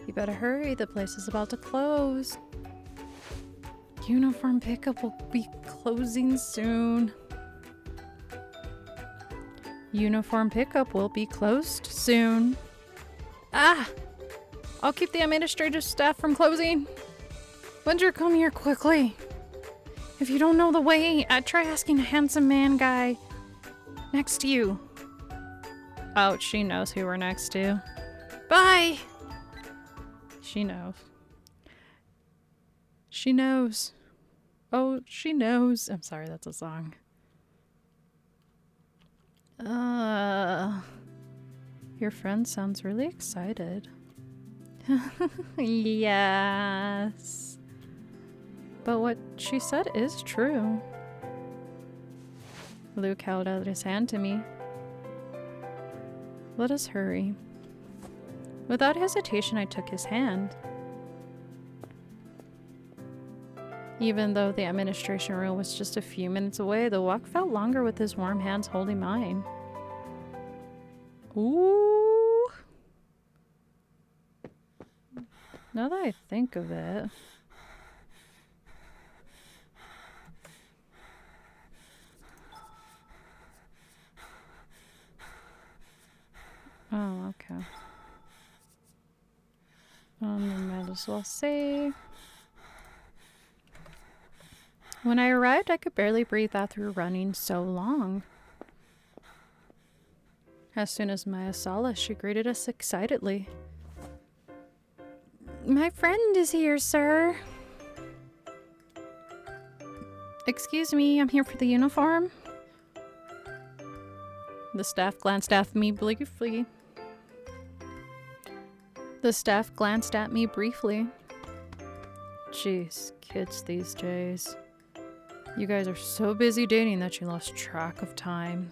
You better hurry. The place is about to close. Uniform pickup will be closing soon. Uniform pickup will be closed soon. Ah! I'll keep the administrative staff from closing. Winder, come here quickly. If you don't know the way, try asking a handsome man guy next to you. Oh, she knows who we're next to. Bye! She knows. She knows. Oh, she knows. I'm sorry, that's a song. Your friend sounds really excited. Yes. But what she said is true. Luke held out his hand to me. Let us hurry. Without hesitation, I took his hand. Even though the administration room was just a few minutes away, the walk felt longer with his warm hands holding mine. Ooh. Now that I think of it. Oh, okay. I might as well say. When I arrived, I could barely breathe after running so long. As soon as Maya saw us, she greeted us excitedly. My friend is here, sir. Excuse me, I'm here for the uniform. The staff glanced at me briefly. Jeez, kids these days. You guys are so busy dating that you lost track of time.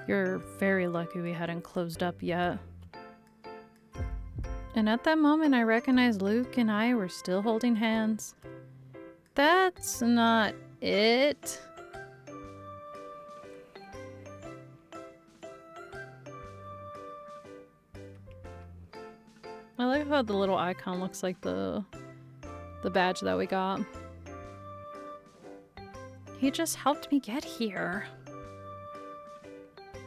You're very lucky we hadn't closed up yet. And at that moment, I recognized Luke and I were still holding hands. That's not it. I like how the little icon looks like the badge that we got. He just helped me get here.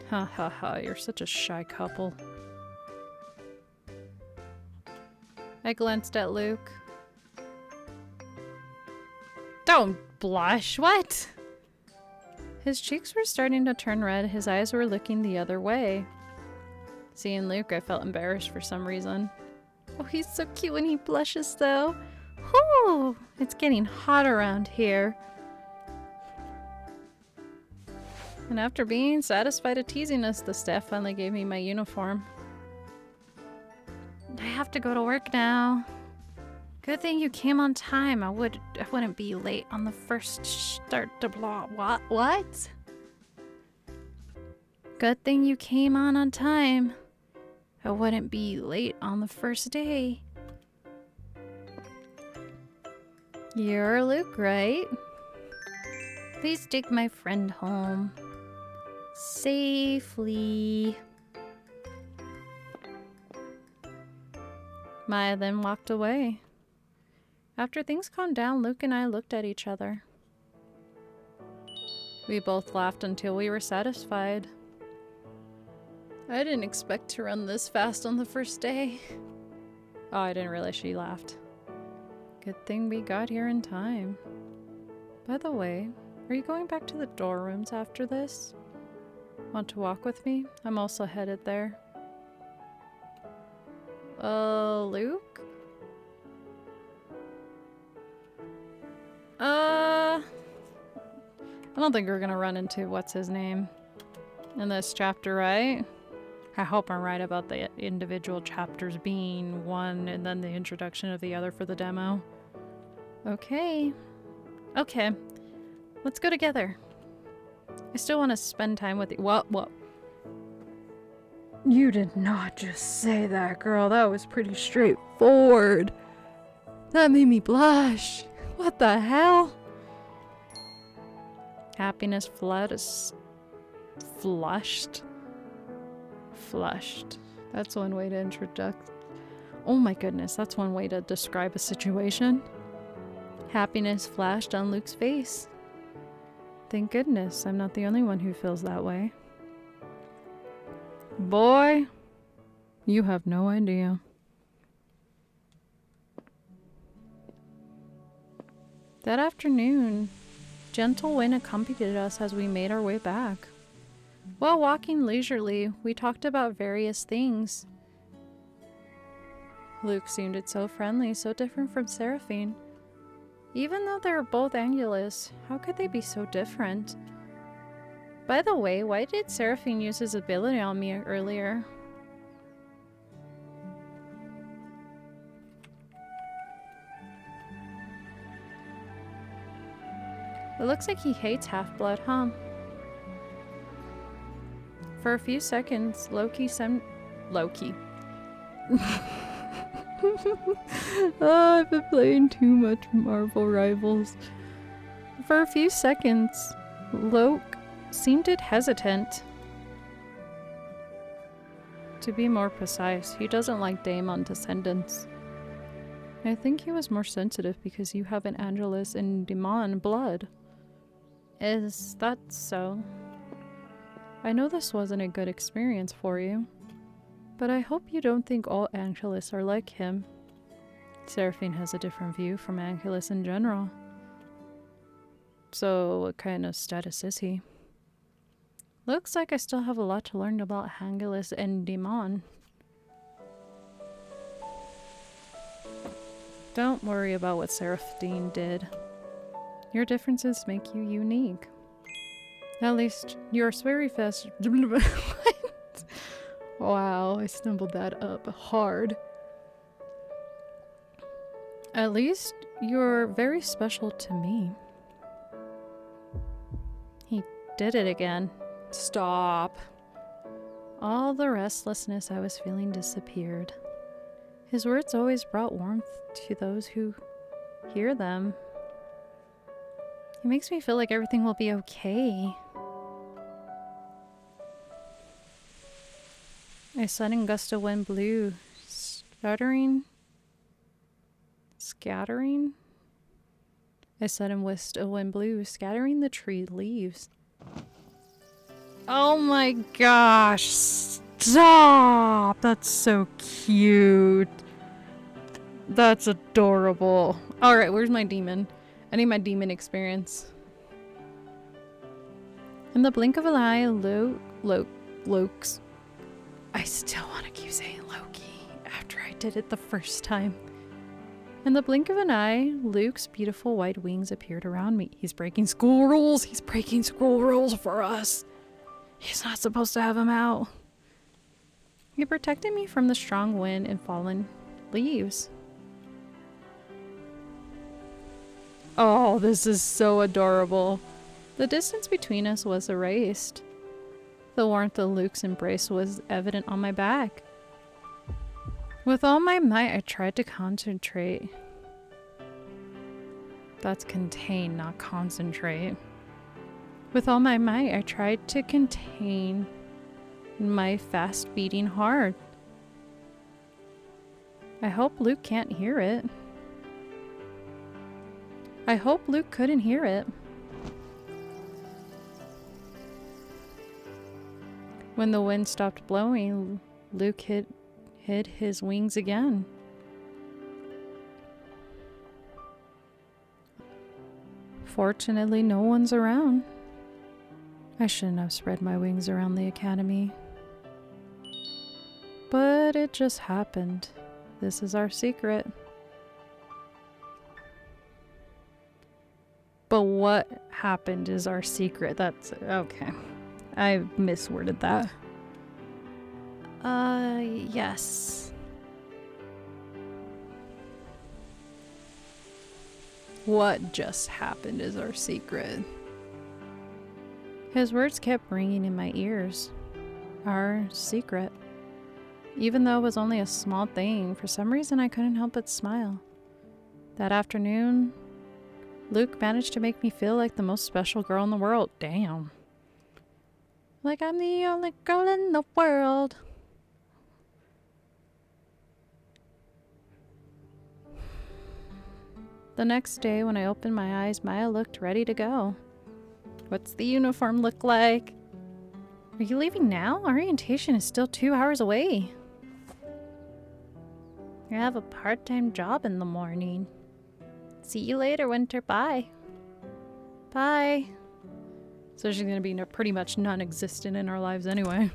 Ha ha ha, you're such a shy couple. I glanced at Luke. Don't blush, what? His cheeks were starting to turn red, his eyes were looking the other way. Seeing Luke, I felt embarrassed for some reason. Oh, he's so cute when he blushes though. Whew, it's getting hot around here. And after being satisfied at teasing us, the staff finally gave me my uniform. I have to go to work now. Good thing you came on time. I wouldn't be late on the first start to blah. What? Good thing you came on time. I wouldn't be late on the first day. You're Luke, right? Please take my friend home. Safely. Maya then walked away. After things calmed down, Luke and I looked at each other. We both laughed until we were satisfied. I didn't expect to run this fast on the first day. Oh, I didn't realize she laughed. Good thing we got here in time. By the way, are you going back to the dorm rooms after this? Want to walk with me? I'm also headed there. Luke? I don't think we're gonna run into what's his name in this chapter, right? I hope I'm right about the individual chapters being one and then the introduction of the other for the demo. Okay. Okay. Let's go together. I still want to spend time with you. What? You did not just say that, girl. That was pretty straightforward. That made me blush. What the hell? Happiness flushed. That's one way to introduce. Oh my goodness, that's one way to describe a situation. Happiness flashed on Luke's face. Thank goodness I'm not the only one who feels that way. Boy, you have no idea. That afternoon, gentle wind accompanied us as we made our way back. While walking leisurely, we talked about various things. Luke seemed so friendly, so different from Seraphine. Even though they were both Angelus, how could they be so different? By the way, why did Seraphine use his ability on me earlier? It looks like he hates Half-Blood, huh? For a few seconds, Loki. Oh, I've been playing too much Marvel Rivals. For a few seconds, Loki seemed hesitant. To be more precise, he doesn't like Daemon descendants. I think he was more sensitive because you have an Angelus and Daemon blood. Is that so? I know this wasn't a good experience for you, but I hope you don't think all Angelus are like him. Seraphine has a different view from Angelus in general. So what kind of status is he? Looks like I still have a lot to learn about Angelus and Daemon. Don't worry about what Seraphine did. Your differences make you unique. At least you're very fast. What? Wow, I stumbled that up hard. At least you're very special to me. He did it again. Stop. All the restlessness I was feeling disappeared. His words always brought warmth to those who hear them. It makes me feel like everything will be okay. A sudden gust of wind blew, scattering. A sudden gust of wind blew, scattering the tree leaves. Oh my gosh! Stop! That's so cute. That's adorable. Alright, where's my demon? I need my demon experience. In the blink of an eye, Lokes. I still want to keep saying Loki after I did it the first time. In the blink of an eye, Luke's beautiful white wings appeared around me. He's breaking school rules. He's breaking school rules for us. He's not supposed to have him out. He protected me from the strong wind and fallen leaves. Oh, this is so adorable. The distance between us was erased. The warmth of Luke's embrace was evident on my back. With all my might, I tried to concentrate. That's contain, not concentrate. With all my might, I tried to contain my fast beating heart. I hope Luke can't hear it. I hope Luke couldn't hear it. When the wind stopped blowing, Luke hid his wings again. Fortunately, no one's around. I shouldn't have spread my wings around the Academy. But it just happened. This is our secret. But what happened is our secret. That's okay. I misworded that. Yes. What just happened is our secret. His words kept ringing in my ears. Our secret. Even though it was only a small thing, for some reason I couldn't help but smile. That afternoon, Luke managed to make me feel like the most special girl in the world. Damn. Like I'm the only girl in the world. The next day, when I opened my eyes, Maya looked ready to go. What's the uniform look like? Are you leaving now? Orientation is still 2 hours away. I have a part-time job in the morning. See you later, Winter. Bye. Bye. So she's going to be pretty much non-existent in our lives anyway.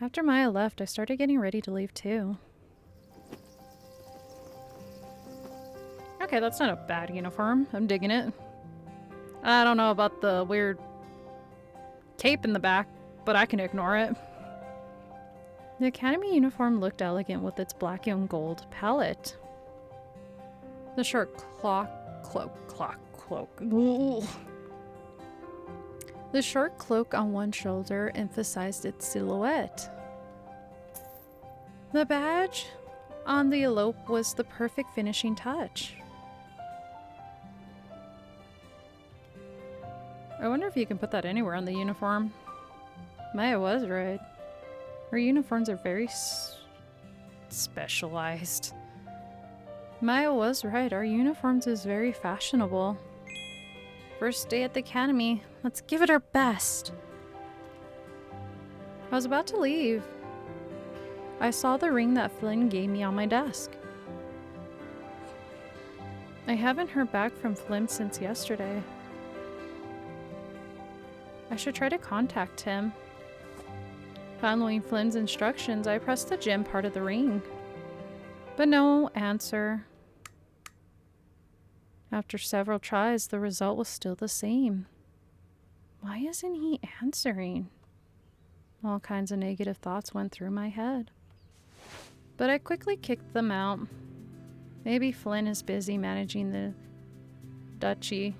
After Maya left, I started getting ready to leave too. Okay, that's not a bad uniform. I'm digging it. I don't know about the weird cape in the back, but I can ignore it. The Academy uniform looked elegant with its black and gold palette. The short cloak. Ooh. The short cloak on one shoulder emphasized its silhouette. The badge on the elope was the perfect finishing touch. I wonder if you can put that anywhere on the uniform. Maya was right. Her uniforms are very specialized. Maya was right. Our uniforms is very fashionable. First day at the academy. Let's give it our best. I was about to leave. I saw the ring that Flynn gave me on my desk. I haven't heard back from Flynn since yesterday. I should try to contact him. Following Flynn's instructions, I pressed the gem part of the ring. But no answer. After several tries, the result was still the same. Why isn't he answering? All kinds of negative thoughts went through my head. But I quickly kicked them out. Maybe Flynn is busy managing the duchy.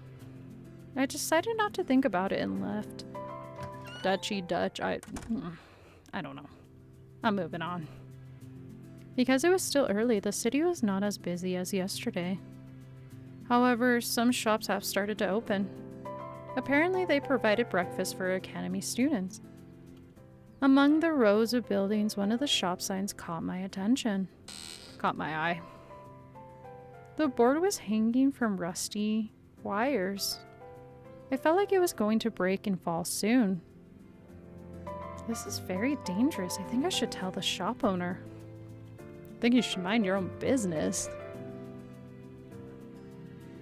I decided not to think about it and left. Duchy, Dutch, I don't know. I'm moving on. Because it was still early, the city was not as busy as yesterday. However, some shops have started to open. Apparently, they provided breakfast for Academy students. Among the rows of buildings, one of the shop signs caught my attention. Caught my eye. The board was hanging from rusty wires. I felt like it was going to break and fall soon. This is very dangerous. I think I should tell the shop owner. I think you should mind your own business.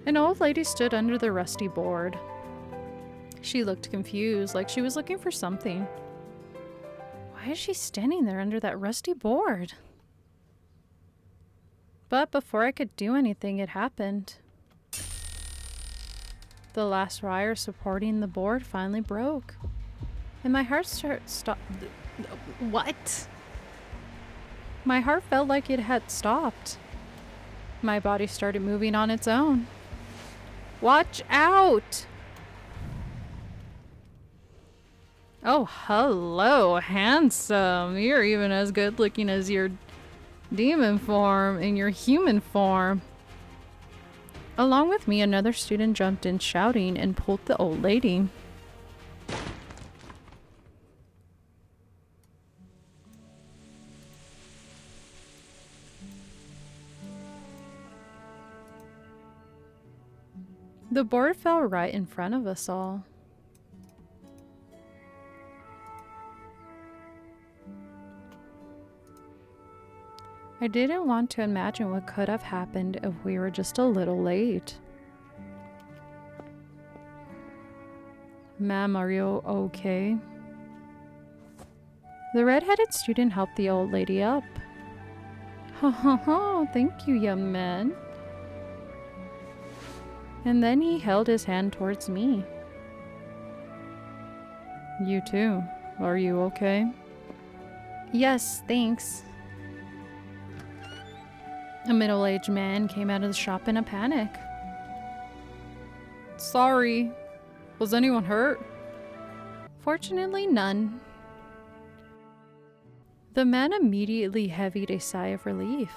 An old lady stood under the rusty board. She looked confused, like she was looking for something. Why is she standing there under that rusty board? But before I could do anything, it happened. The last wire supporting the board finally broke. And my heart stopped. What? My heart felt like it had stopped. My body started moving on its own. Watch out! Oh, hello, handsome. You're even as good looking as your demon form in your human form. Along with me, another student jumped in shouting and pulled the old lady. The board fell right in front of us all. I didn't want to imagine what could have happened if we were just a little late. Ma'am, are you okay? The red-headed student helped the old lady up. Ha ha ha, thank you, young man. And then he held his hand towards me. You too. Are you okay? Yes, thanks. A middle-aged man came out of the shop in a panic. Sorry. Was anyone hurt? Fortunately, none. The man immediately heaved a sigh of relief.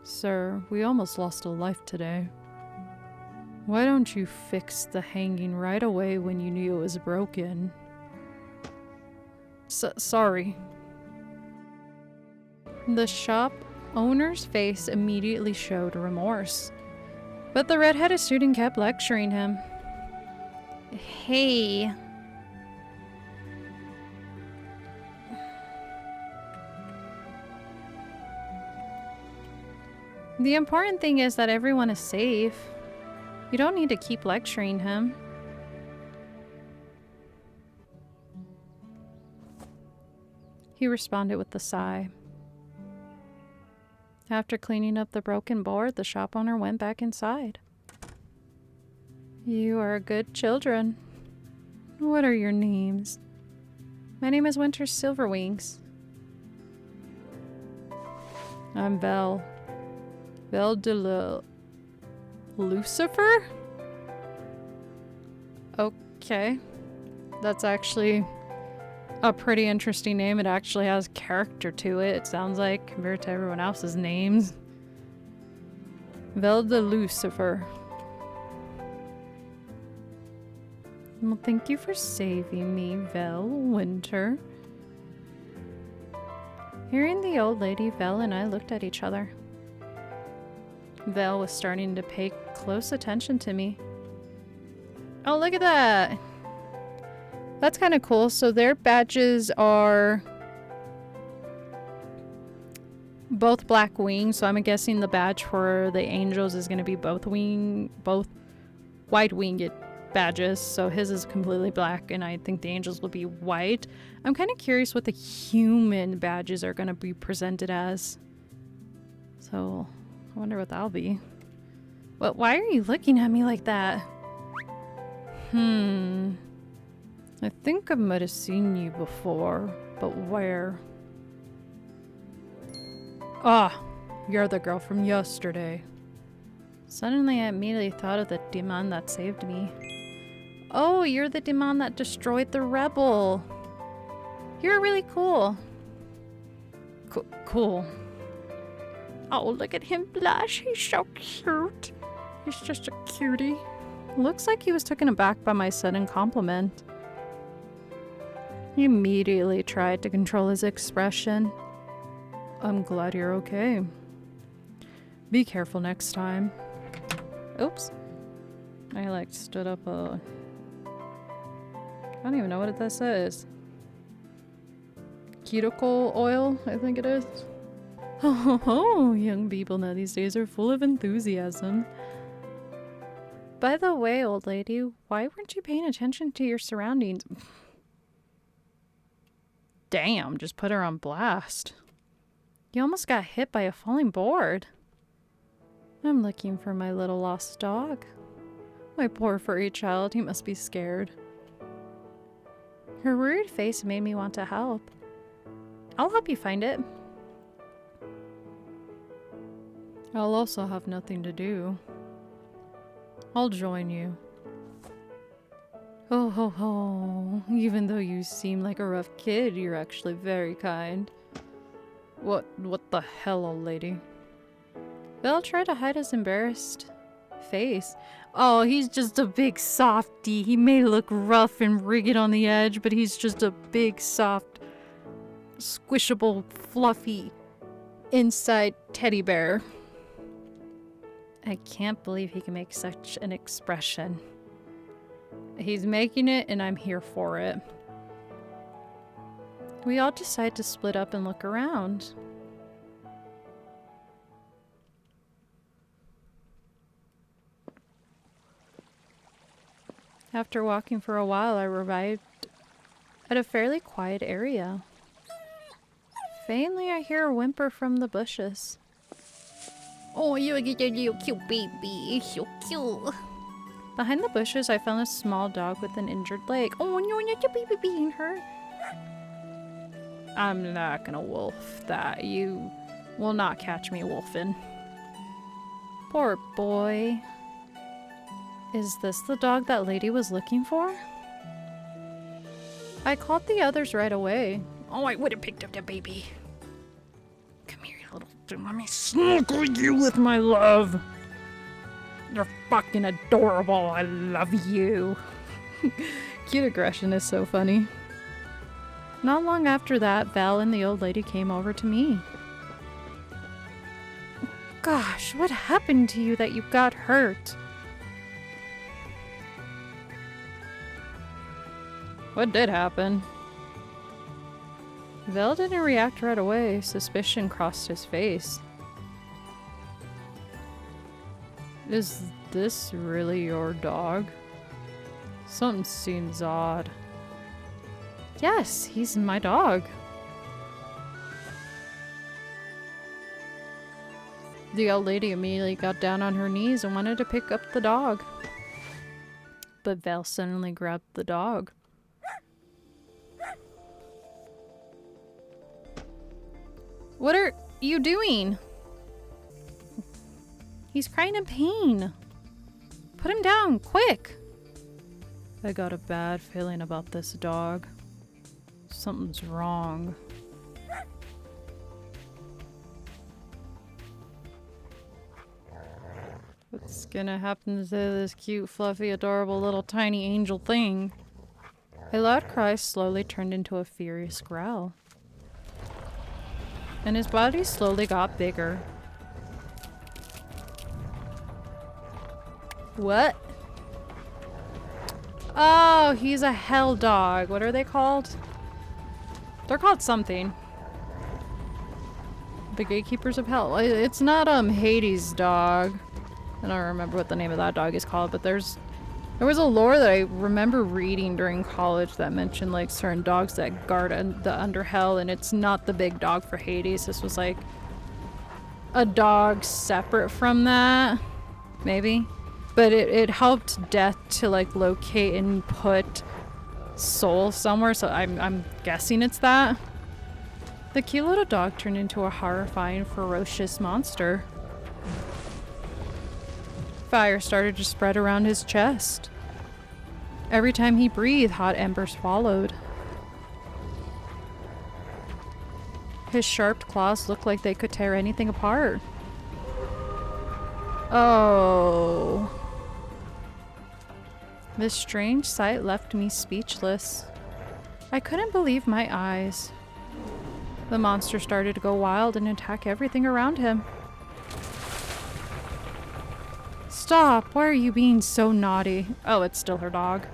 Sir, we almost lost a life today. Why don't you fix the hanging right away when you knew it was broken? Sorry. The shop owner's face immediately showed remorse. But the red-headed student kept lecturing him. Hey. The important thing is that everyone is safe. You don't need to keep lecturing him. He responded with a sigh. After cleaning up the broken board, the shop owner went back inside. You are good children. What are your names? My name is Winter Silverwings. I'm Vel. Vel de Lucifer? Okay. That's actually a pretty interesting name. It actually has character to it, it sounds like, compared to everyone else's names. Vel de Lucifer. Well, thank you for saving me, Vel Winter. Hearing the old lady, Vel and I looked at each other. Vel was starting to pay close attention to me. Oh, look at that! That's kind of cool. So their badges are both black wings. So I'm guessing the badge for the angels is going to be both white-winged badges. So his is completely black, and I think the angels will be white. I'm kind of curious what the human badges are going to be presented as. So I wonder what that'll be. But why are you looking at me like that? I think I might have seen you before, but where? Ah, you're the girl from yesterday. Suddenly I immediately thought of the demon that saved me. Oh, you're the demon that destroyed the rebel. You're really cool. Cool. Oh, look at him blush. He's so cute. He's just a cutie. Looks like he was taken aback by my sudden compliment. He immediately tried to control his expression. I'm glad you're okay. Be careful next time. Oops. I like stood up a... I don't even know what that says. Cuticle oil, I think it is. Oh, young people now these days are full of enthusiasm. By the way, old lady, why weren't you paying attention to your surroundings? Damn, just put her on blast. You almost got hit by a falling board. I'm looking for my little lost dog. My poor furry child, he must be scared. Her worried face made me want to help. I'll help you find it. I'll also have nothing to do. I'll join you. Oh ho ho, even though you seem like a rough kid, you're actually very kind. What the hell, old lady? Bill tried to hide his embarrassed face. Oh, he's just a big softy. He may look rough and rigid on the edge, but he's just a big, soft, squishable, fluffy, inside teddy bear. I can't believe he can make such an expression. He's making it, and I'm here for it. We all decide to split up and look around. After walking for a while, I arrived at a fairly quiet area. Faintly, I hear a whimper from the bushes. Oh, you're a little cute baby. So cute. Behind the bushes, I found a small dog with an injured leg. Oh, no, not your baby being hurt. I'm not gonna wolf that. You will not catch me wolfing. Poor boy. Is this the dog that lady was looking for? I called the others right away. Oh, I would have picked up the baby. Come here, you little... Let me snuggle you with my love. You're fucking adorable. I love you. Cute aggression is so funny. Not long after that, Val and the old lady came over to me. Gosh, what happened to you that you got hurt? What did happen? Vel didn't react right away. Suspicion crossed his face. Is this really your dog? Something seems odd. Yes, he's my dog. The old lady immediately got down on her knees and wanted to pick up the dog. But Vel suddenly grabbed the dog. What are you doing? He's crying in pain. Put him down, quick! I got a bad feeling about this dog. Something's wrong. What's gonna happen to this cute, fluffy, adorable little tiny angel thing? A loud cry slowly turned into a furious growl. And his body slowly got bigger. What? Oh, he's a hell dog. What are they called? They're called something. The Gatekeepers of Hell. It's not Hades' dog. I don't remember what the name of that dog is called, but there was a lore that I remember reading during college that mentioned like certain dogs that guard the under hell, and it's not the big dog for Hades. This was like a dog separate from that, maybe. But it helped Death to like locate and put Soul somewhere, so I'm guessing it's that. The cute little dog turned into a horrifying, ferocious monster. Fire started to spread around his chest. Every time he breathed, hot embers followed. His sharp claws looked like they could tear anything apart. Oh. This strange sight left me speechless. I couldn't believe my eyes. The monster started to go wild and attack everything around him. Stop! Why are you being so naughty? Oh, it's still her dog.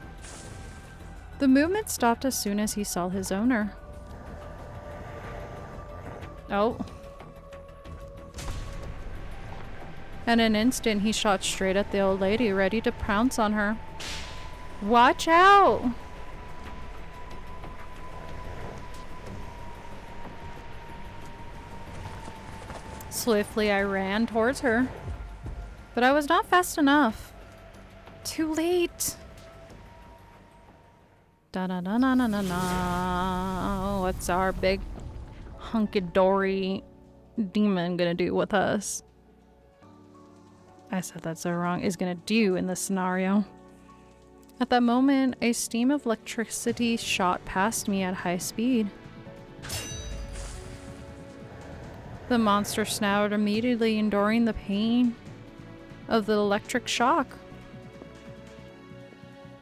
The movement stopped as soon as he saw his owner. Oh. In an instant, he shot straight at the old lady, ready to pounce on her. Watch out! Swiftly, I ran towards her. But I was not fast enough. Too late. Da-da-da-na-na-na-na. What's our big hunky-dory demon gonna do with us? I said that so wrong. Is gonna do in this scenario. At that moment, a stream of electricity shot past me at high speed. The monster snarled immediately, enduring the pain of the electric shock.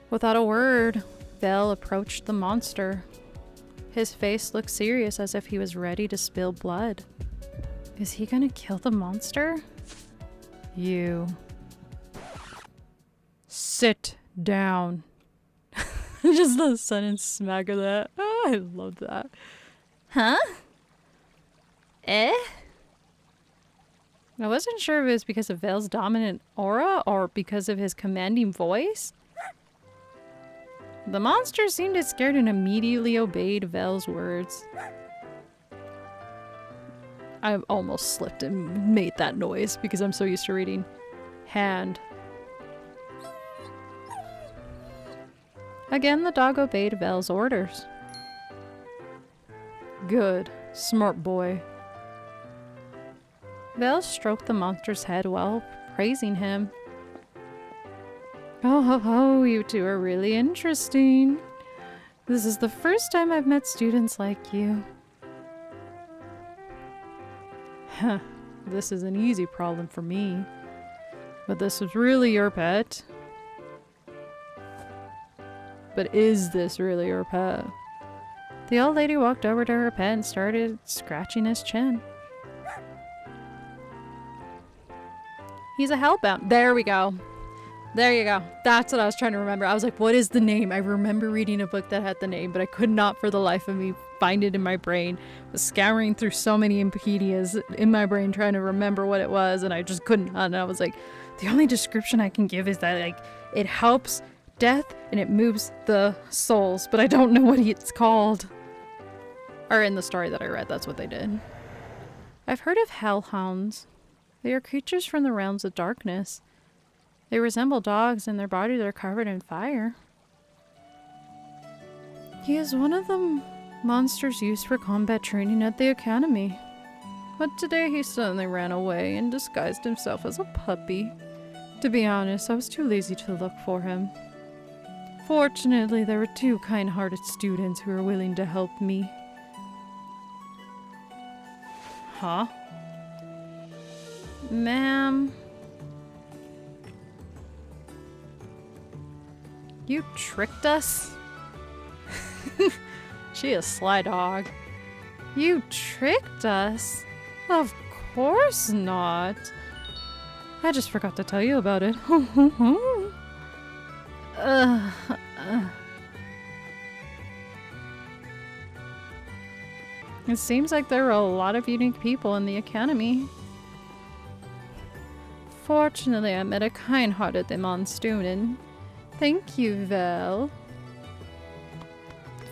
Without a word, Vel approached the monster. His face looked serious, as if he was ready to spill blood. Is he gonna kill the monster? You. Sit down. Just the sudden smack of that. Oh, I love that. Huh? Eh? I wasn't sure if it was because of Vel's dominant aura or because of his commanding voice. The monster seemed scared and immediately obeyed Vel's words. I almost slipped and made that noise because I'm so used to reading hand. Again, the dog obeyed Vel's orders. Good. Smart boy. Vel stroked the monster's head while praising him. Oh, you two are really interesting. This is the first time I've met students like you. Huh, this is an easy problem for me. But this was really your pet? But is this really your pet? The old lady walked over to her pet and started scratching his chin. He's a hellbound. There we go. There you go. That's what I was trying to remember. I was like, what is the name? I remember reading a book that had the name, but I could not for the life of me find it in my brain. I was scouring through so many Impedias in my brain trying to remember what it was, and I just couldn't. And I was like, the only description I can give is that like it helps death and it moves the souls, but I don't know what it's called. Or in the story that I read, that's what they did. I've heard of hellhounds. They are creatures from the realms of darkness. They resemble dogs and their bodies are covered in fire. He is one of the monsters used for combat training at the Academy. But today he suddenly ran away and disguised himself as a puppy. To be honest, I was too lazy to look for him. Fortunately, there were 2 kind-hearted students who were willing to help me. Huh? Ma'am? You tricked us? She a sly dog. You tricked us? Of course not. I just forgot to tell you about it. It seems like there are a lot of unique people in the Academy. Fortunately, I met a kind-hearted Daemon student. Thank you, Vel.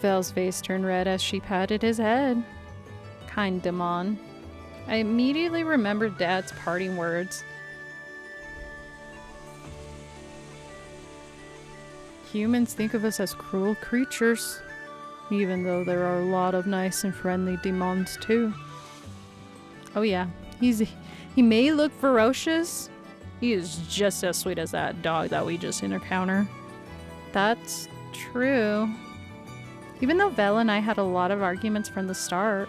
Vel's face turned red as she patted his head. Kind Daemon. I immediately remembered Dad's parting words. Humans think of us as cruel creatures, even though there are a lot of nice and friendly demons too. Oh yeah, he may look ferocious. He is just as sweet as that dog that we just encountered. That's true. Even though Vel and I had a lot of arguments from the start.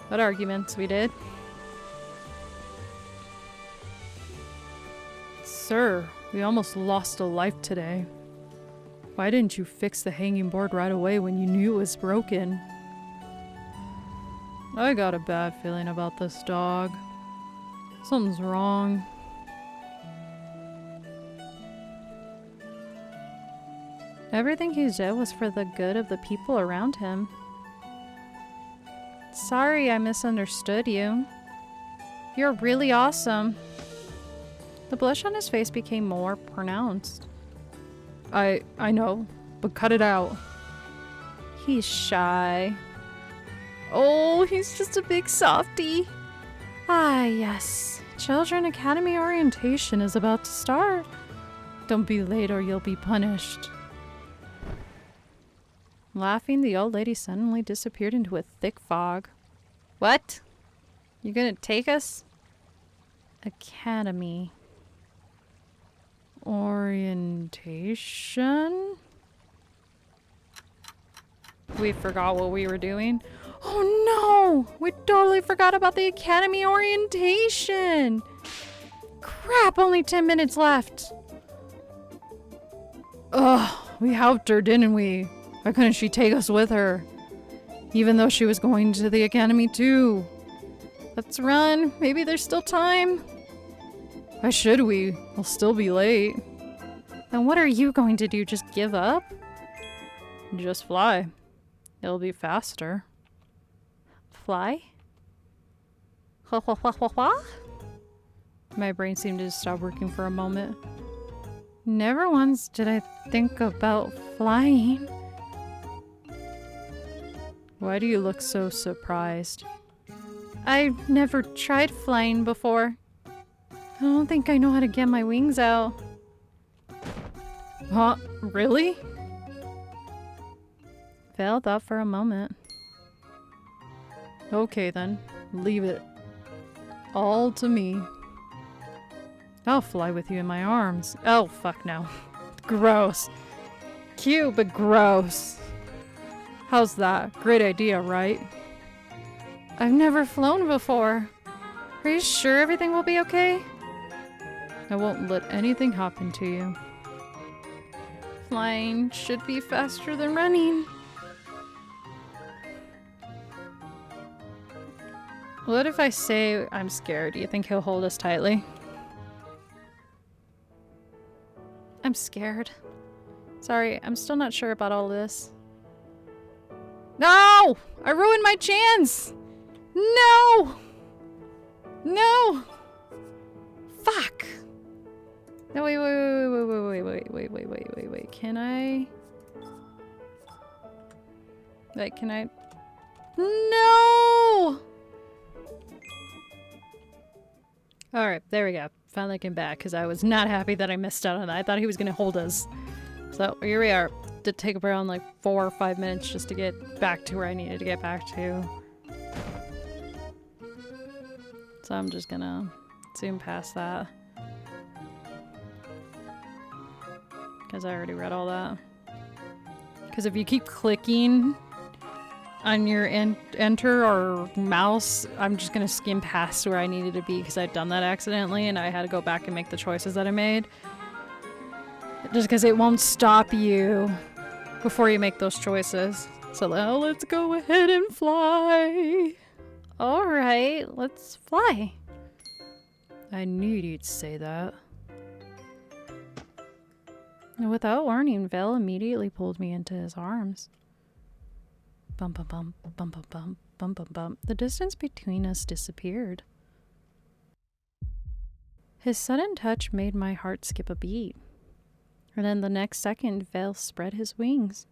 What arguments we did? Sir, we almost lost a life today. Why didn't you fix the hanging board right away when you knew it was broken? I got a bad feeling about this dog. Something's wrong. Everything he did was for the good of the people around him. Sorry I misunderstood you. You're really awesome. The blush on his face became more pronounced. I know, but cut it out. He's shy. Oh, he's just a big softie. Ah, yes. Children Academy orientation is about to start. Don't be late or you'll be punished. Laughing, the old lady suddenly disappeared into a thick fog. What? You gonna take us? Academy. Orientation? We forgot what we were doing. Oh no! We totally forgot about the Academy orientation! Crap, only 10 minutes left! Ugh, we helped her, didn't we? Why couldn't she take us with her? Even though she was going to the Academy too. Let's run. Maybe there's still time. Why should we? We'll still be late. Then what are you going to do? Just give up? Just fly. It'll be faster. Fly? My brain seemed to stop working for a moment. Never once did I think about flying. Why do you look so surprised? I've never tried flying before. I don't think I know how to get my wings out. Huh? Really? Val thought for a moment. Okay then, leave it all to me. I'll fly with you in my arms. Oh, fuck no. Gross. Cute, but gross. How's that? Great idea, right? I've never flown before. Are you sure everything will be okay? I won't let anything happen to you. Flying should be faster than running. What if I say I'm scared? Do you think he'll hold us tightly? I'm scared. Sorry, I'm still not sure about all this. No! I ruined my chance! No! No! Fuck! No, wait. Can I? Wait, can I? No! Alright, there we go. Finally came back because I was not happy that I missed out on that. I thought he was gonna hold us. So here we are. Did take around like 4 or 5 minutes just to get back to where I needed to get back to. So I'm just gonna zoom past that. Because I already read all that. Because if you keep clicking on your enter or mouse, I'm just gonna skim past where I needed to be because I'd done that accidentally and I had to go back and make the choices that I made. Just because it won't stop you before you make those choices. So now let's go ahead and fly. Alright, let's fly. I knew you'd say that. And without warning, Vel immediately pulled me into his arms. Bum bum bum, bum bum bum, bum bum bum. The distance between us disappeared. His sudden touch made my heart skip a beat. And then the next second, Vel spread his wings.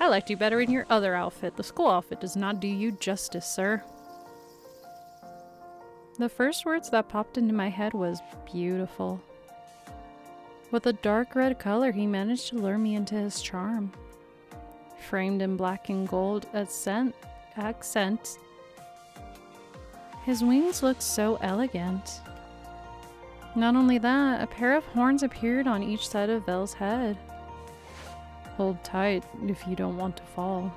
I liked you better in your other outfit. The school outfit does not do you justice, sir. The first words that popped into my head was beautiful. With a dark red color, he managed to lure me into his charm. Framed in black and gold accent, his wings looked so elegant. Not only that, a pair of horns appeared on each side of Vel's head. Hold tight if you don't want to fall.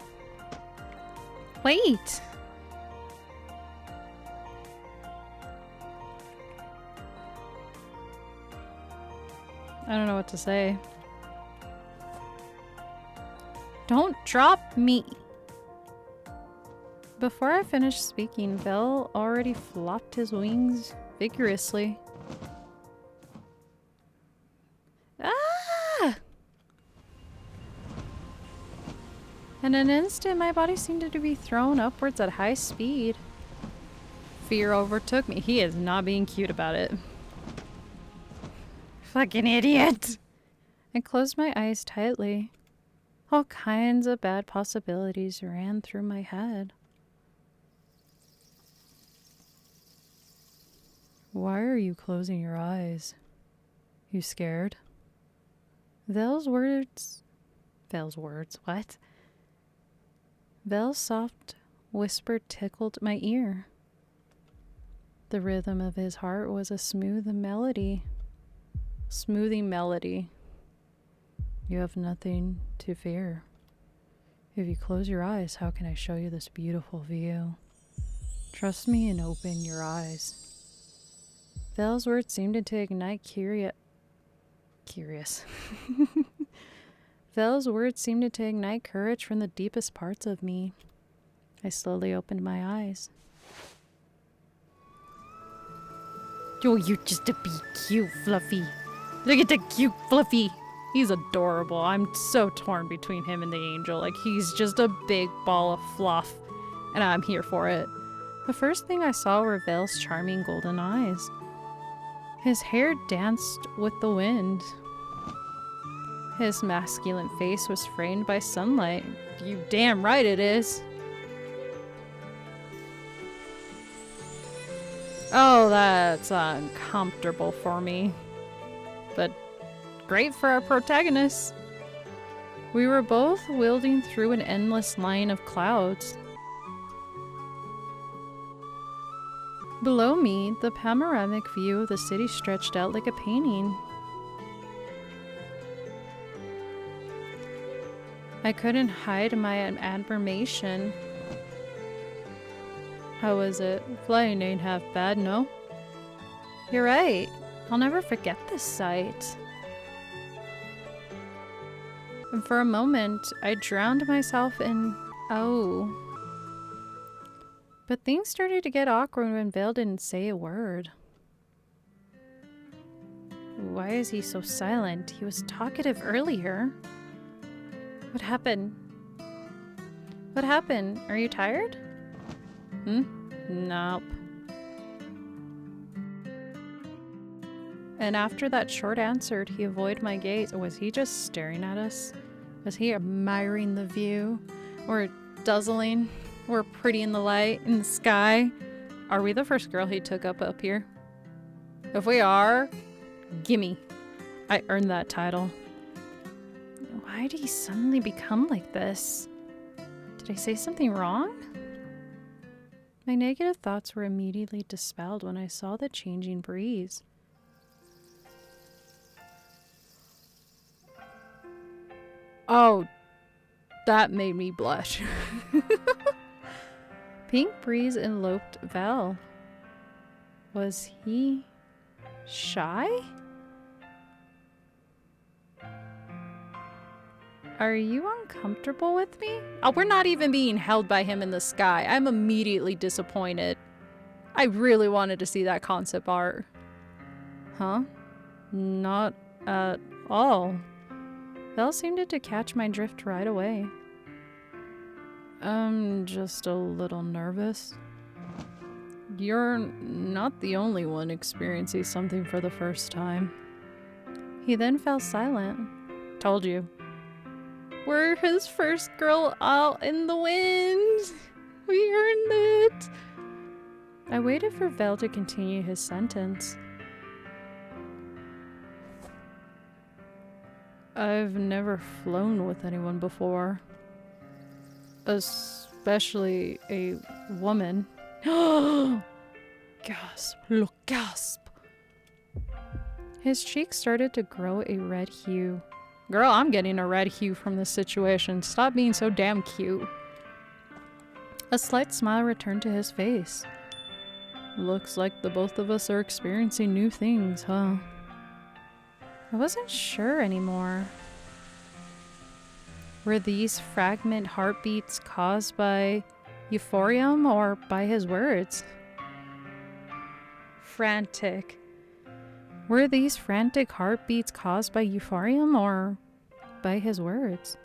Wait! I don't know what to say. Don't drop me! Before I finished speaking, Vel already flopped his wings vigorously. Ah! In an instant, my body seemed to be thrown upwards at high speed. Fear overtook me. He is not being cute about it. Fucking idiot! I closed my eyes tightly. All kinds of bad possibilities ran through my head. Why are you closing your eyes? You scared? Vel's words, what? Vel's soft whisper tickled my ear. The rhythm of his heart was a smoothing melody. You have nothing to fear. If you close your eyes, how can I show you this beautiful view? Trust me and open your eyes. Vel's words seemed to ignite Vel's words seemed to ignite courage from the deepest parts of me. I slowly opened my eyes. Oh, you're just a be cute, Fluffy. Look at the cute Fluffy. He's adorable. I'm so torn between him and the angel. Like, he's just a big ball of fluff. And I'm here for it. The first thing I saw were Vel's charming golden eyes. His hair danced with the wind. His masculine face was framed by sunlight. You damn right it is. Oh, that's uncomfortable for me. But great for our protagonists. We were both wielding through an endless line of clouds. Below me, the panoramic view of the city stretched out like a painting. I couldn't hide my admiration. How is it? Flying ain't half bad, no? You're right. I'll never forget this sight. And for a moment, I drowned myself in oh. But things started to get awkward when Vale didn't say a word. Why is he so silent? He was talkative earlier. What happened? What happened? Are you tired? Nope. And after that short answer, he avoided my gaze. Was he just staring at us? Was he admiring the view? Or dazzling? Or pretty in the light, in the sky? Are we the first girl he took up here? If we are, gimme. I earned that title. Why did he suddenly become like this? Did I say something wrong? My negative thoughts were immediately dispelled when I saw the changing breeze. Oh, that made me blush. Pink breeze eloped Val. Was he shy? Are you uncomfortable with me? Oh, we're not even being held by him in the sky. I'm immediately disappointed. I really wanted to see that concept art. Huh? Not at all. Val seemed to catch my drift right away. I'm just a little nervous. You're not the only one experiencing something for the first time. He then fell silent. Told you. We're his first girl out in the wind. We earned it. I waited for Val to continue his sentence. I've never flown with anyone before. Especially a woman. Gasp. Look, gasp. His cheeks started to grow a red hue. Girl, I'm getting a red hue from this situation. Stop being so damn cute. A slight smile returned to his face. Looks like the both of us are experiencing new things, huh? I wasn't sure anymore. Were these fragment heartbeats caused by euphorium or by his words? Frantic. Were these frantic heartbeats caused by euphorium or by his words?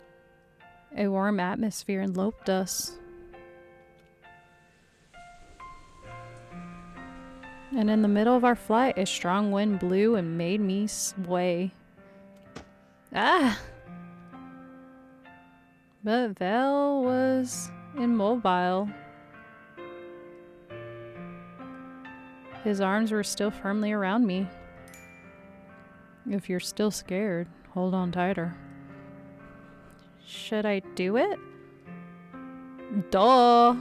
A warm atmosphere enveloped us. And in the middle of our flight, a strong wind blew and made me sway. Ah! But Val was immobile. His arms were still firmly around me. If you're still scared, hold on tighter. Should I do it? Duh!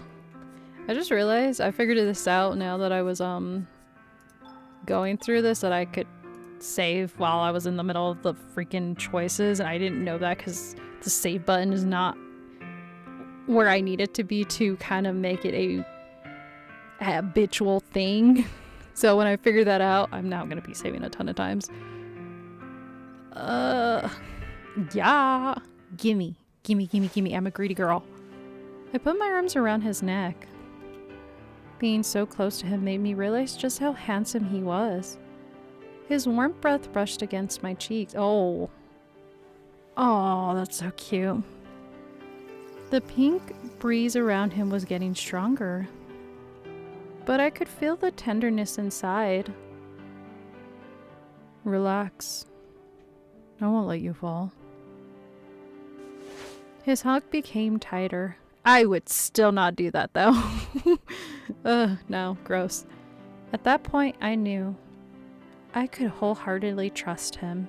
I just realized I figured this out now that I was going through this, that I could save while I was in the middle of the freaking choices, and I didn't know that because the save button is not where I need it to be to kind of make it a habitual thing. So when I figured that out, I'm now going to be saving a ton of times. Yeah. Gimme. Gimme, gimme, gimme. I'm a greedy girl. I put my arms around his neck. Being so close to him made me realize just how handsome he was. His warm breath brushed against my cheeks. Oh. Oh, that's so cute. The pink breeze around him was getting stronger. But I could feel the tenderness inside. Relax. I won't let you fall. His hug became tighter. I would still not do that though. No, gross. At that point, I knew I could wholeheartedly trust him.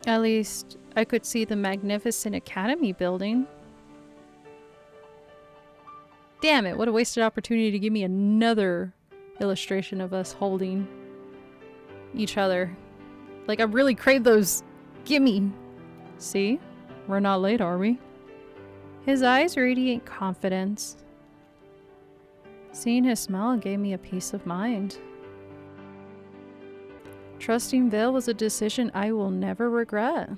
At least, I could see the magnificent Academy building. Damn it, what a wasted opportunity to give me another illustration of us holding each other. Like, I really crave those. Gimme. See? We're not late, are we? His eyes radiate confidence. Seeing his smile gave me a peace of mind. Trusting Vale was a decision I will never regret.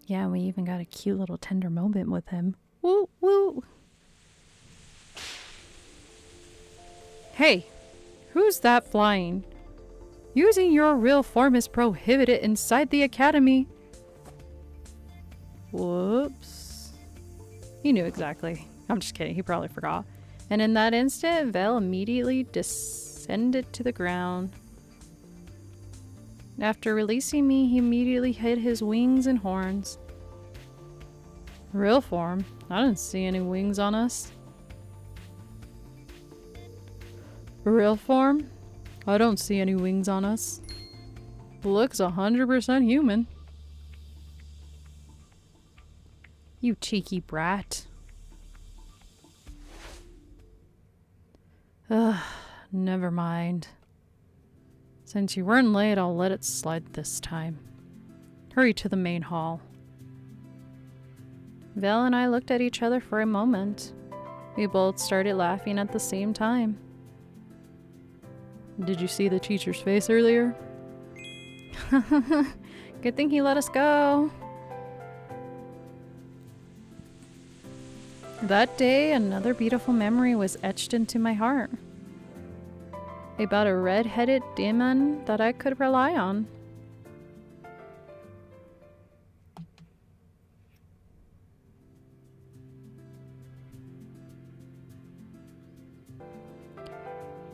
Yeah, we even got a cute little tender moment with him. Woo, woo. Hey, Who's that flying? Using your real form is prohibited inside the Academy. Whoops. He knew exactly. I'm just kidding. He probably forgot. And in that instant, Vel immediately descended to the ground. After releasing me, he immediately hid his wings and horns. Real form? I didn't see any wings on us. Real form? I don't see any wings on us. Looks 100% human. You cheeky brat. Ugh, never mind. Since you weren't late, I'll let it slide this time. Hurry to the main hall. Vel and I looked at each other for a moment. We both started laughing at the same time. Did you see the teacher's face earlier? Good thing he let us go. That day, another beautiful memory was etched into my heart. About a red-headed demon that I could rely on.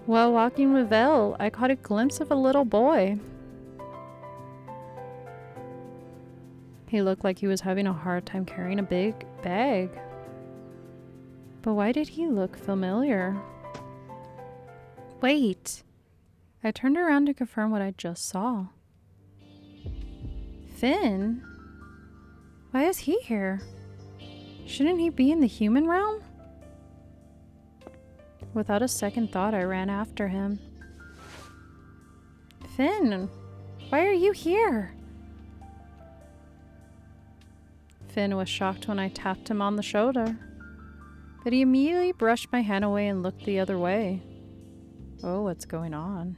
While walking with Vel, I caught a glimpse of a little boy. He looked like he was having a hard time carrying a big bag. But why did he look familiar? Wait. I turned around to confirm what I just saw. Finn? Why is he here? Shouldn't he be in the human realm? Without a second thought, I ran after him. Finn, why are you here? Finn was shocked when I tapped him on the shoulder, but he immediately brushed my hand away and looked the other way. Oh, what's going on?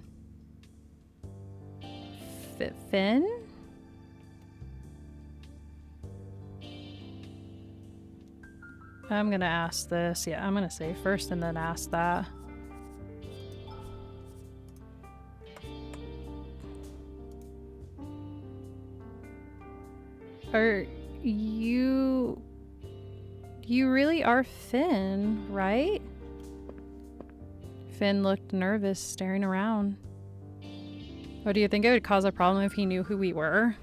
Finn? I'm gonna ask this. Yeah, I'm gonna say first and then ask that. Are you... You really are Finn, right? Finn looked nervous, staring around. Oh, do you think it would cause a problem if he knew who we were?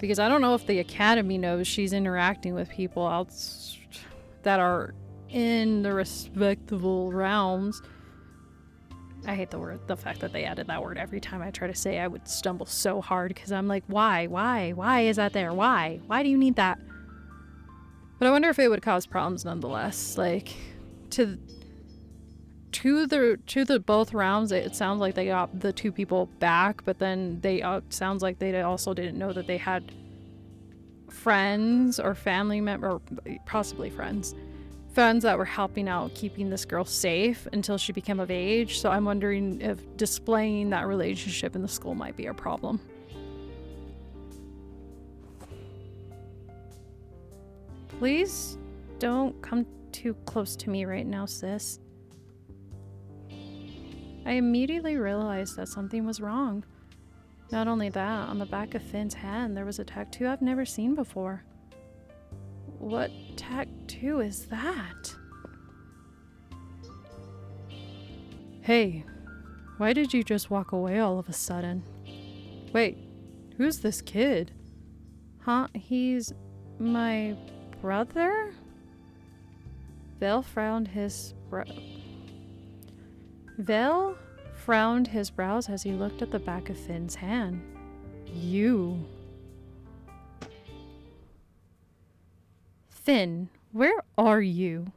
Because I don't know if the Academy knows she's interacting with people else that are in the respectable realms. I hate the fact that they added that word every time I try to say. I would stumble so hard because I'm like, why is that there? Why do you need that? But I wonder if it would cause problems nonetheless. Like, to the both realms, it sounds like they got the two people back, but then sounds like they also didn't know that they had friends or family member, or possibly friends that were helping out keeping this girl safe until she became of age. So I'm wondering if displaying that relationship in the school might be a problem. Please don't come too close to me right now, sis. I immediately realized that something was wrong. Not only that, on the back of Finn's hand there was a tattoo I've never seen before. What tattoo is that? Hey, why did you just walk away all of a sudden? Wait, who's this kid? Huh? He's my brother? Vel frowned his brows as he looked at the back of Finn's hand. You. Finn, where are you?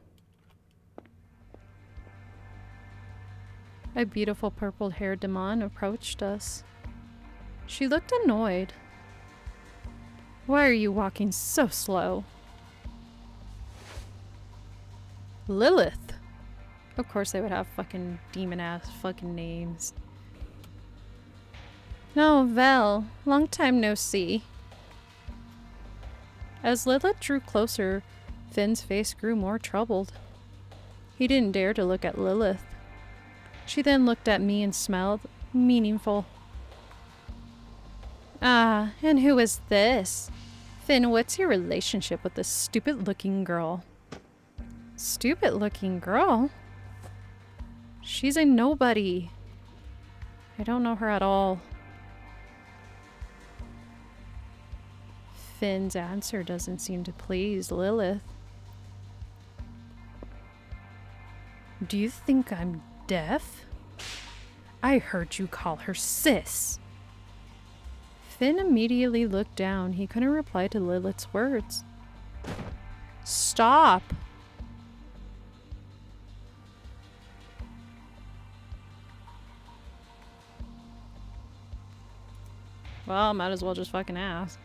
A beautiful purple-haired demon approached us. She looked annoyed. Why are you walking so slow? Lilith. Of course they would have fucking demon-ass fucking names. No, Vel. Long time no see. As Lilith drew closer, Finn's face grew more troubled. He didn't dare to look at Lilith. She then looked at me and smiled, meaningful. Ah, and who is this? Finn, what's your relationship with this stupid-looking girl? Stupid-looking girl? She's a nobody. I don't know her at all. Finn's answer doesn't seem to please Lilith. Do you think I'm deaf? I heard you call her sis. Finn immediately looked down. He couldn't reply to Lilith's words. Stop! Well, might as well just fucking ask.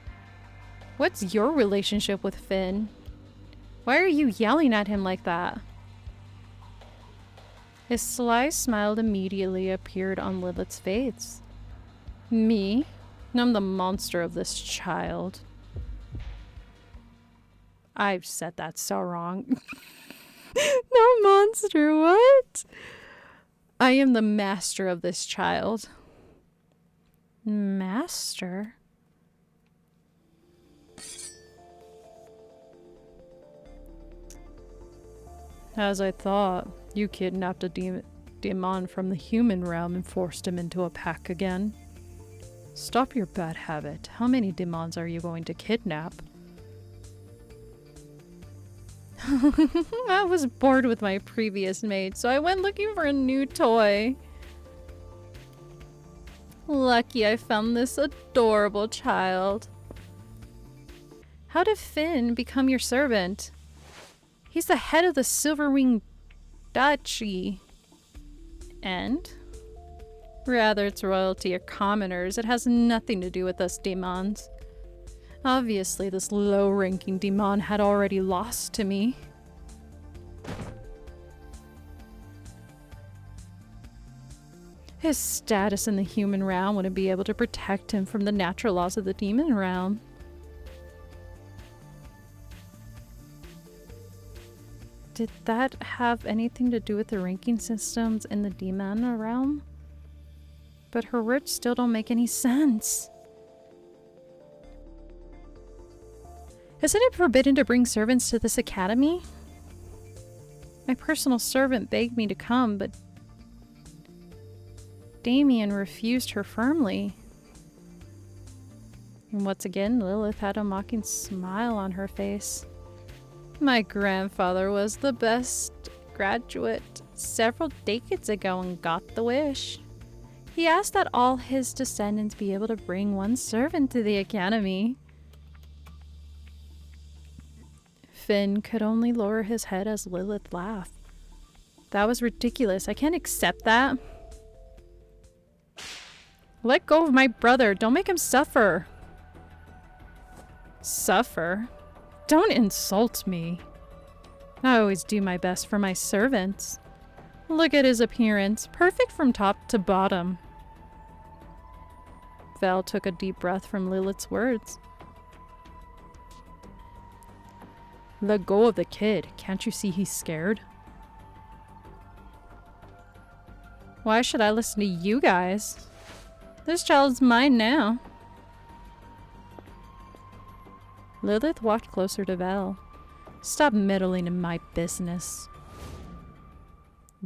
What's your relationship with Finn? Why are you yelling at him like that? A sly smile immediately appeared on Lilith's face. Me? I'm the monster of this child. I've said that so wrong. No monster, what? I am the master of this child. Master? As I thought, you kidnapped a demon from the human realm and forced him into a pack again. Stop your bad habit. How many demons are you going to kidnap? I was bored with my previous mate, so I went looking for a new toy. Lucky I found this adorable child. How did Finn become your servant? He's the head of the Silverwing Duchy. And? Rather, it's royalty or commoners. It has nothing to do with us demons. Obviously, this low-ranking demon had already lost to me. His status in the human realm wouldn't be able to protect him from the natural laws of the demon realm. Did that have anything to do with the ranking systems in the demon realm? But her words still don't make any sense. Isn't it forbidden to bring servants to this academy? My personal servant begged me to come, but Damien refused her firmly. And once again, Lilith had a mocking smile on her face. My grandfather was the best graduate several decades ago and got the wish. He asked that all his descendants be able to bring one servant to the academy. Finn could only lower his head as Lilith laughed. That was ridiculous. I can't accept that. Let go of my brother. Don't make him suffer. Suffer? Don't insult me. I always do my best for my servants. Look at his appearance. Perfect from top to bottom. Val took a deep breath from Lilith's words. Let go of the kid. Can't you see he's scared? Why should I listen to you guys? This child's mine now. Lilith walked closer to Val. Stop meddling in my business.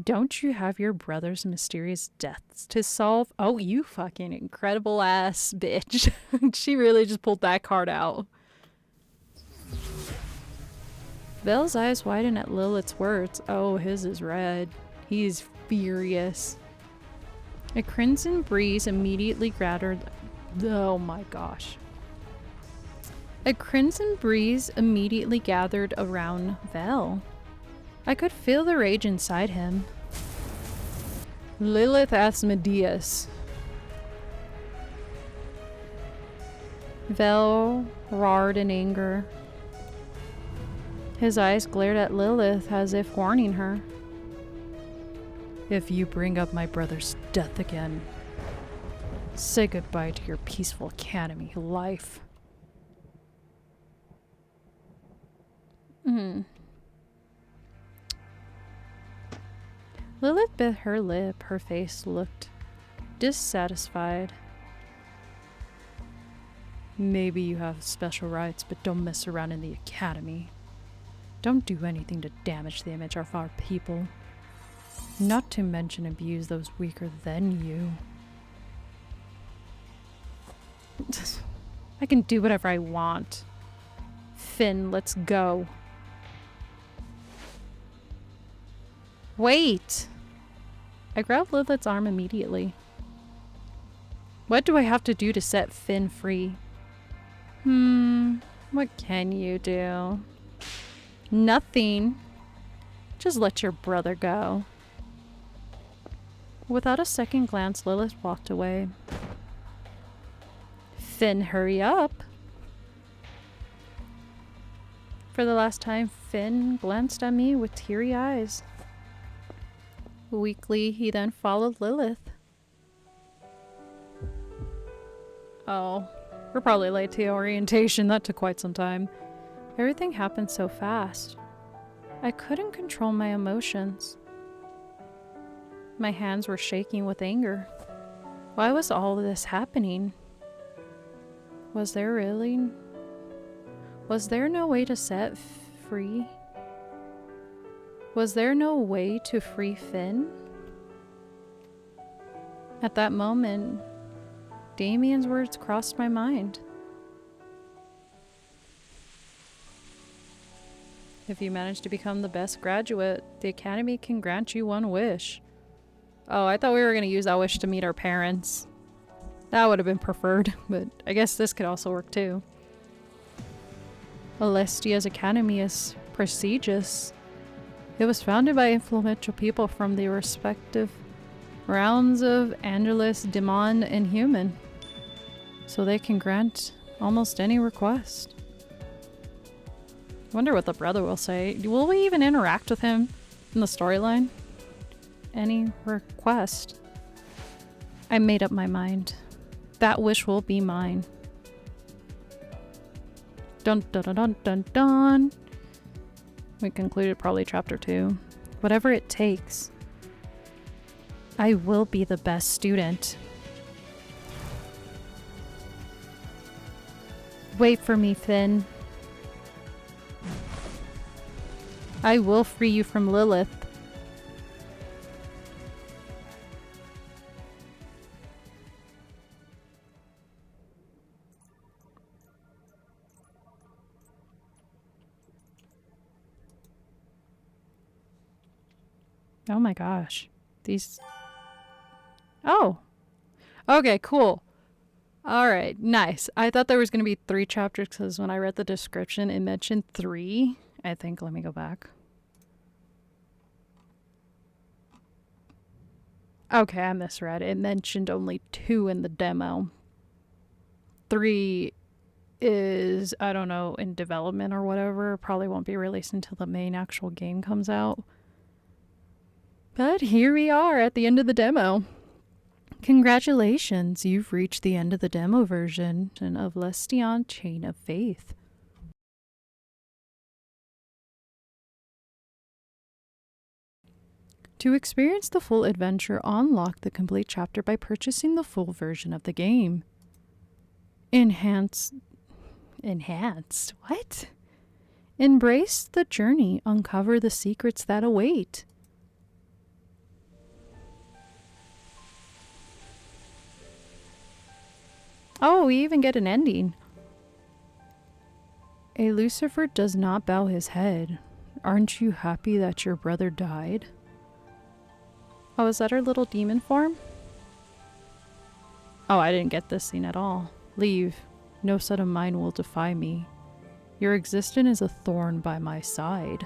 Don't you have your brother's mysterious deaths to solve? Oh, you fucking incredible ass bitch. She really just pulled that card out. Val's eyes widened at Lilith's words. Oh, his is red. He's furious. A crimson breeze immediately gathered. Oh my gosh. A crimson breeze immediately gathered around Val. I could feel the rage inside him. Lilith Asmodeus. Val roared in anger. His eyes glared at Lilith as if warning her. If you bring up my brother's death again, say goodbye to your peaceful academy life. Lilith bit her lip. Her face looked dissatisfied. Maybe you have special rights, but don't mess around in the Academy. Don't do anything to damage the image of our people. Not to mention abuse those weaker than you. I can do whatever I want. Finn, let's go. Wait! I grabbed Lilith's arm immediately. What do I have to do to set Finn free? What can you do? Nothing. Just let your brother go. Without a second glance, Lilith walked away. Finn, hurry up. For the last time, Finn glanced at me with teary eyes. Weakly, he then followed Lilith. Oh, we're probably late to orientation. That took quite some time. Everything happened so fast. I couldn't control my emotions. My hands were shaking with anger. Why was all of this happening? Was there no way to set free? Was there no way to free Finn? At that moment, Damien's words crossed my mind. If you manage to become the best graduate, the Academy can grant you one wish. Oh, I thought we were going to use that wish to meet our parents. That would have been preferred, but I guess this could also work too. Celestia's Academy is prestigious. It was founded by influential people from the respective rounds of Angelus, Daemon, and Human. So they can grant almost any request. I wonder what the brother will say. Will we even interact with him in the storyline? Any request? I made up my mind. That wish will be mine. Dun dun dun dun dun dun. We concluded probably chapter 2. Whatever it takes. I will be the best student. Wait for me, Finn. I will free you from Lilith. Oh my gosh. These... Oh! Okay, cool. Alright, nice. I thought there was going to be 3 chapters because when I read the description it mentioned 3. I think, let me go back. Okay, I misread. It mentioned only 2 in the demo. 3 is, I don't know, in development or whatever. Probably won't be released until the main actual game comes out. But here we are at the end of the demo. Congratulations, you've reached the end of the demo version of Celestia Chain of Faith. To experience the full adventure, unlock the complete chapter by purchasing the full version of the game. Enhanced? What? Embrace the journey, uncover the secrets that await. Oh, we even get an ending. A Lucifer does not bow his head. Aren't you happy that your brother died? Oh, is that her little demon form? Oh, I didn't get this scene at all. Leave. No son of mine will defy me. Your existence is a thorn by my side.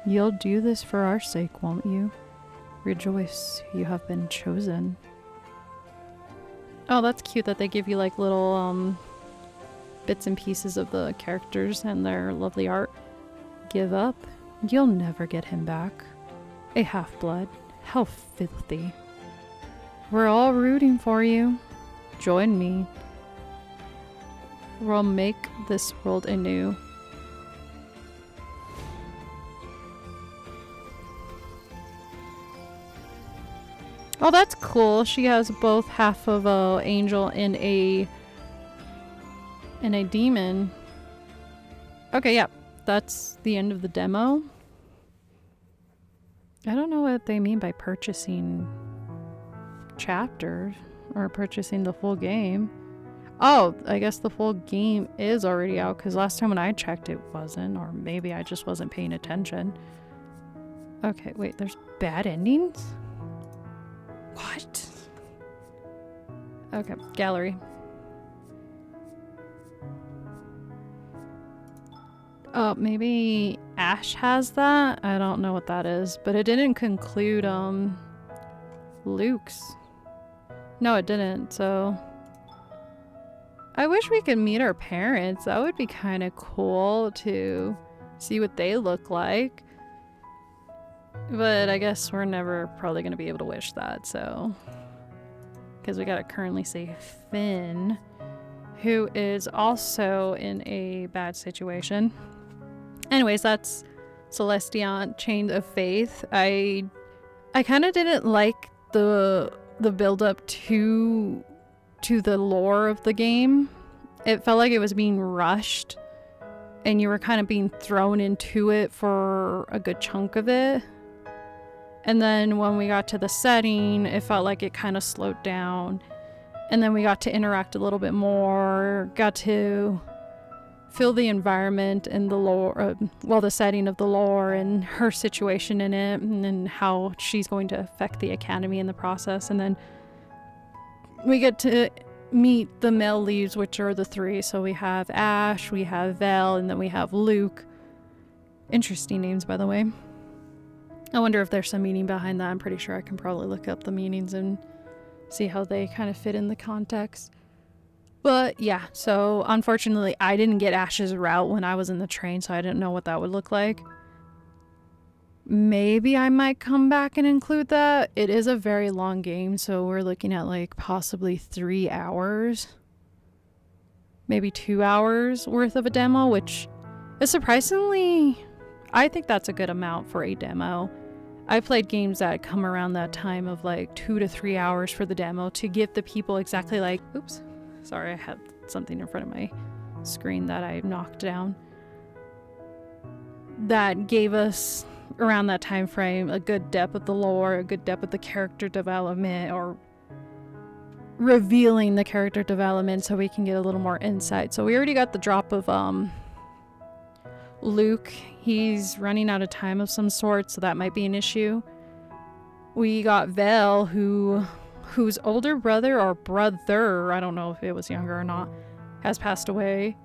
You'll do this for our sake, won't you? Rejoice, you have been chosen. Oh, that's cute that they give you like little bits and pieces of the characters and their lovely art. Give up. You'll never get him back. A half-blood. How filthy. We're all rooting for you. Join me. We'll make this world anew. Oh, that's cool. She has both half of a angel and a demon. Okay, yeah. That's the end of the demo. I don't know what they mean by purchasing chapters or purchasing the full game. Oh, I guess the full game is already out because last time when I checked it wasn't, or maybe I just wasn't paying attention. Okay, wait, there's bad endings? What? Okay, gallery. Oh, maybe Ash has that? I don't know what that is, but it didn't conclude Luke's. No, it didn't, so I wish we could meet our parents. That would be kind of cool to see what they look like. But I guess we're never probably going to be able to wish that, so. Because we got to currently say Finn, who is also in a bad situation. Anyways, that's Celestia Chain of Faith. I kind of didn't like the build up to the lore of the game. It felt like it was being rushed and you were kind of being thrown into it for a good chunk of it. And then when we got to the setting, it felt like it kind of slowed down. And then we got to interact a little bit more, got to feel the environment and the lore, the setting of the lore and her situation in it, and then how she's going to affect the Academy in the process. And then we get to meet the male leads, which are the three. So we have Ash, we have Vel, and then we have Luke. Interesting names, by the way. I wonder if there's some meaning behind that. I'm pretty sure I can probably look up the meanings and see how they kind of fit in the context. But yeah, so unfortunately I didn't get Ash's route when I was in the train, so I didn't know what that would look like. Maybe I might come back and include that. It is a very long game, so we're looking at like possibly 3 hours. Maybe 2 hours worth of a demo, which is surprisingly, I think that's a good amount for a demo. I played games that come around that time of like 2 to 3 hours for the demo to give the people exactly like, oops, sorry, I had something in front of my screen that I knocked down. That gave us around that time frame a good depth of the lore, a good depth of the character development, or revealing the character development so we can get a little more insight. So we already got the drop of Luke. He's running out of time of some sort, so that might be an issue. We got Vel, whose older brother or brother, I don't know if it was younger or not, has passed away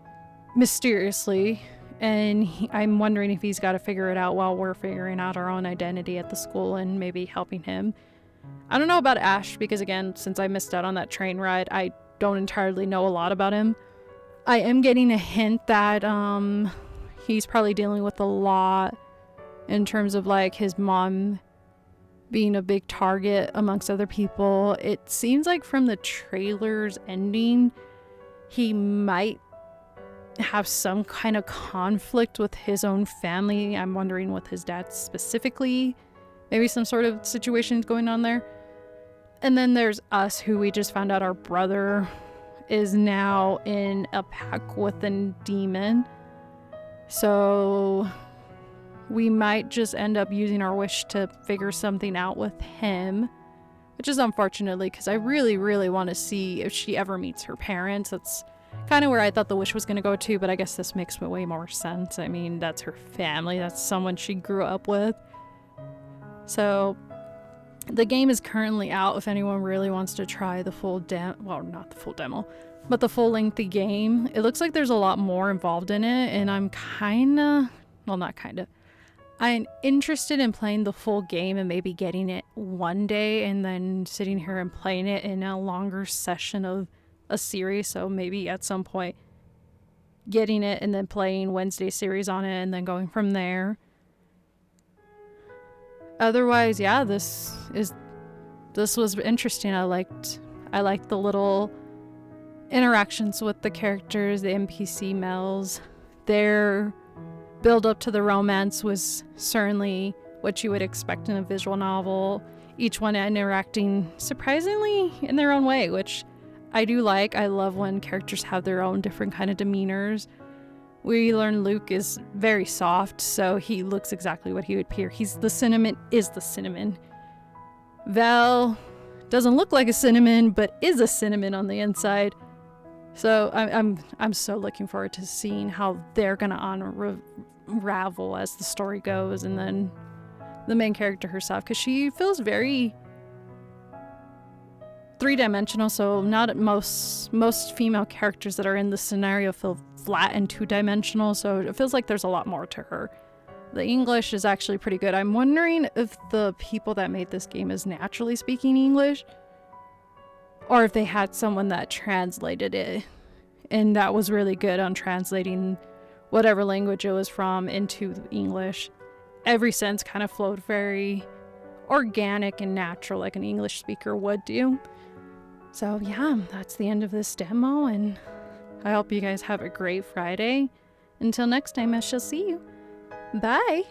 mysteriously. And I'm wondering if he's got to figure it out while we're figuring out our own identity at the school and maybe helping him. I don't know about Ash because, again, since I missed out on that train ride, I don't entirely know a lot about him. I am getting a hint that he's probably dealing with a lot in terms of like his mom being a big target amongst other people. It seems like from the trailer's ending, he might have some kind of conflict with his own family. I'm wondering with his dad specifically. Maybe some sort of situation going on there. And then there's us, who we just found out our brother is now in a pack with a demon. So we might just end up using our wish to figure something out with him, which is unfortunately because I really, really want to see if she ever meets her parents. That's kind of where I thought the wish was going to go to, but I guess this makes way more sense. I mean, that's her family. That's someone she grew up with. So the game is currently out if anyone really wants to try the full well, not the full demo, but the full lengthy game. It looks like there's a lot more involved in it, and I'm I'm interested in playing the full game and maybe getting it one day and then sitting here and playing it in a longer session of a series. So maybe at some point getting it and then playing Wednesday series on it and then going from there. Otherwise, yeah, this was interesting. I liked the little interactions with the characters, the NPC males, their build up to the romance was certainly what you would expect in a visual novel. Each one interacting surprisingly in their own way, which I do like. I love when characters have their own different kind of demeanors. We learn Luke is very soft, so he looks exactly what he would appear. He's the cinnamon, is the cinnamon. Val doesn't look like a cinnamon, but is a cinnamon on the inside. So I'm so looking forward to seeing how they're gonna unravel as the story goes, and then the main character herself, because she feels very three-dimensional. So not most female characters that are in the scenario feel flat and two-dimensional. So it feels like there's a lot more to her. The English is actually pretty good. I'm wondering if the people that made this game is naturally speaking English, or if they had someone that translated it, and that was really good on translating whatever language it was from into English. Every sense kind of flowed very organic and natural, like an English speaker would do. So yeah, that's the end of this demo, and I hope you guys have a great Friday. Until next time, I shall see you. Bye!